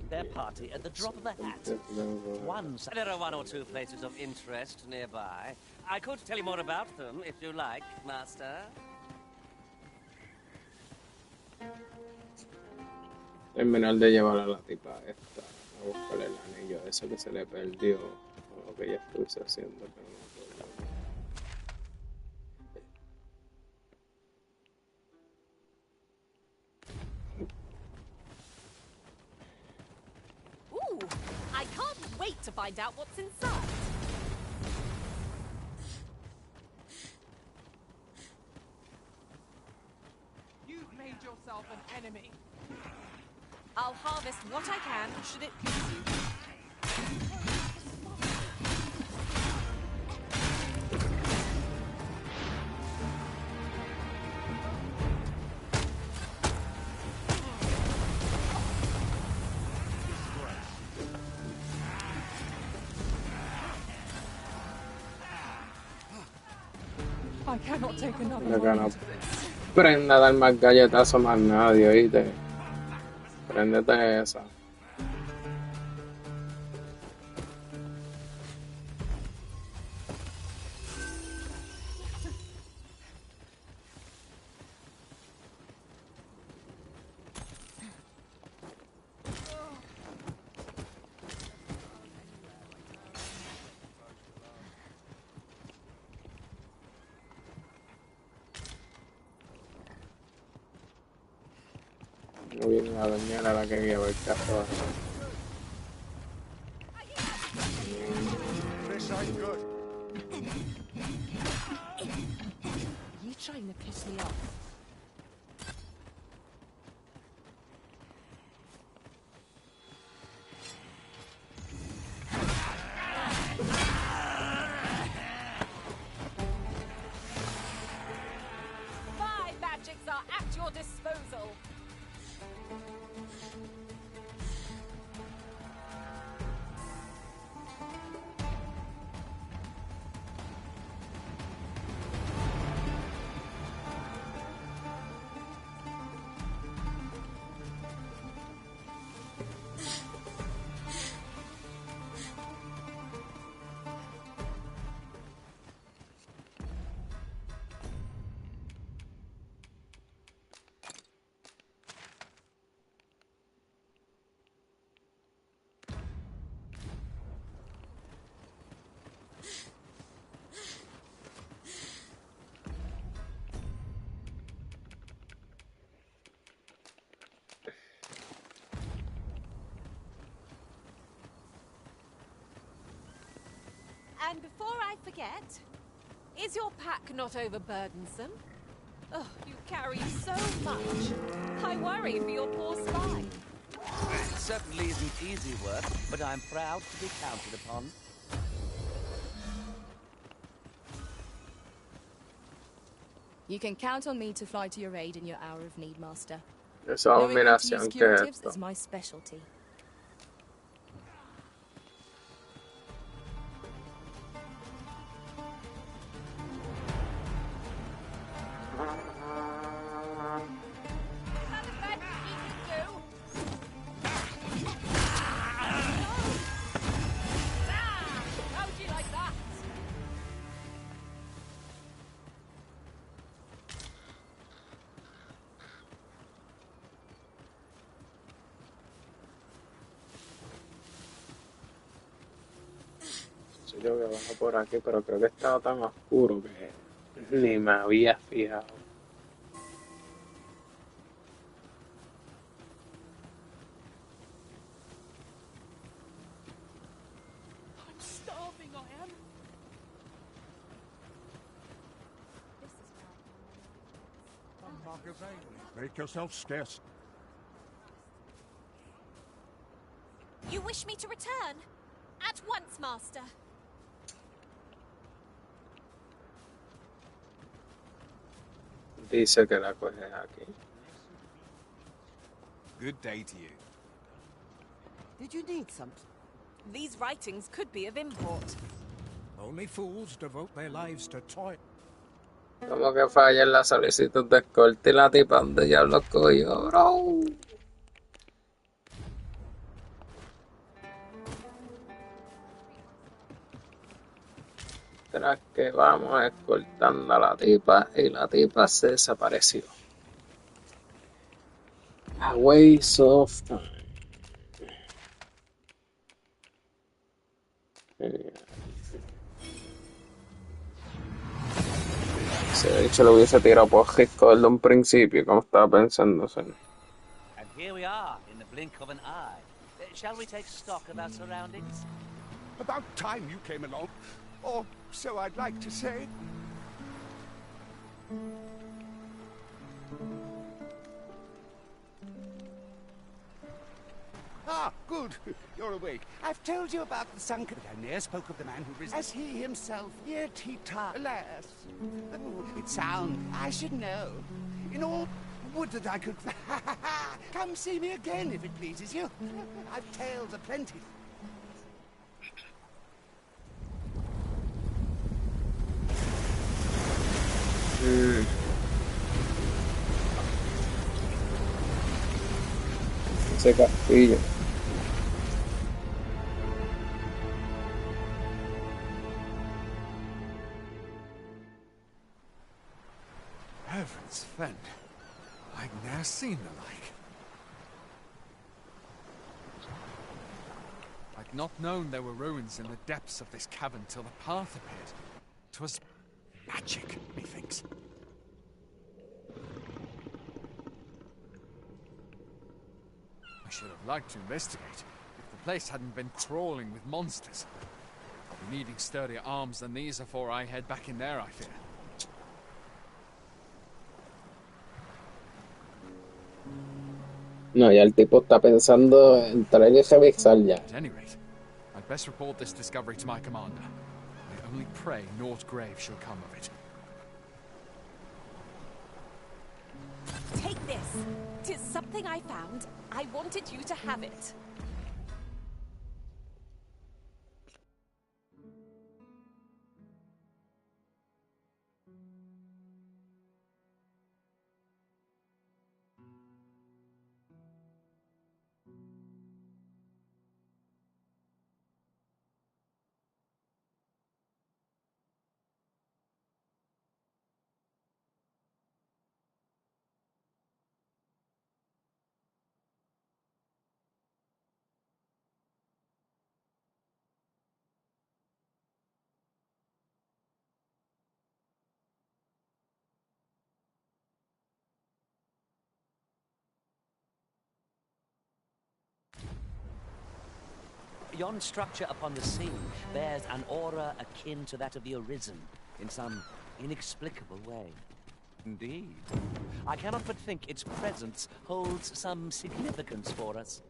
their party at the drop of a hat. There are one or two places of interest nearby. I could tell you more about them if you like, Master. Terminar de llevar a la tipa esta a buscar el anillo ese que se le perdió, o lo que ella estuviese haciendo, pero no me acuerdo. Ooh, I can't wait to find out what's inside. You've made yourself an enemy. I'll harvest what I can, should it please you. I cannot take another La que no moment of this. prenda a dar más galletazos más nadie, oíste. Préndete esa. No viene la doña era la que lleva el carro. This ain't good. You trying to piss me off? My magics are at your disposal. And before I forget, is your pack not overburdensome? Oh, you carry so much. I worry for your poor spine. It certainly isn't easy work, but I'm proud to be counted upon. You can count on me to fly to your aid in your hour of need, Master. Esa Knowing when to use dominación que es curatives esto. is my specialty. How'd you like that? Yo que bajo por aquí, pero creo que estaba tan oscuro que ni me había fijado. I'm starving, I am. Make yourself scarce. You wish me to return? At once, Master. Dice que la coges aquí. Good day to you. Did you need something? These writings could be of import. Only fools devote their lives to toy. Como que falla en la solicitud de escolta y la tipa donde ya lo cogió, bro. Tras que vamos escoltando a la tipa y la tipa se desapareció. A waste of time. Si de hecho lo hubiese tirado por Gisco desde un principio, como estaba pensando. And here we are, in the blink of an eye. Shall we take stock of our surroundings? About time you came along. Or so I'd like to say. Ah, good. You're awake. I've told you about the sunken down there. Spoke of the man who risen as he himself. Yet he alas. Oh, it's sound. I should know. In all, would that I could. Come see me again if it pleases you. I've tales aplenty. Ese castillo. Heavens fend. I've ne'er seen the like. I'd not known there were ruins in the depths of this cavern till the path appeared. 'Twas magic, methinks. I should have liked to investigate if the place hadn't been crawling with monsters. I'll be needing sturdier arms than these before I head back in there, I fear. No, ya el tipo está pensando en traer ese revisar ya. At any rate, I'd best report this discovery to my commander. I only pray naught grave shall come of it. Take this. 'Tis something I found. I wanted you to have it. Yon structure upon the sea bears an aura akin to that of the Arisen in some inexplicable way. Indeed. I cannot but think its presence holds some significance for us.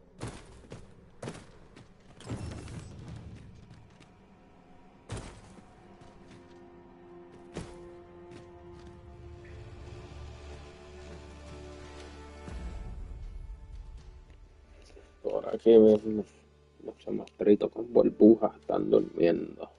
Por aquí mismo. Muchos monstruitos con burbujas están durmiendo.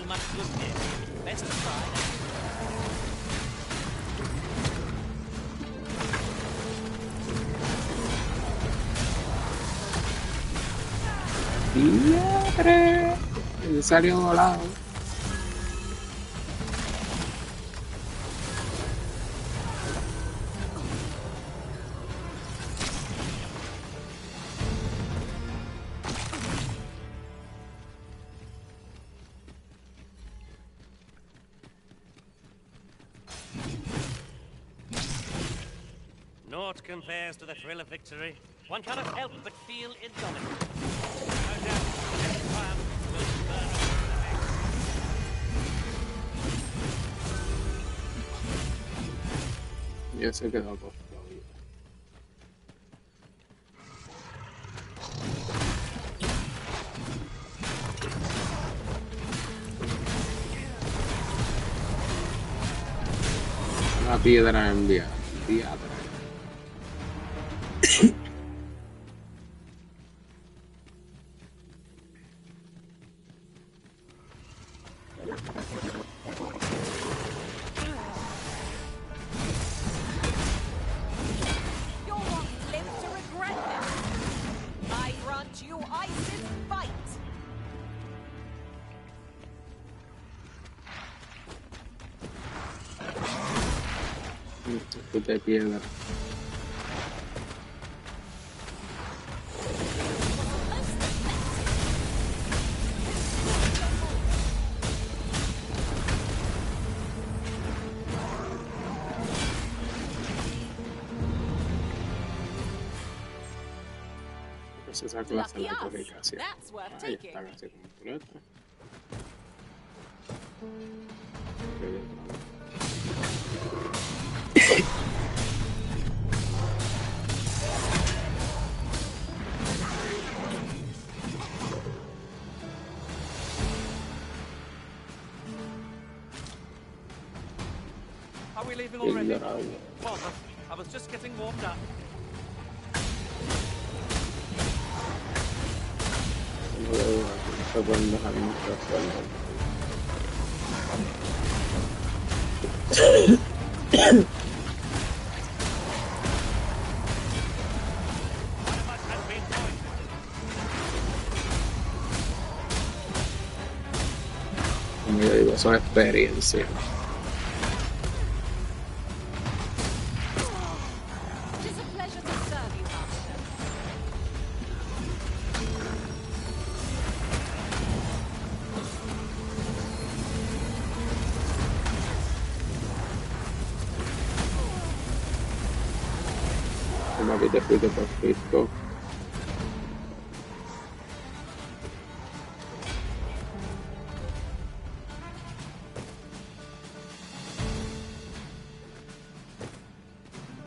still much good here. Best of try. ¡Diadre! Salió volado. Naught compares to the thrill of victory. One cannot help but feel indomitable. No doubt, this triumph will burn us in the neck. Ya se quedó acostado. Una piedra enviada. De piedra. Pues esa clase la cogí casi. Ahí está casi completa. Are we leaving already? Bother. I was just getting warmed up. Como yo digo, son experiencias. Como te fuiste por Cristo.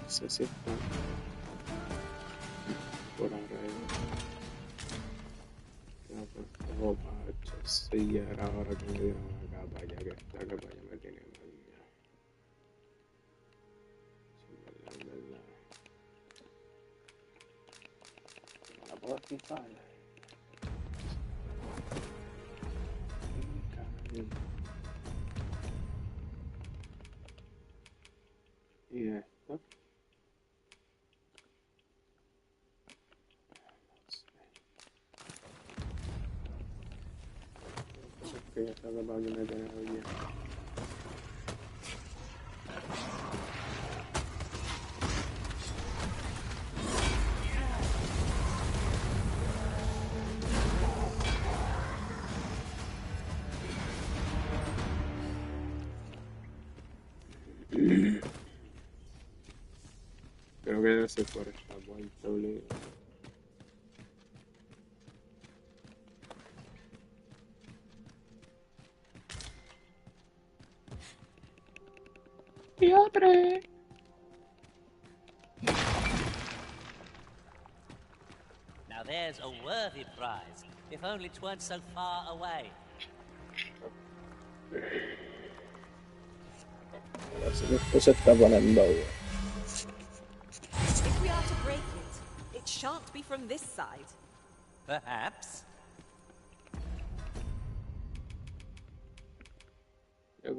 No sé si está por arriba. No, pacho, sí, ya era hora que me dieran la capa, ya que esta capa ya me tiene mañana. Es verdad. No la puedo quitar. Y esto. Que ya está capaz que me tiene hoy. Creo que debe ser por esta vuelta obligada. Y otra. Now there's a worthy prize, if only 'tweren't so far away. Esto se está poniendo bien. If we are to break it, it shan't be from this side. Perhaps.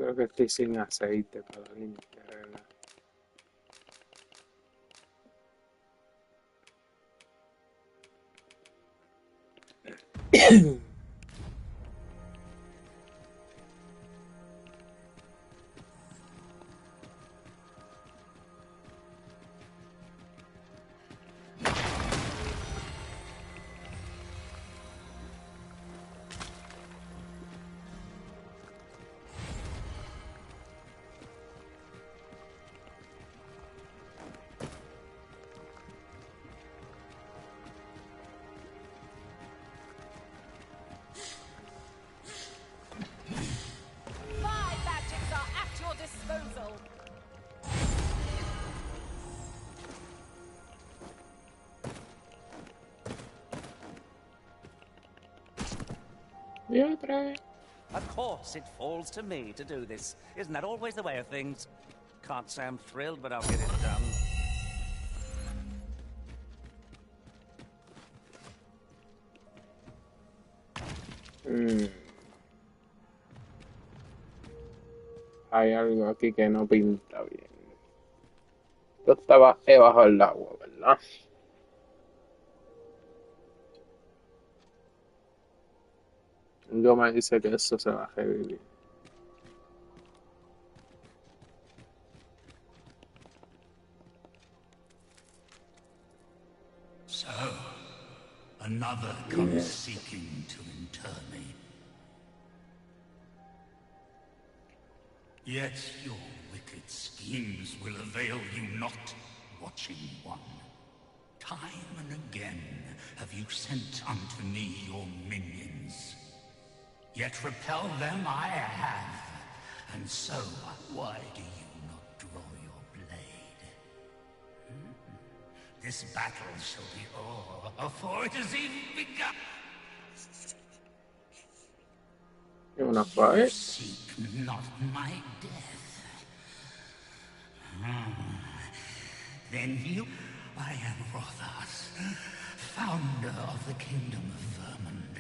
Creo que estoy sin aceite para limpiar el... My magics are at your disposal. Y otra vez. Of course, it falls to me to do this. Isn't that always the way of things? Can't say I'm thrilled, but I'll get it done. Hay algo aquí que no pinta bien. Yo estaba bajo el agua, ¿verdad? Yo me dice que eso se va a revivir. So, another comes seeking to inter me. Yet your wicked schemes will avail you not, watching one. Time and again have you sent unto me your minions. Yet repel them I have, and so why do you not draw your blade? This battle shall be o'er before it has even begun. You wanna fight? Seek not my death. Then you... I am Rothas, founder of the Kingdom of Vermund.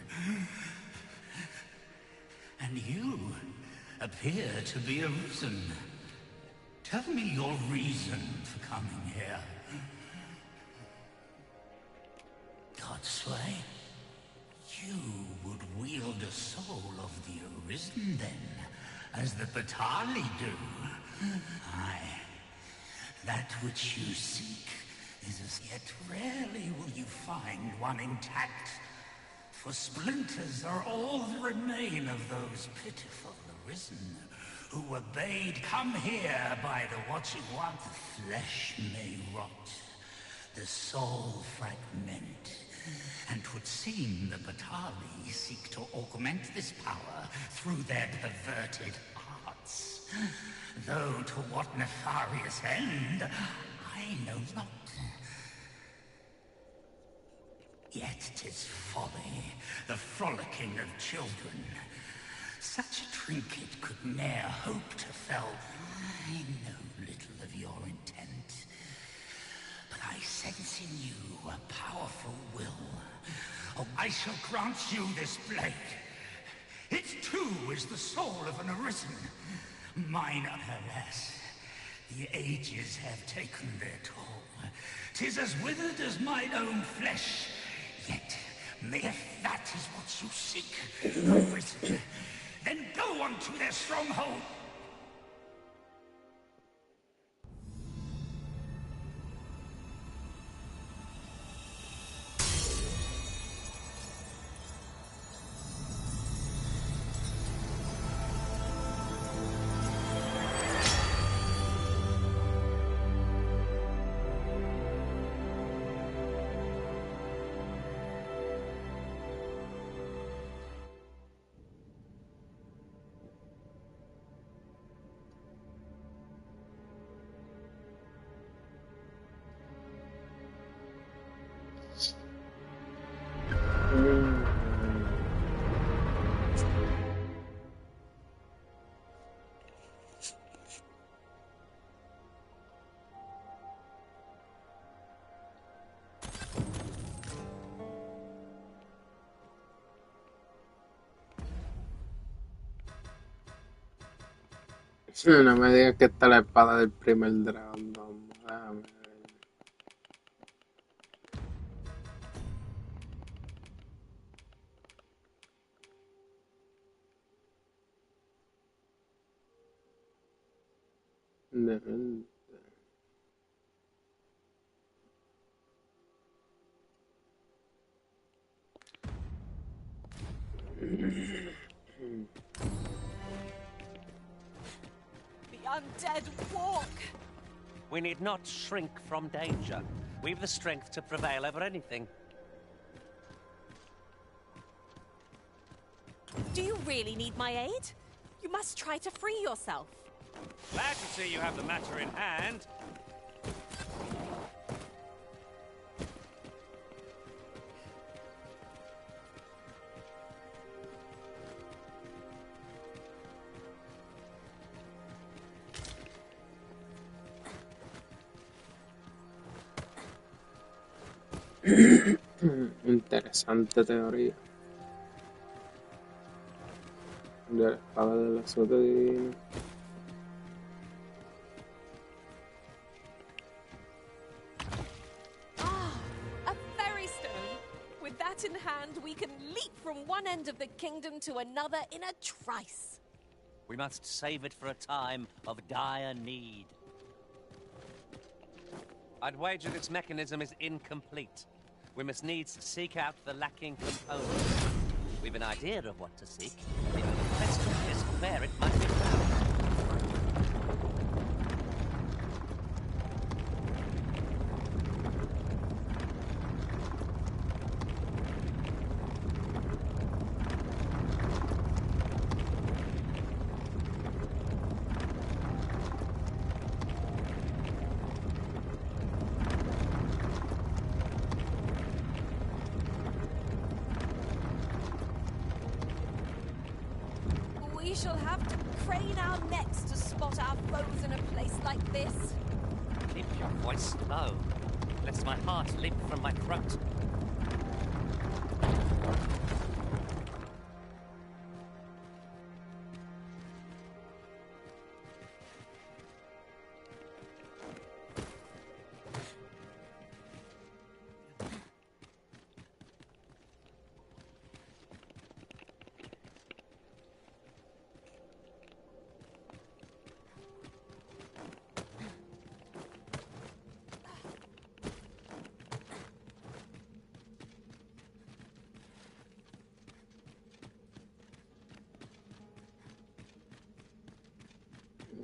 And you appear to be arisen. Tell me your reason for coming here. Godsway, you would wield a soul of the Arisen then, as the Batali do. Aye, that which you seek is as yet rarely will you find one intact. For splinters are all that remain of those pitiful Arisen, who were bade come here by the Watching One. The flesh may rot, the soul fragment, and 'twould seem the Batali seek to augment this power through their perverted arts. Though to what nefarious end, I know not. Yet 'tis folly, the frolicking of children. Such a trinket could ne'er hope to fell. I know little of your intent, but I sense in you a powerful will. Oh, I shall grant you this blade. It too is the soul of an Arisen. Mine, alas, the ages have taken their toll. 'Tis as withered as mine own flesh. Yet, if that is what you seek, Arisen, then go on to their stronghold. No me digas que esta es la espada del primer dragón. Déjame ver. De verdad. The undead walk. We need not shrink from danger. We've the strength to prevail over anything. Do you really need my aid? You must try to free yourself. Glad to see you have the matter in hand. Interesante teoría. De la espada del azote divino. A fairy stone. With that in hand, we can leap from one end of the kingdom to another in a trice. We must save it for a time of dire need. I'd wager this mechanism is incomplete. We must needs seek out the lacking component. We've an idea of what to seek. The only question is where it might be found. We shall have to crane our necks to spot our foes in a place like this. Keep your voice low, lest my heart leap from my throat.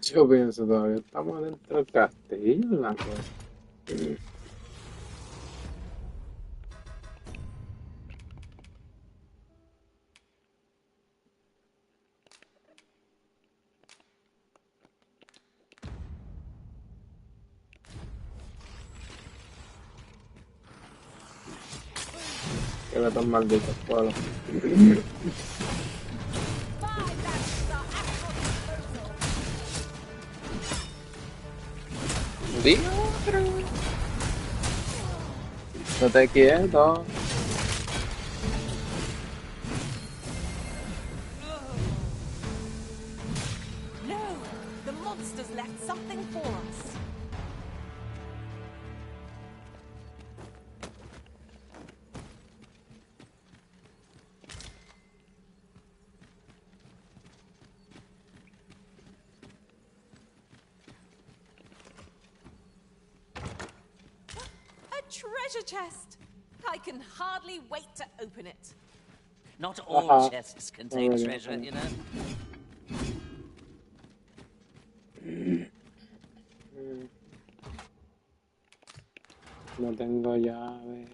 Yo pienso todavía estamos dentro del castillo, la cosa. Que ve tan malditos pueblos. Diga otra. No te quieto. No, the monsters left something for us. Treasure chest! I can hardly wait to open it. Not all chests contain treasure, you know. No tengo llave.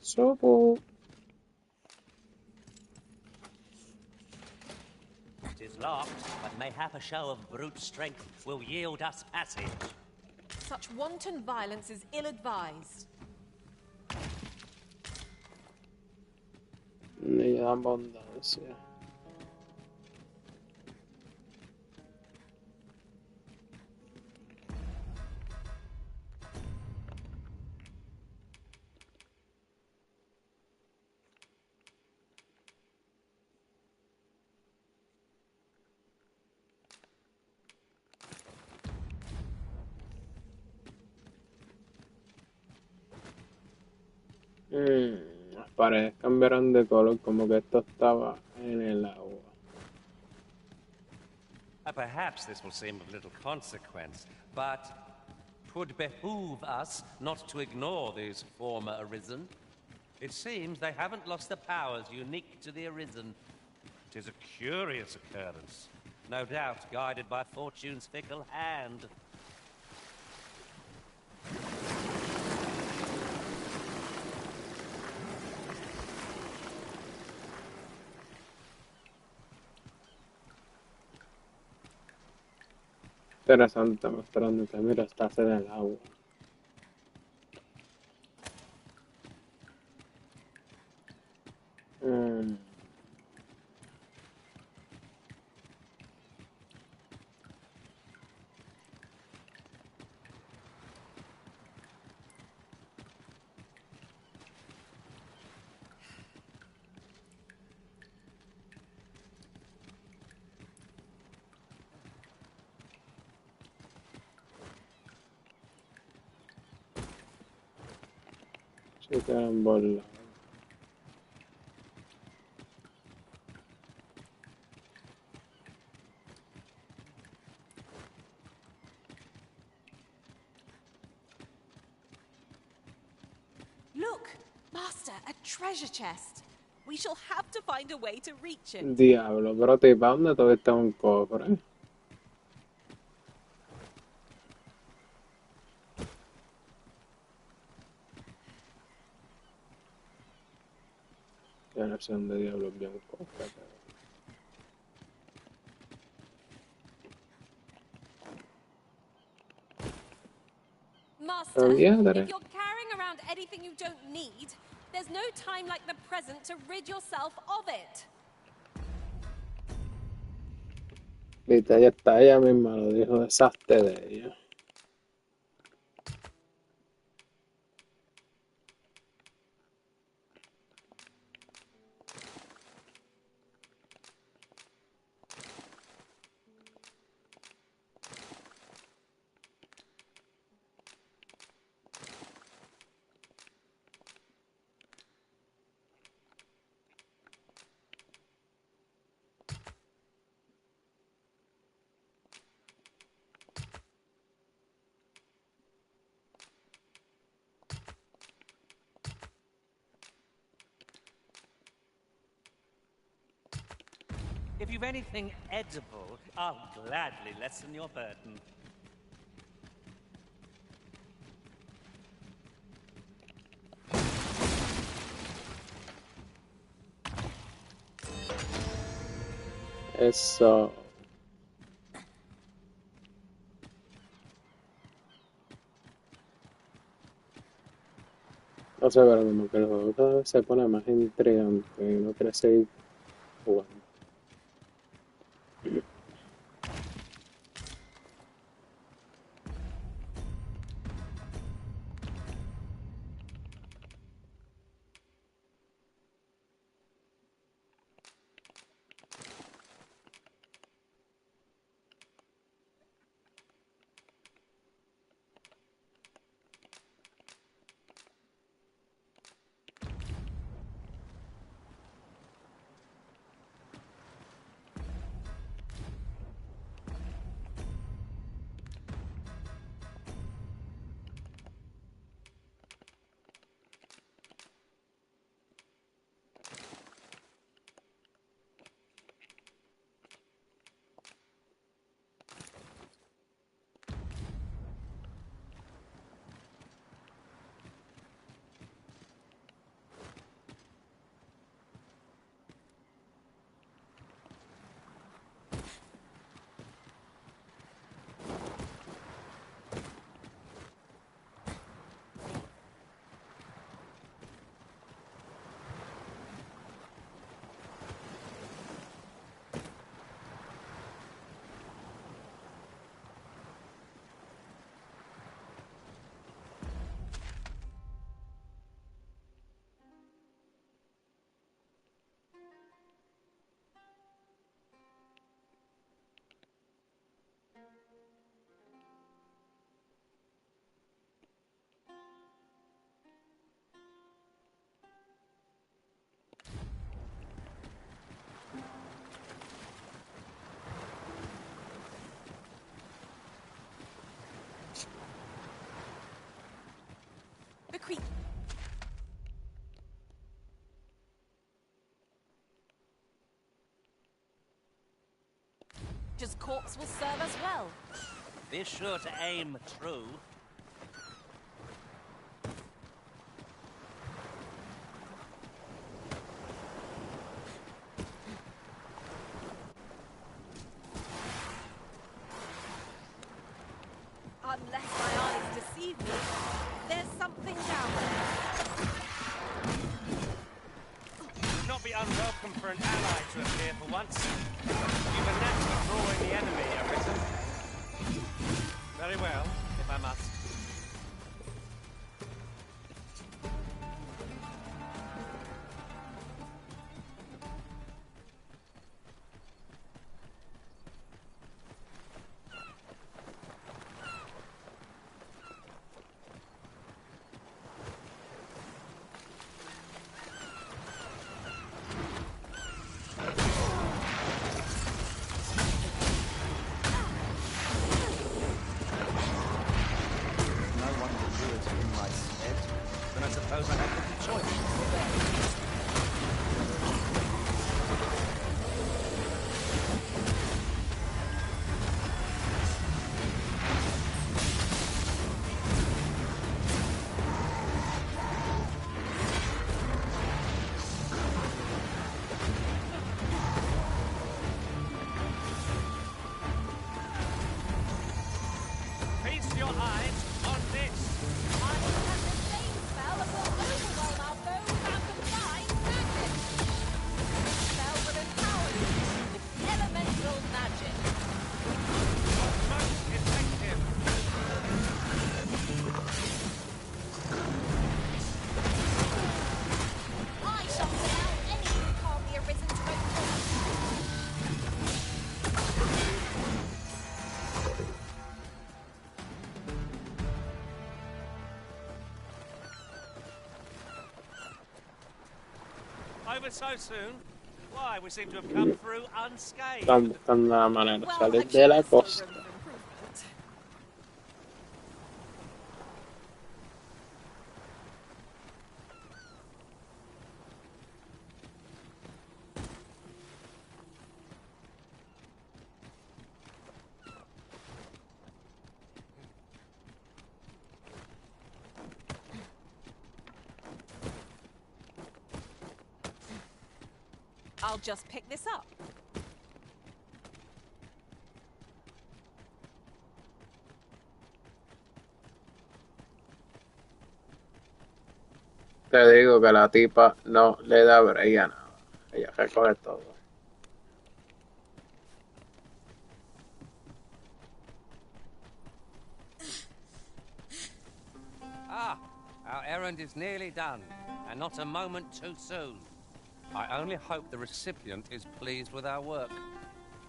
Sopo. It is locked, but mayhap a show of brute strength will yield us passage. Such wanton violence is ill-advised. Ni abundancia. Las paredes cambiaron de color, como que esto estaba en el agua. Perhaps this will seem of little consequence, but 'twould behoove us not to ignore these former arisen. It seems they haven't lost the powers unique to the arisen. It is a curious occurrence, no doubt guided by fortune's fickle hand. Interesante, mostrándote, mira, estás en el agua. Se quedan bolas. Look, Master, a treasure chest. We shall have to find a way to reach it. Diablo, pero te ¿para dónde todo está un cofre? Qué versión de diablo bien cofre. Master, if Diadre. you're carrying around anything you don't need, there's no time like the present to rid yourself of it. Viste, ella está, ella misma lo dijo, deshazte de ella. If you've anything edible, I'll gladly lessen your burden. Eso. No sé, pero como que el juego cada vez se pone más intrigante y no quiere seguir jugando. Just corpse will serve us well. Be sure to aim true. Unless my eyes deceive me, there's something down there. Would not be unwelcome for an ally to appear for once. You've a knack for drawing the enemy, Arisen. Very well, if I must. Over so soon? Why, we seem to have come through unscathed. Están buscando la manera de salir de la costa. I'll just pick this up. Te digo que la tipa no le da break a nada. Ella recoge todo. Ah, our errand is nearly done, and not a moment too soon. I only hope the recipient is pleased with our work.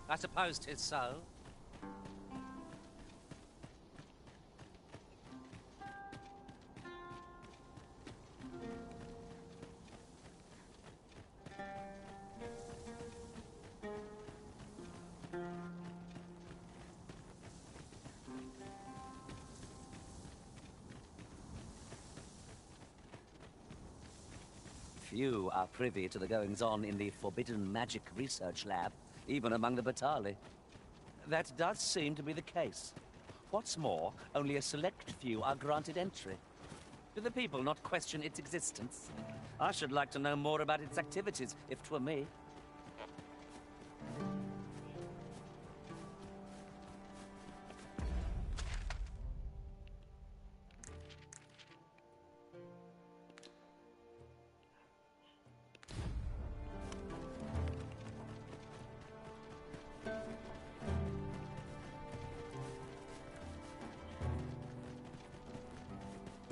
I suppose 'tis so. Few are privy to the goings-on in the Forbidden Magic Research Lab, even among the Batali. That does seem to be the case. What's more, only a select few are granted entry. Do the people not question its existence? I should like to know more about its activities, if 'twere me.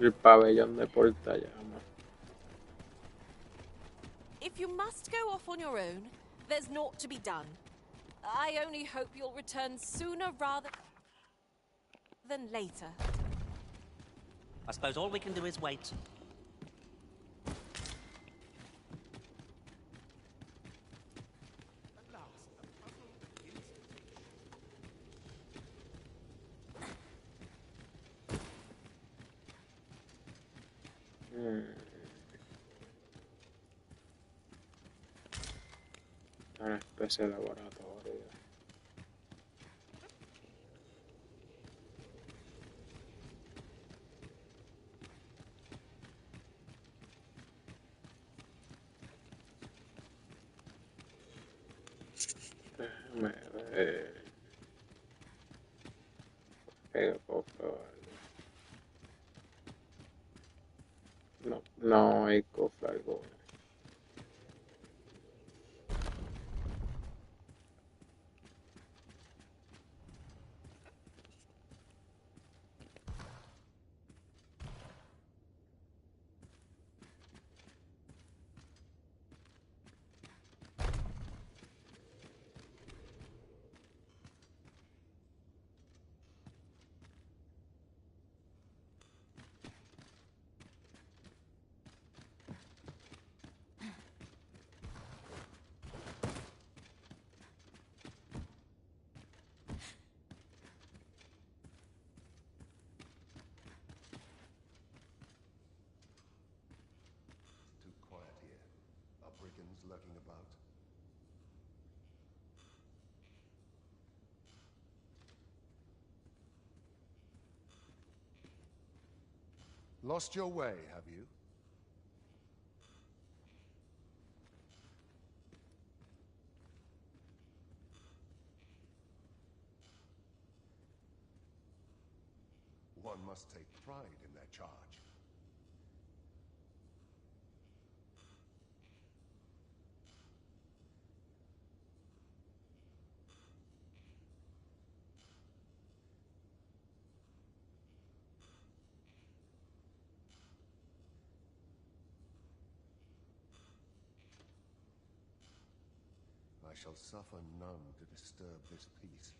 El pabellón de portallamas. If you must go off on your own, there's naught to be done. I only hope you'll return sooner rather than later. I suppose all we can do is wait. Una especie de laboratorio. Déjame ver. ¿Qué puedo probar? No, no hay cofre alguno. Too quiet here. Are brigands lurking about? Lost your way, have you? One must take pride in their charge. I shall suffer none to disturb this peace.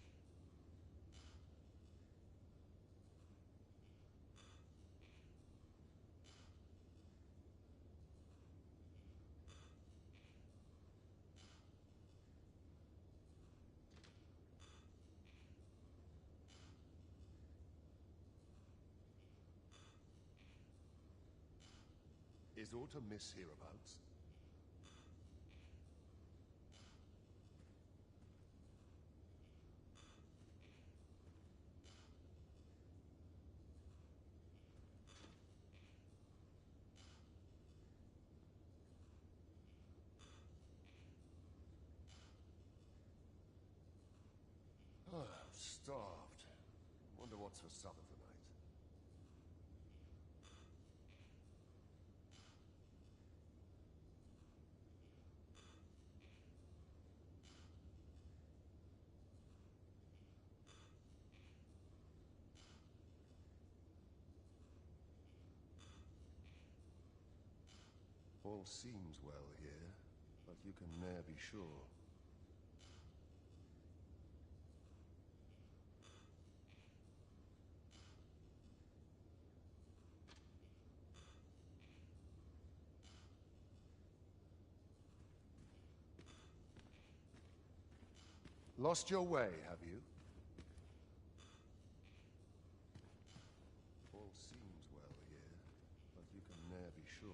Is aught amiss hereabouts? Ah, I'm starved. Wonder what's for supper tonight. All seems well here, but you can ne'er be sure. Lost your way, have you? All seems well here, but you can ne'er be sure.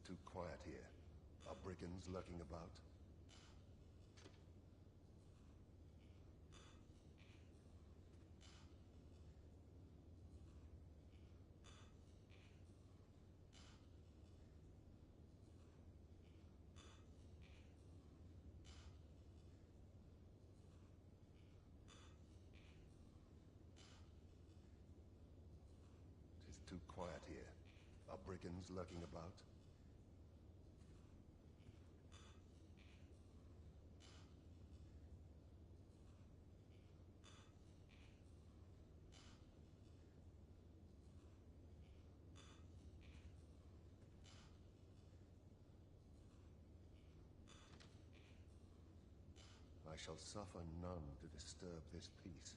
Too quiet here. Are brigands lurking about? Tis too quiet here. Are brigands lurking about? I I shall suffer none to disturb this peace.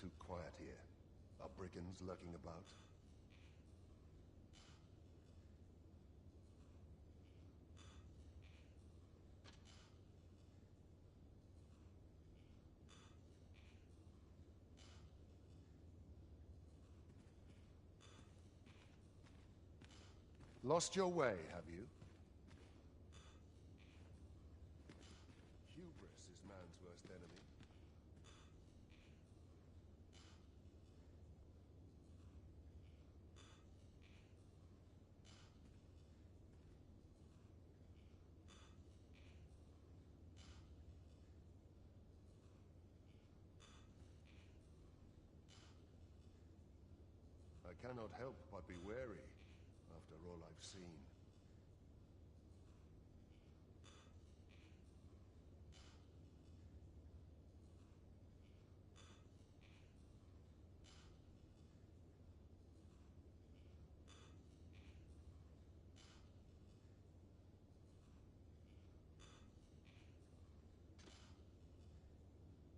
Too quiet here. Are brigands lurking about? Lost your way, have you? Hubris is man's worst enemy. I cannot help but be wary, after all I've seen.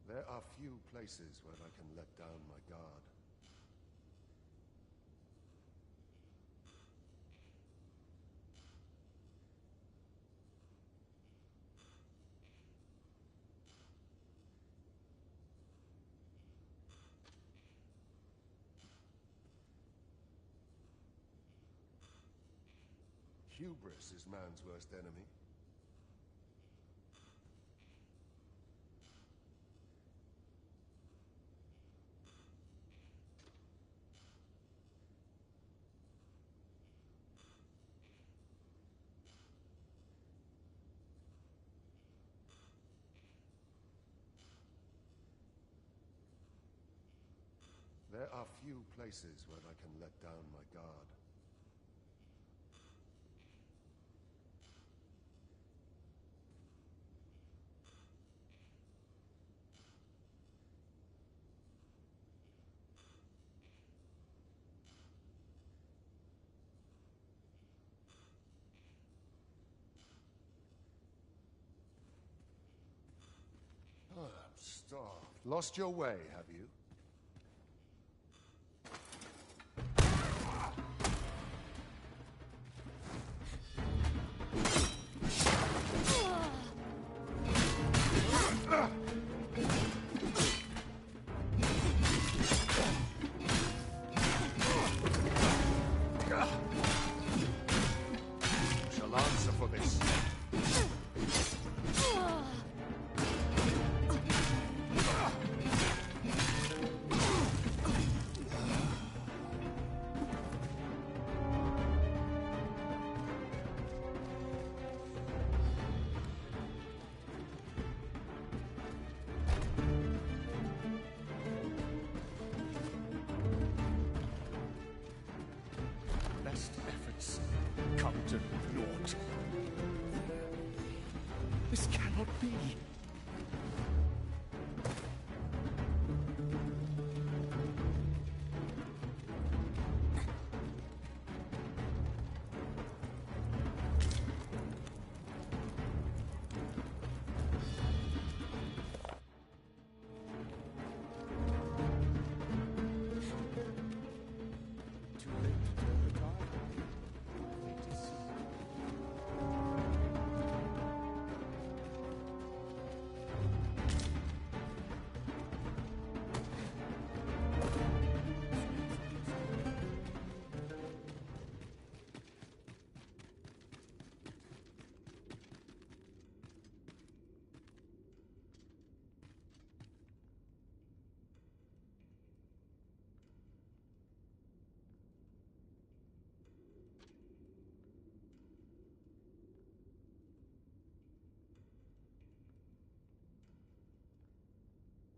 There are few places where I can let down my guard. Hubris is man's worst enemy. There are few places where I can let down my guard. Oh, I'm starved. Lost your way, have you? Shall answer for this. Best efforts come to naught. This cannot be.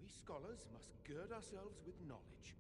We scholars must gird ourselves with knowledge.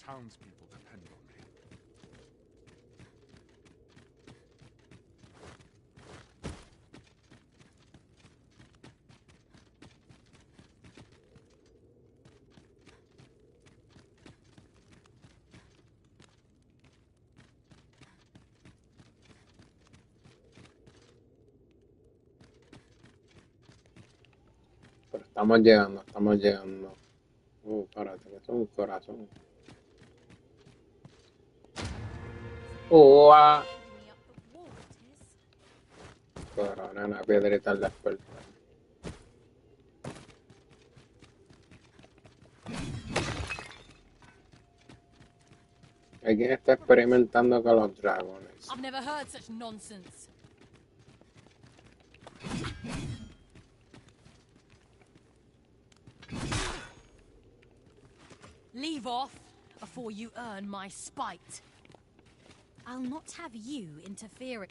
townspeople depend on me. Pero estamos llegando, estamos llegando. Párate, que es un corazón. ¡Ua! Pero nena, piedrita al despertar. Alguien está experimentando con los dragones. I've never heard such nonsense. Leave off before you earn my spite. I'll not have you interfering.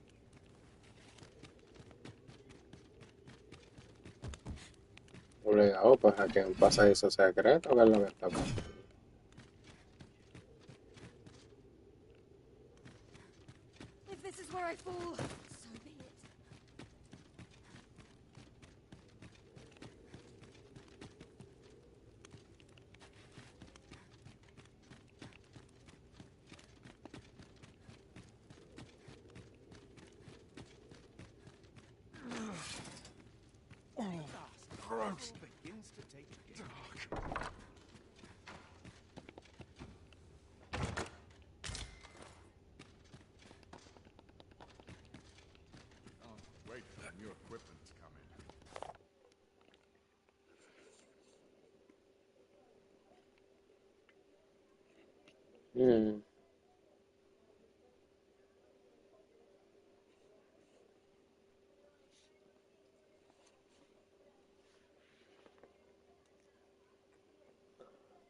Obligado, pues aquí hay un pasadizo secreto, que es lo que está pasando. If this is where I fall, so be it. Gross. Begins to take dark. Wait for the new equipment to come in.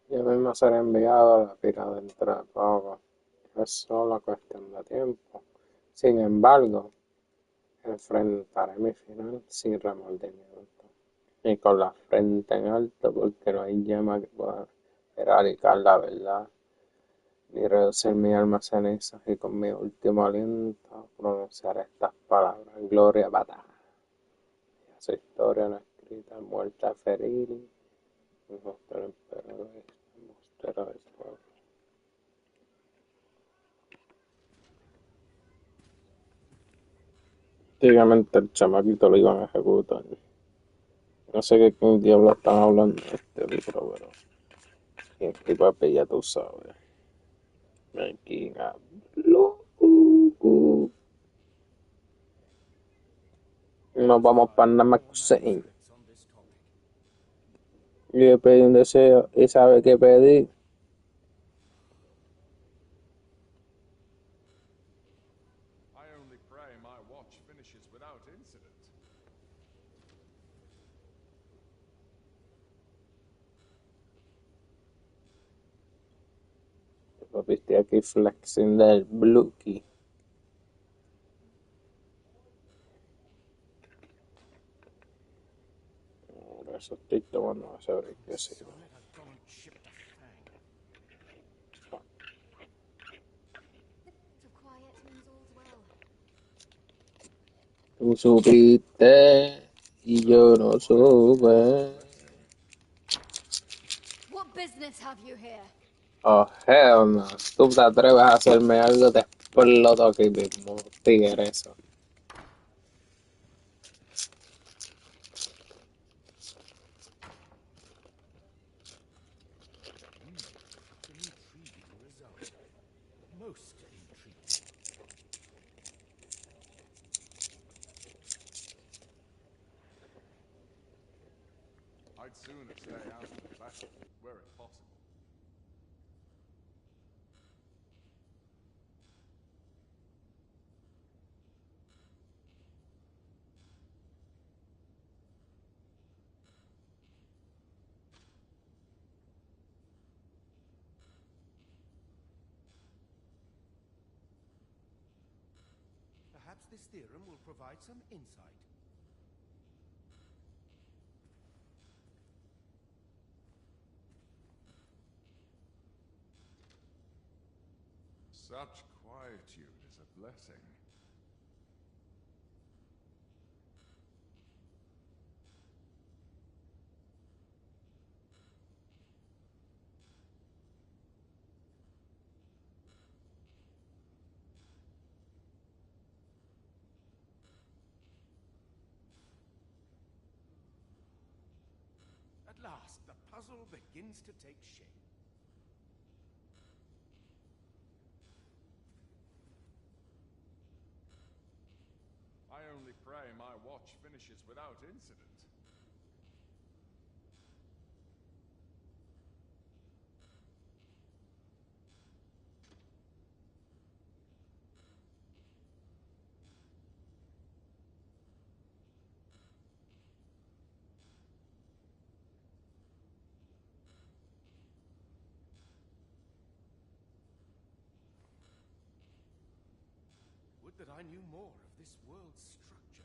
Yo mismo seré enviado a la piedad dentro de poco. Es solo cuestión de tiempo. Sin embargo, enfrentaré mi final sin remordimiento. Y con la frente en alto, porque no hay llama que pueda erradicar la verdad, ni reducir mi alma a cenizas, y con mi último aliento pronunciaré estas palabras: gloria, batalla. Y esa historia no escrita, muerta a ferir, mostrar emperadores, mostrar del pueblo. Antiguamente el chamaquito lo iban a ejecutar. No sé qué diablo están hablando de este libro, pero aquí papi ya tú sabes. Aquí hablo. Nos vamos para Namakusein. Y le pedí un deseo y sabe qué pedir. I only pray my watch finishes without incident. Papi, estoy aquí flexing del blue key. Por eso estoy tomando ese brequecito. Tú supiste y yo no supe. What business have you here? Oh, hell no. Tú te atreves a hacerme algo, te exploto aquí mismo, tigreso. An intriguing result. Most intriguing. I'd sooner stay out of the battle, were it possible. Perhaps this theorem will provide some insight. Such quietude is a blessing. At last, the puzzle begins to take shape. I only pray my watch finishes without incident. Would that I knew more of this world's structure.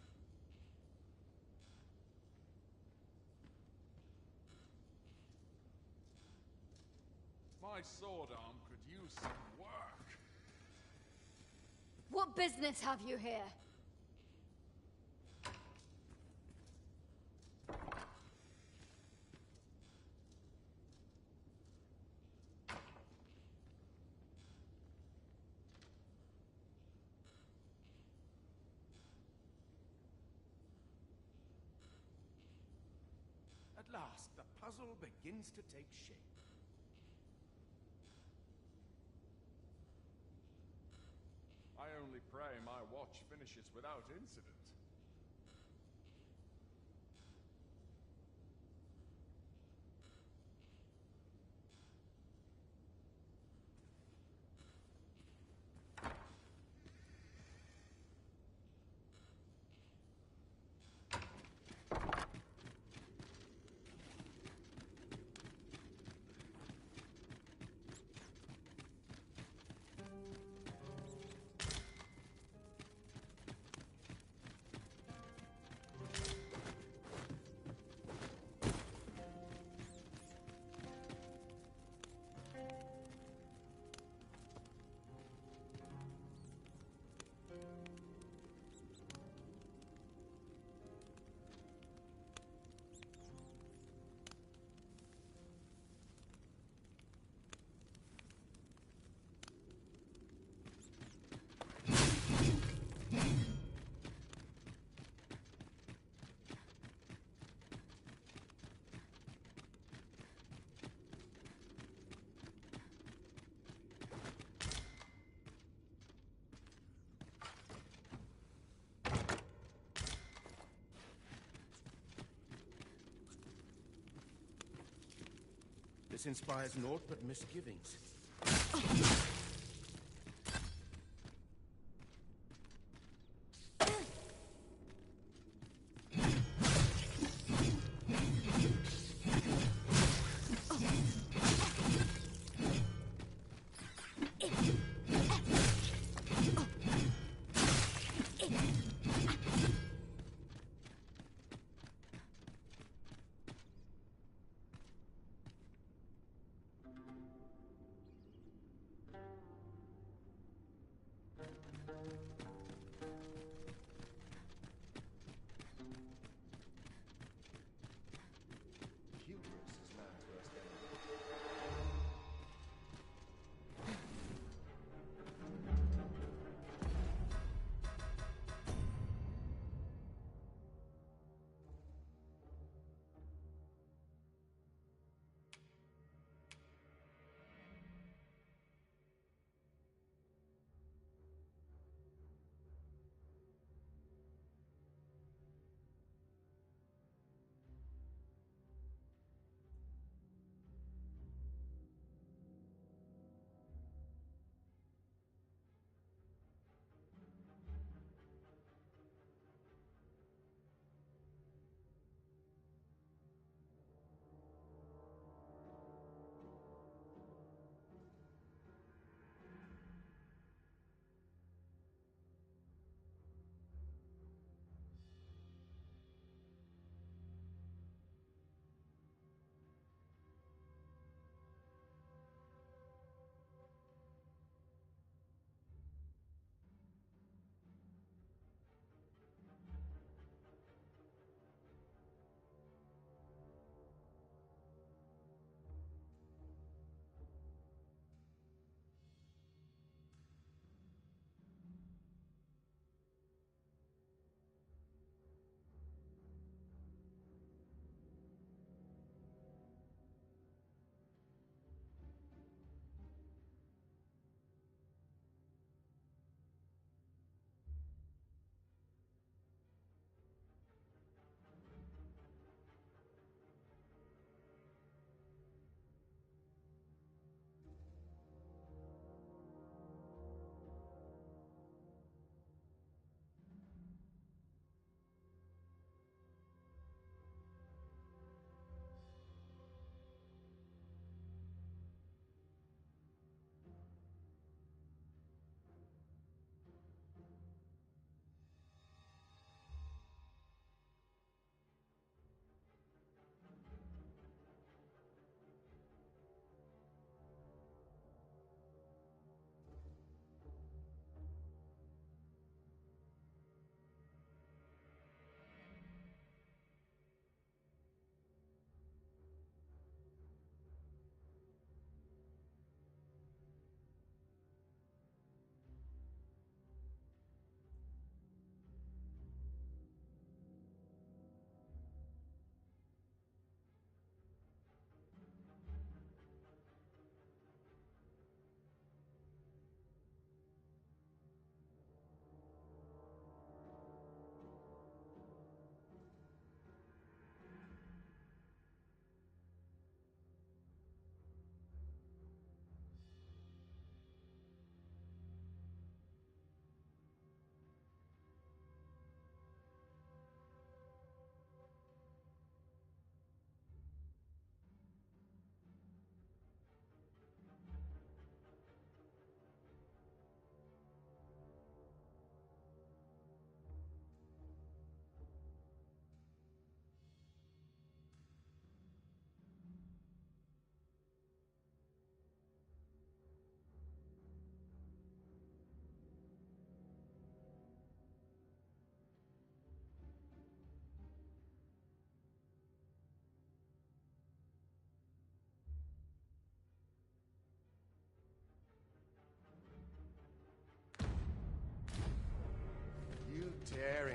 My sword arm could use some work. What business have you here? At last, the puzzle begins to take shape. I only pray my watch finishes without incident. This inspires naught but misgivings.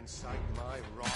gainsay my right.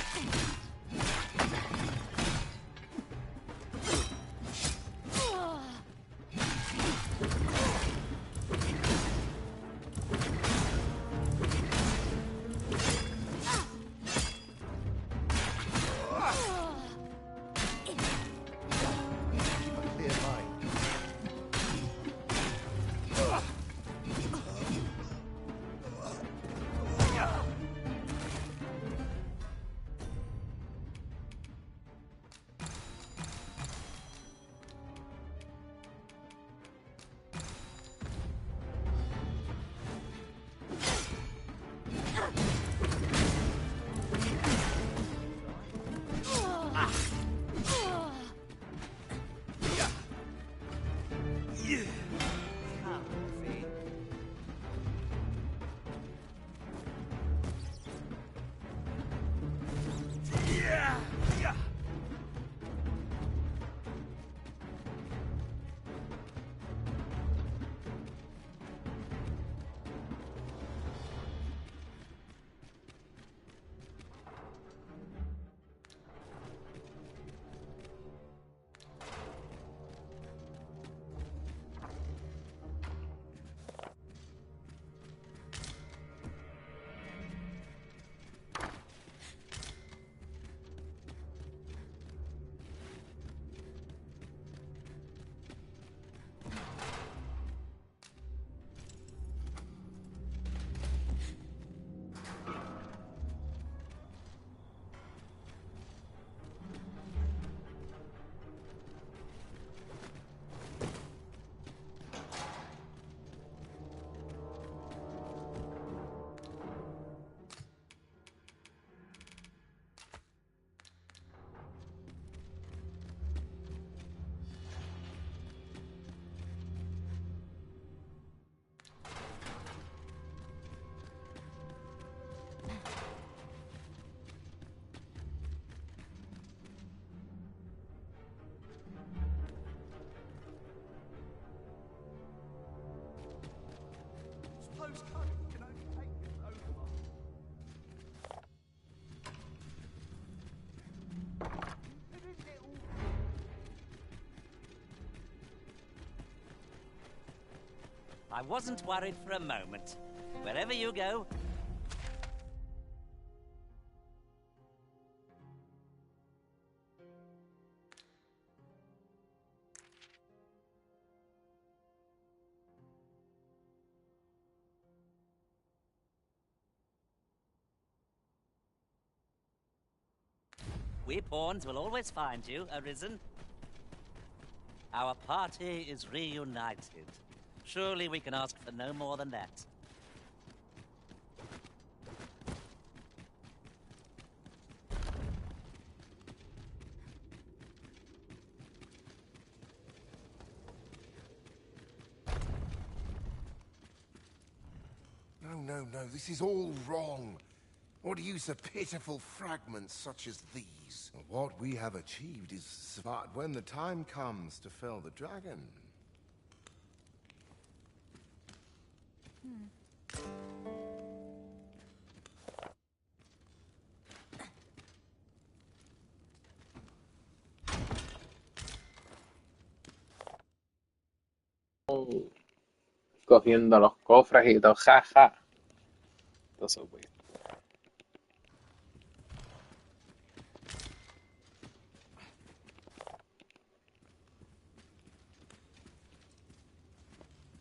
I wasn't worried for a moment. Wherever you go. We pawns will always find you, Arisen. Our party is reunited. Surely we can ask for no more than that. No, this is all wrong. What use of pitiful fragments such as these? What we have achieved is... But when the time comes to fell the dragon... Cogiendo los cofres y todo, jaja. Todo eso, pues.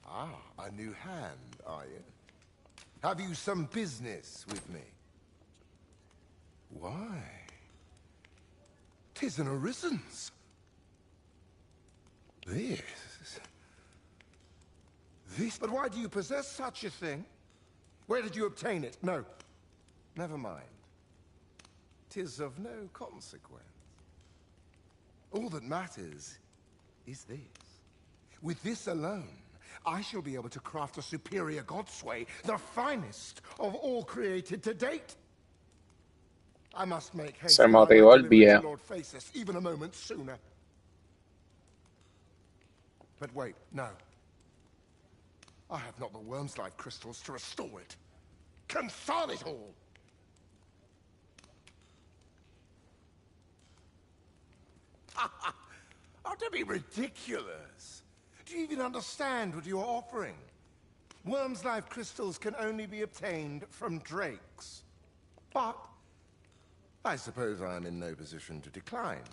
Ah, a new hand, are you? Have you some business with me? Why? 'Tis an Arisen's. This... But why do you possess such a thing? Where did you obtain it? No. Never mind. 'Tis of no consequence. All that matters is this. With this alone, I shall be able to craft a superior godsway, the finest of all created to date. I must make haste. Se motivó el viejo. Lord Faces even a moment sooner. But wait, no. I have not the worm's life crystals to restore it. Confound it all! Oh, don't be ridiculous. Do you even understand what you're offering? Worm's life crystals can only be obtained from drakes. But I suppose I am in no position to decline.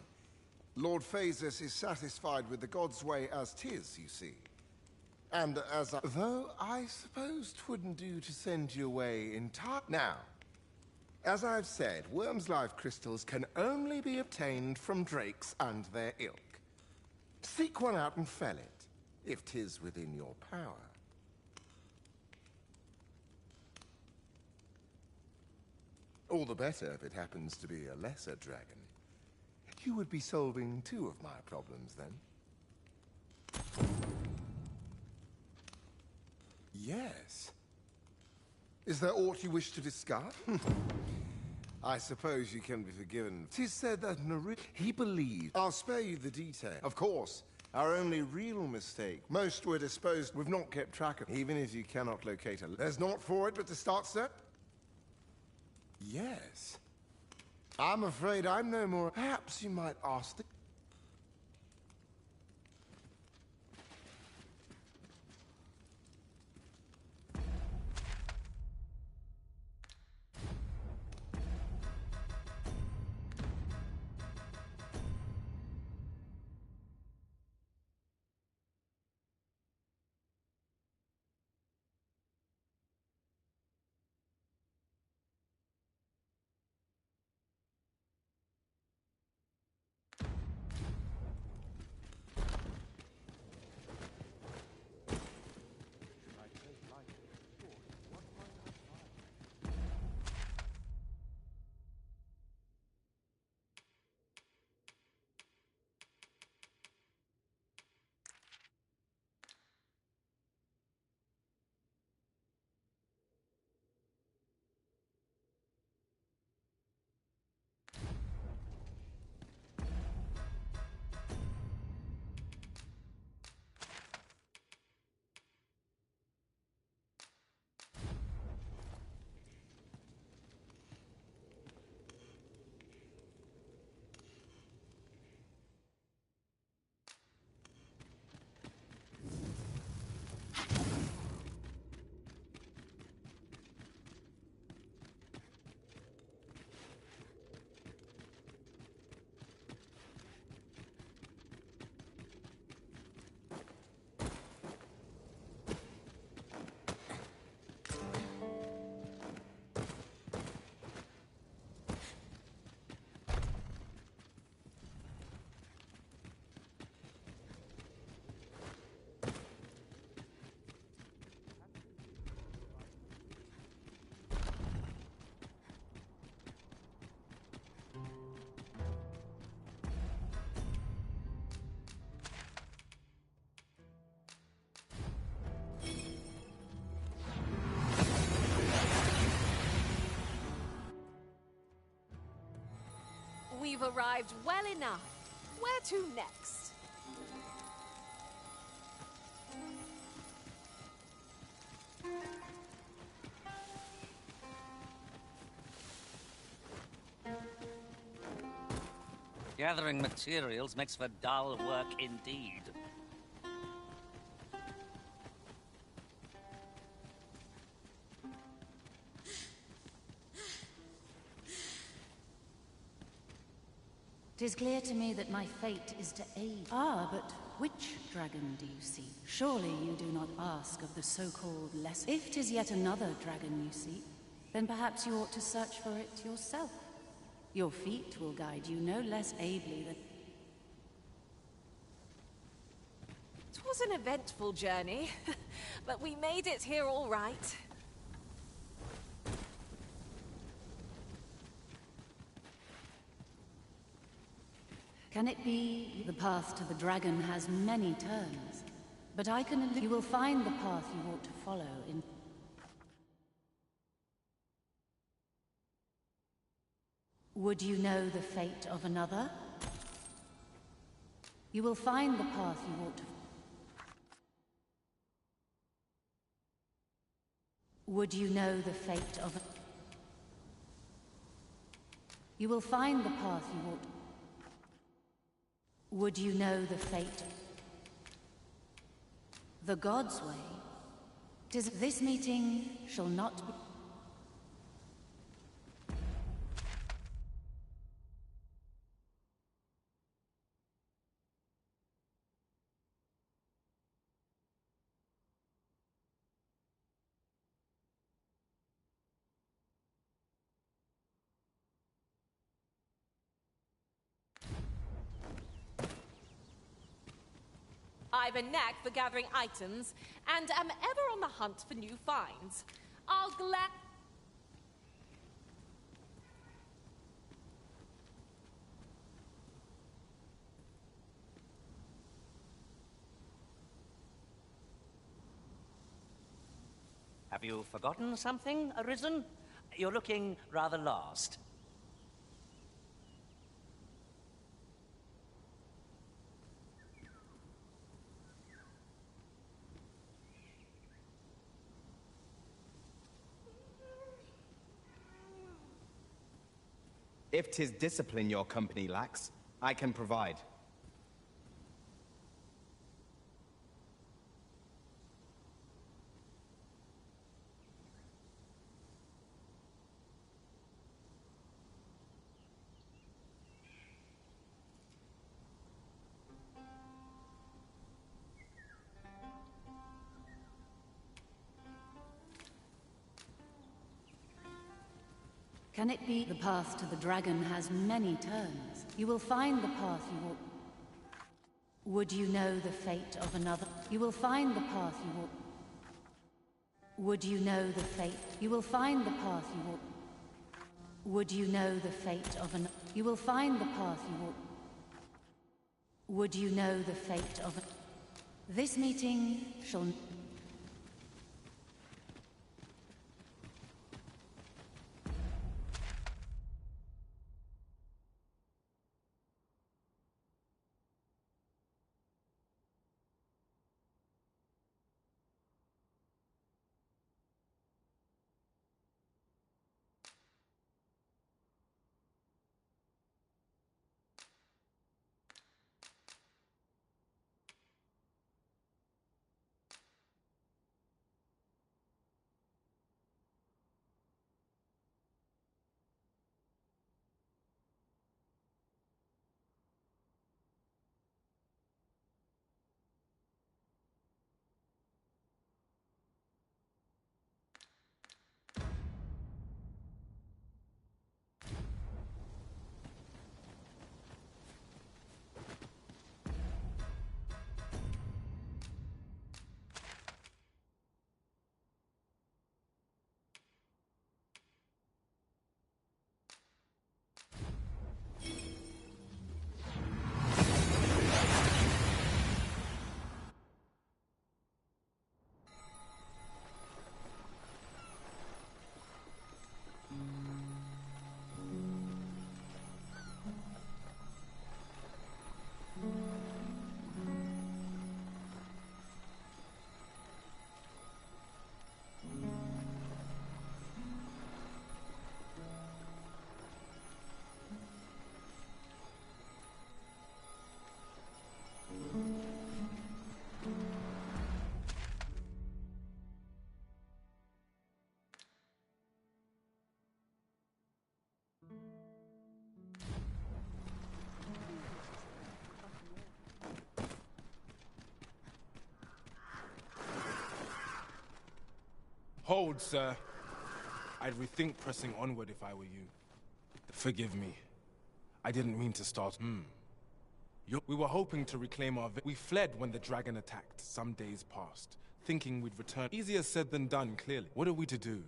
Lord Phasis is satisfied with the god's way as 'tis, you see. And as I... Though I suppose 'twouldn't do to send you away entirely. Now, as I've said, Worm's life crystals can only be obtained from drakes and their ilk. Seek one out and fell it, if 'tis within your power. All the better if it happens to be a lesser dragon. You would be solving 2 of my problems, then. Yes. Is there aught you wish to discuss? I suppose you can be forgiven. 'Tis said that he believed. I'll spare you the detail. Of course, our only real mistake. Most were disposed. We've not kept track of. Even if you cannot locate a... There's naught for it but to start, sir? Yes. I'm afraid I'm no more... Perhaps you might ask the... We've arrived well enough. Where to next? Gathering materials makes for dull work indeed. Tis clear to me that my fate is to aid. Ah, but which dragon do you seek? Surely you do not ask of the so-called lesser. If 'tis yet another dragon you seek, then perhaps you ought to search for it yourself. Your feet will guide you no less ably than... It was an eventful journey, but we made it here all right. Can it be the path to the dragon has many turns? But I can... You will find the path you ought to follow in... Would you know the fate of another? You will find the path you ought to... Would you know the fate of... You will find the path you ought... Would you know the fate? The God's way. 'Tis this meeting shall not be. I've a knack for gathering items, and am ever on the hunt for new finds. I'll Have you forgotten something, Arisen? You're looking rather lost. If 'tis discipline your company lacks, I can provide. Can it be the path to the dragon has many turns? You will find the path you walk. Would you know the fate of another? You will find the path you walk. Would you know the fate? You will find the path you walk. Would you know the fate of an? You will find the path you walk. Would you know the fate of a? This meeting shall. Hold, sir. I'd rethink pressing onward if I were you. Forgive me. I didn't mean to start. We were hoping to reclaim our... We fled when the dragon attacked some days past, thinking we'd return. Easier said than done, clearly. What are we to do?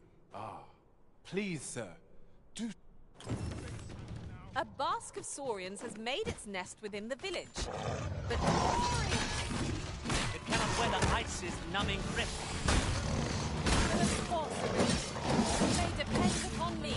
Please, sir. Do... A bask of saurians has made its nest within the village. But it cannot weather ice's numbing grip. The response may depend upon me.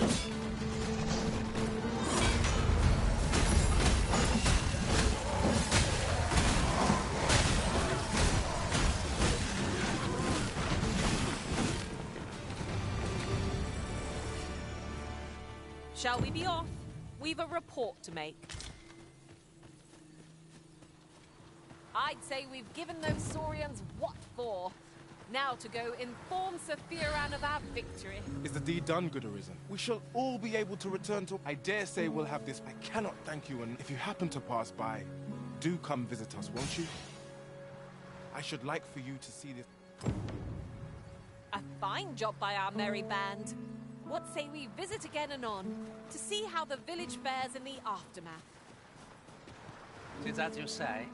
Shall we be off? We've a report to make. I'd say we've given those Saurians what for. Now to go inform Sephiran of our victory. Is the deed done, good Arisen? We shall all be able to return to... I dare say we'll have this. I cannot thank you, and if you happen to pass by, do come visit us, won't you? I should like for you to see this. A fine job by our merry band. What say we visit again anon, to see how the village fares in the aftermath? Tis as you say.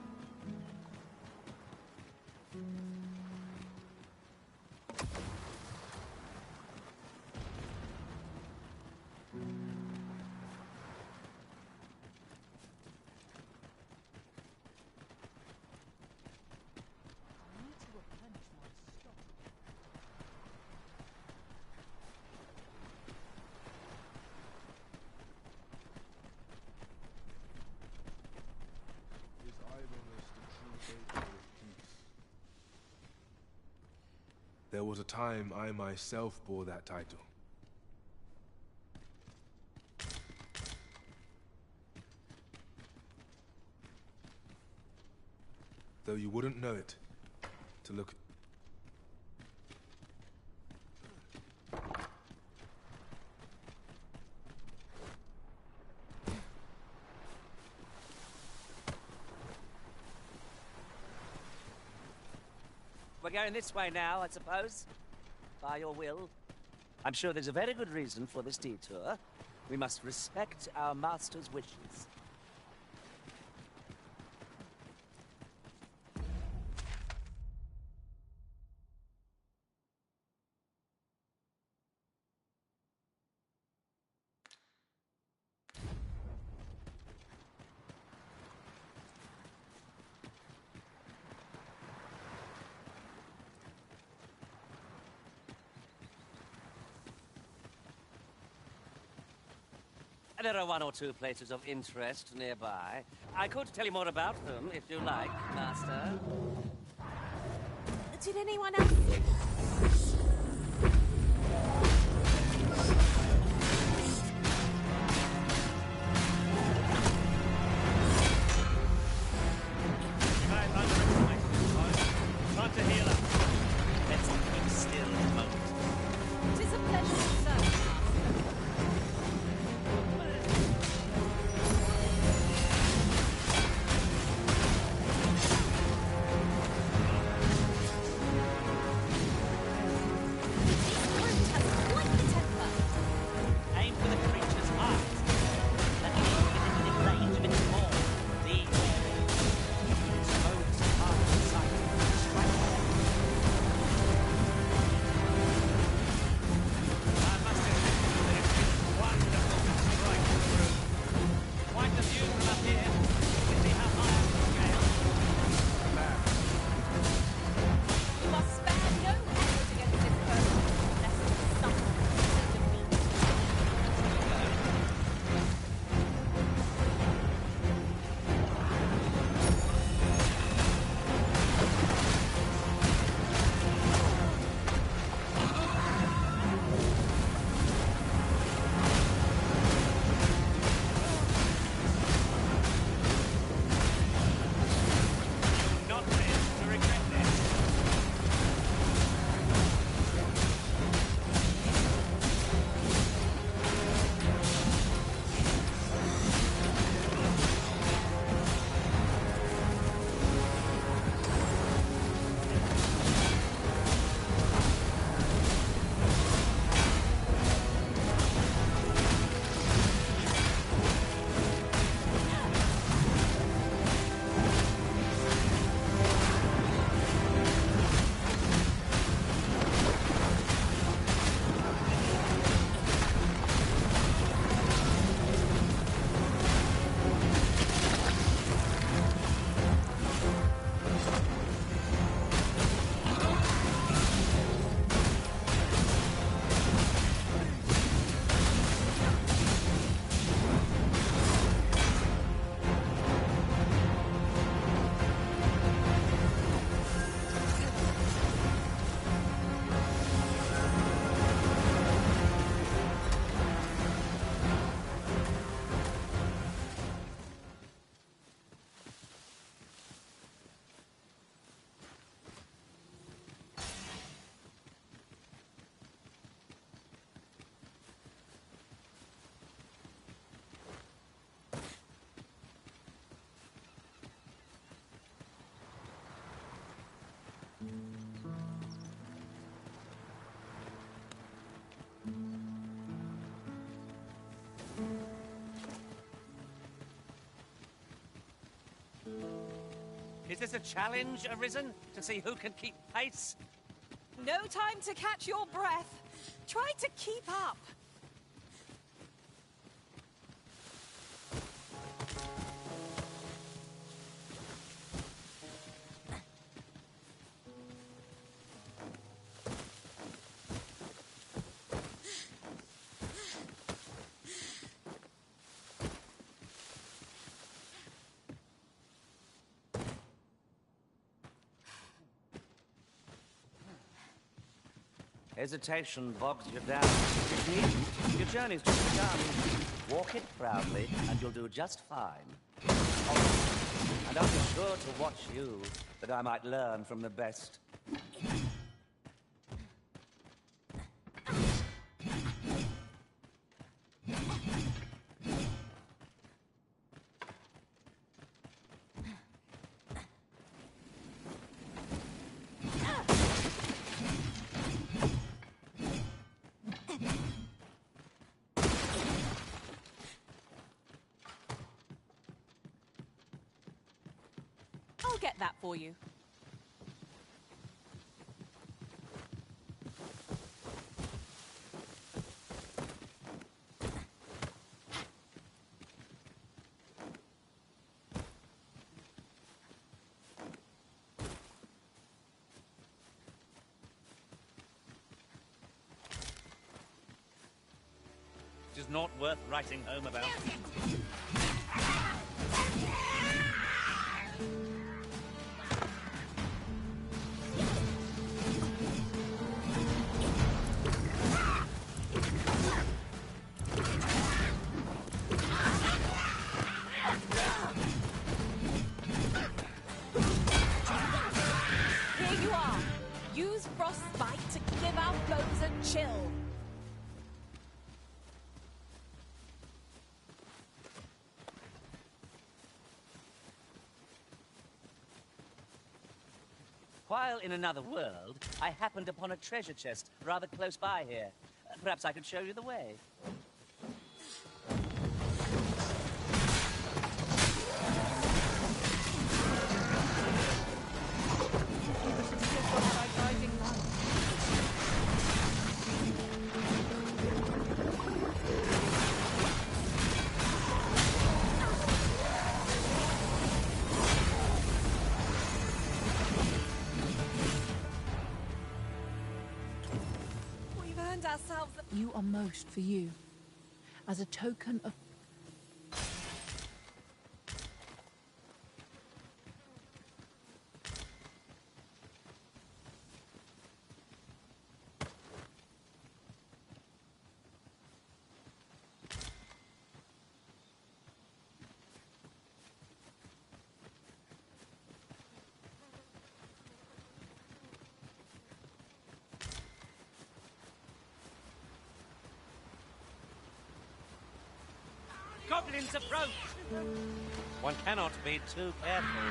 There was a time I myself bore that title. Though you wouldn't know it, to look... We're going this way now, I suppose. By your will. I'm sure there's a very good reason for this detour. We must respect our master's wishes. There are one or two places of interest nearby. I could tell you more about them, if you like, Master. Did anyone else... Time to heal up. Let's keep still a moment. 'Tis a pleasure to serve. Is this a challenge, Arisen? To see who can keep pace? No time to catch your breath. Try to keep up. Hesitation bogs you down. You needn't. Your journey's just begun. Walk it proudly, and you'll do just fine. Oh, and I'll be sure to watch you, that I might learn from the best. I'll get that for you. It is not worth writing home about. Here you are. Use frostbite to give our foes a chill. While in another world, I happened upon a treasure chest rather close by here. Perhaps I could show you the way. We've earned ourselves a... You are most for you, as a token of... Goblins approach! One cannot be too careful.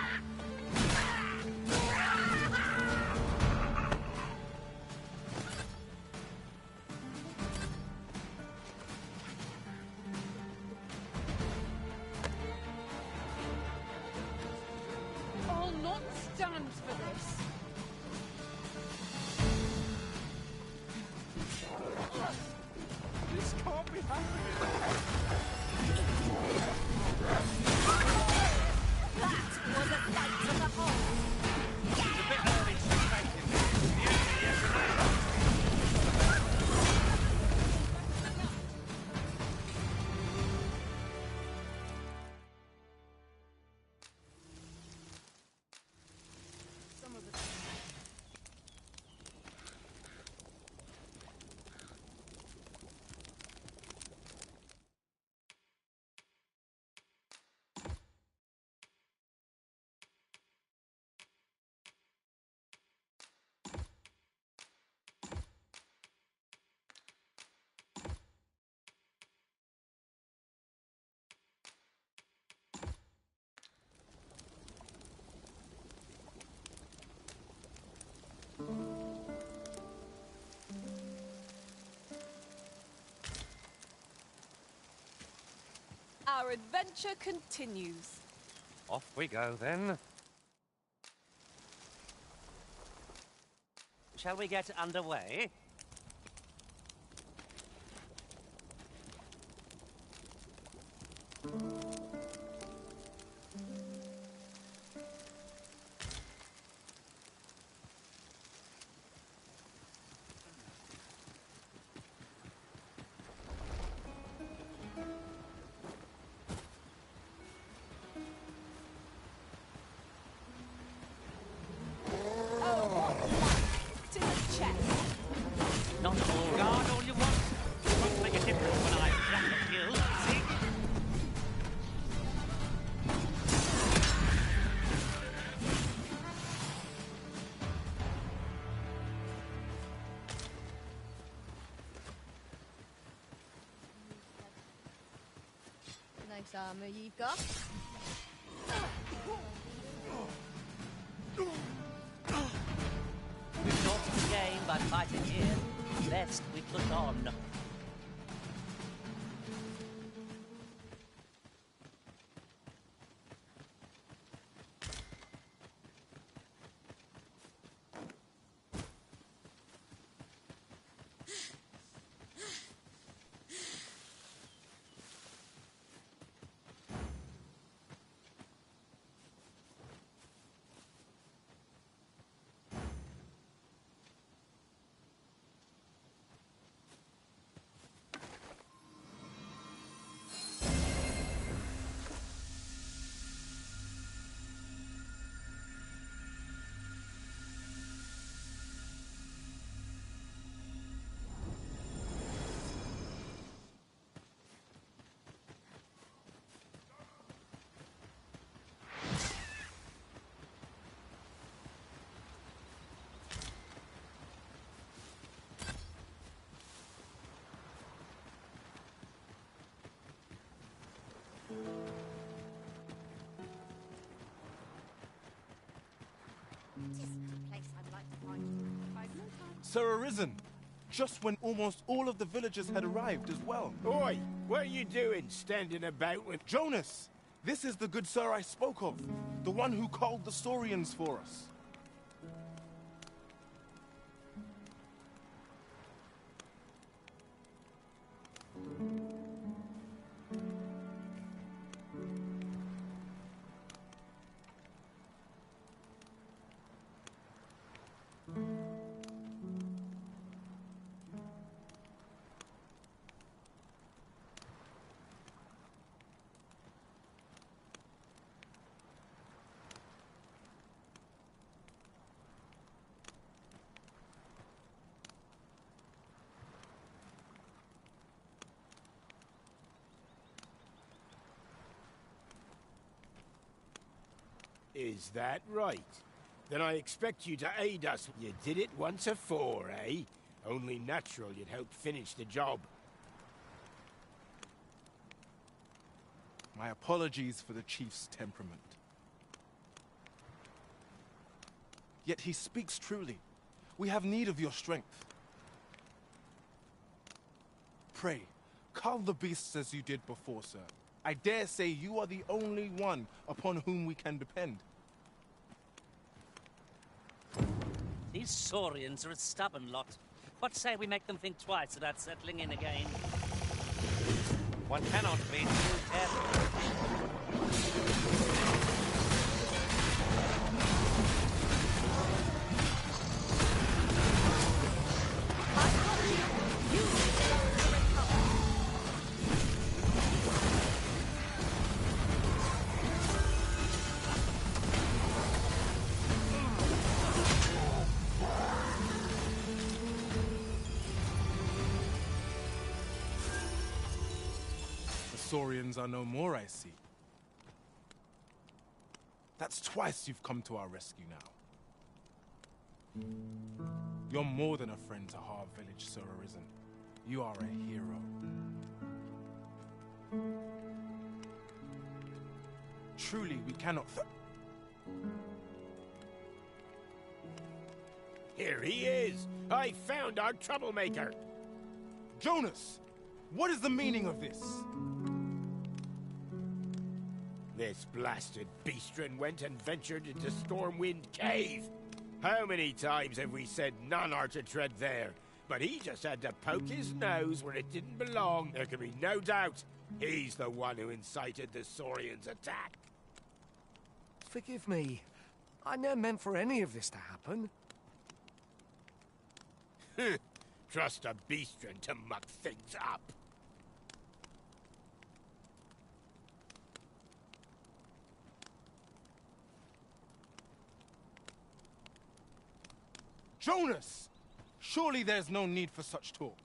I'll not stand for this. This can't be happening. That was a fight to the whole. It's a bit early to expect it. The enemy yet remains. Some of the... Our adventure continues. Off we go then. shall we get underway? Not all. Guard all you want. It won't make a difference when I crack a kill. See? Nice armor you've got. We've naught to gain by fighting here. Lest we put on. Sir Arisen, just when almost all of the villagers had arrived as well. Oi, what are you doing standing about with... Jonas, this is the good sir I spoke of, the one who called the Saurians for us. Is that right? Then I expect you to aid us. You did it once afore, eh? Only natural you'd help finish the job. My apologies for the chief's temperament. Yet he speaks truly. We have need of your strength. Pray, calm the beasts as you did before, sir. I dare say you are the only one upon whom we can depend. These Saurians are a stubborn lot. What say we make them think twice about settling in again? One cannot be too careful. Saurians are no more, I see. That's twice you've come to our rescue now. You're more than a friend to Harv Village, Sir Arisen. You are a hero. Truly, we cannot... Here he is! I found our troublemaker! Jonas! What is the meaning of this? This blasted beastren went and ventured into Stormwind Cave. How many times have we said none are to tread there? But he just had to poke his nose where it didn't belong. There can be no doubt he's the one who incited the Saurians' attack. Forgive me. I never meant for any of this to happen. Trust a beastren to muck things up. Jonas! Surely there's no need for such talk.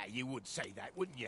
You would say that, wouldn't you?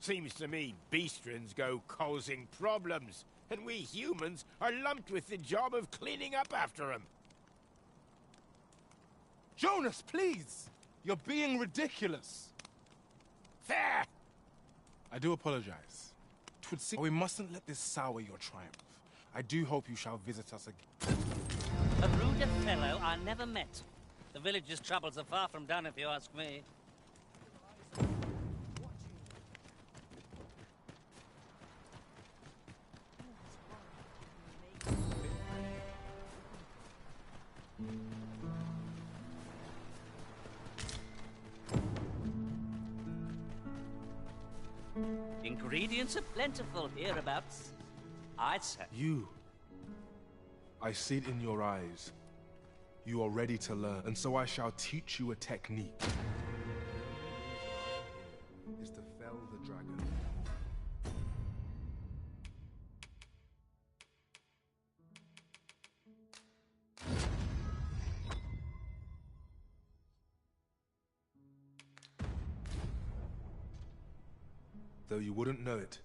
Seems to me beastrons go causing problems, and we humans are lumped with the job of cleaning up after them. Jonas, please! You're being ridiculous. There! I do apologize. 'Twould seem we mustn't let this sour your triumph. I do hope you shall visit us again. A ruder fellow I never met. The village's troubles are far from done, if you ask me. Ingredients are plentiful hereabouts. I'd say. You. I see it in your eyes. You are ready to learn, and so I shall teach you a technique. Is to fell the dragon. Though you wouldn't know it,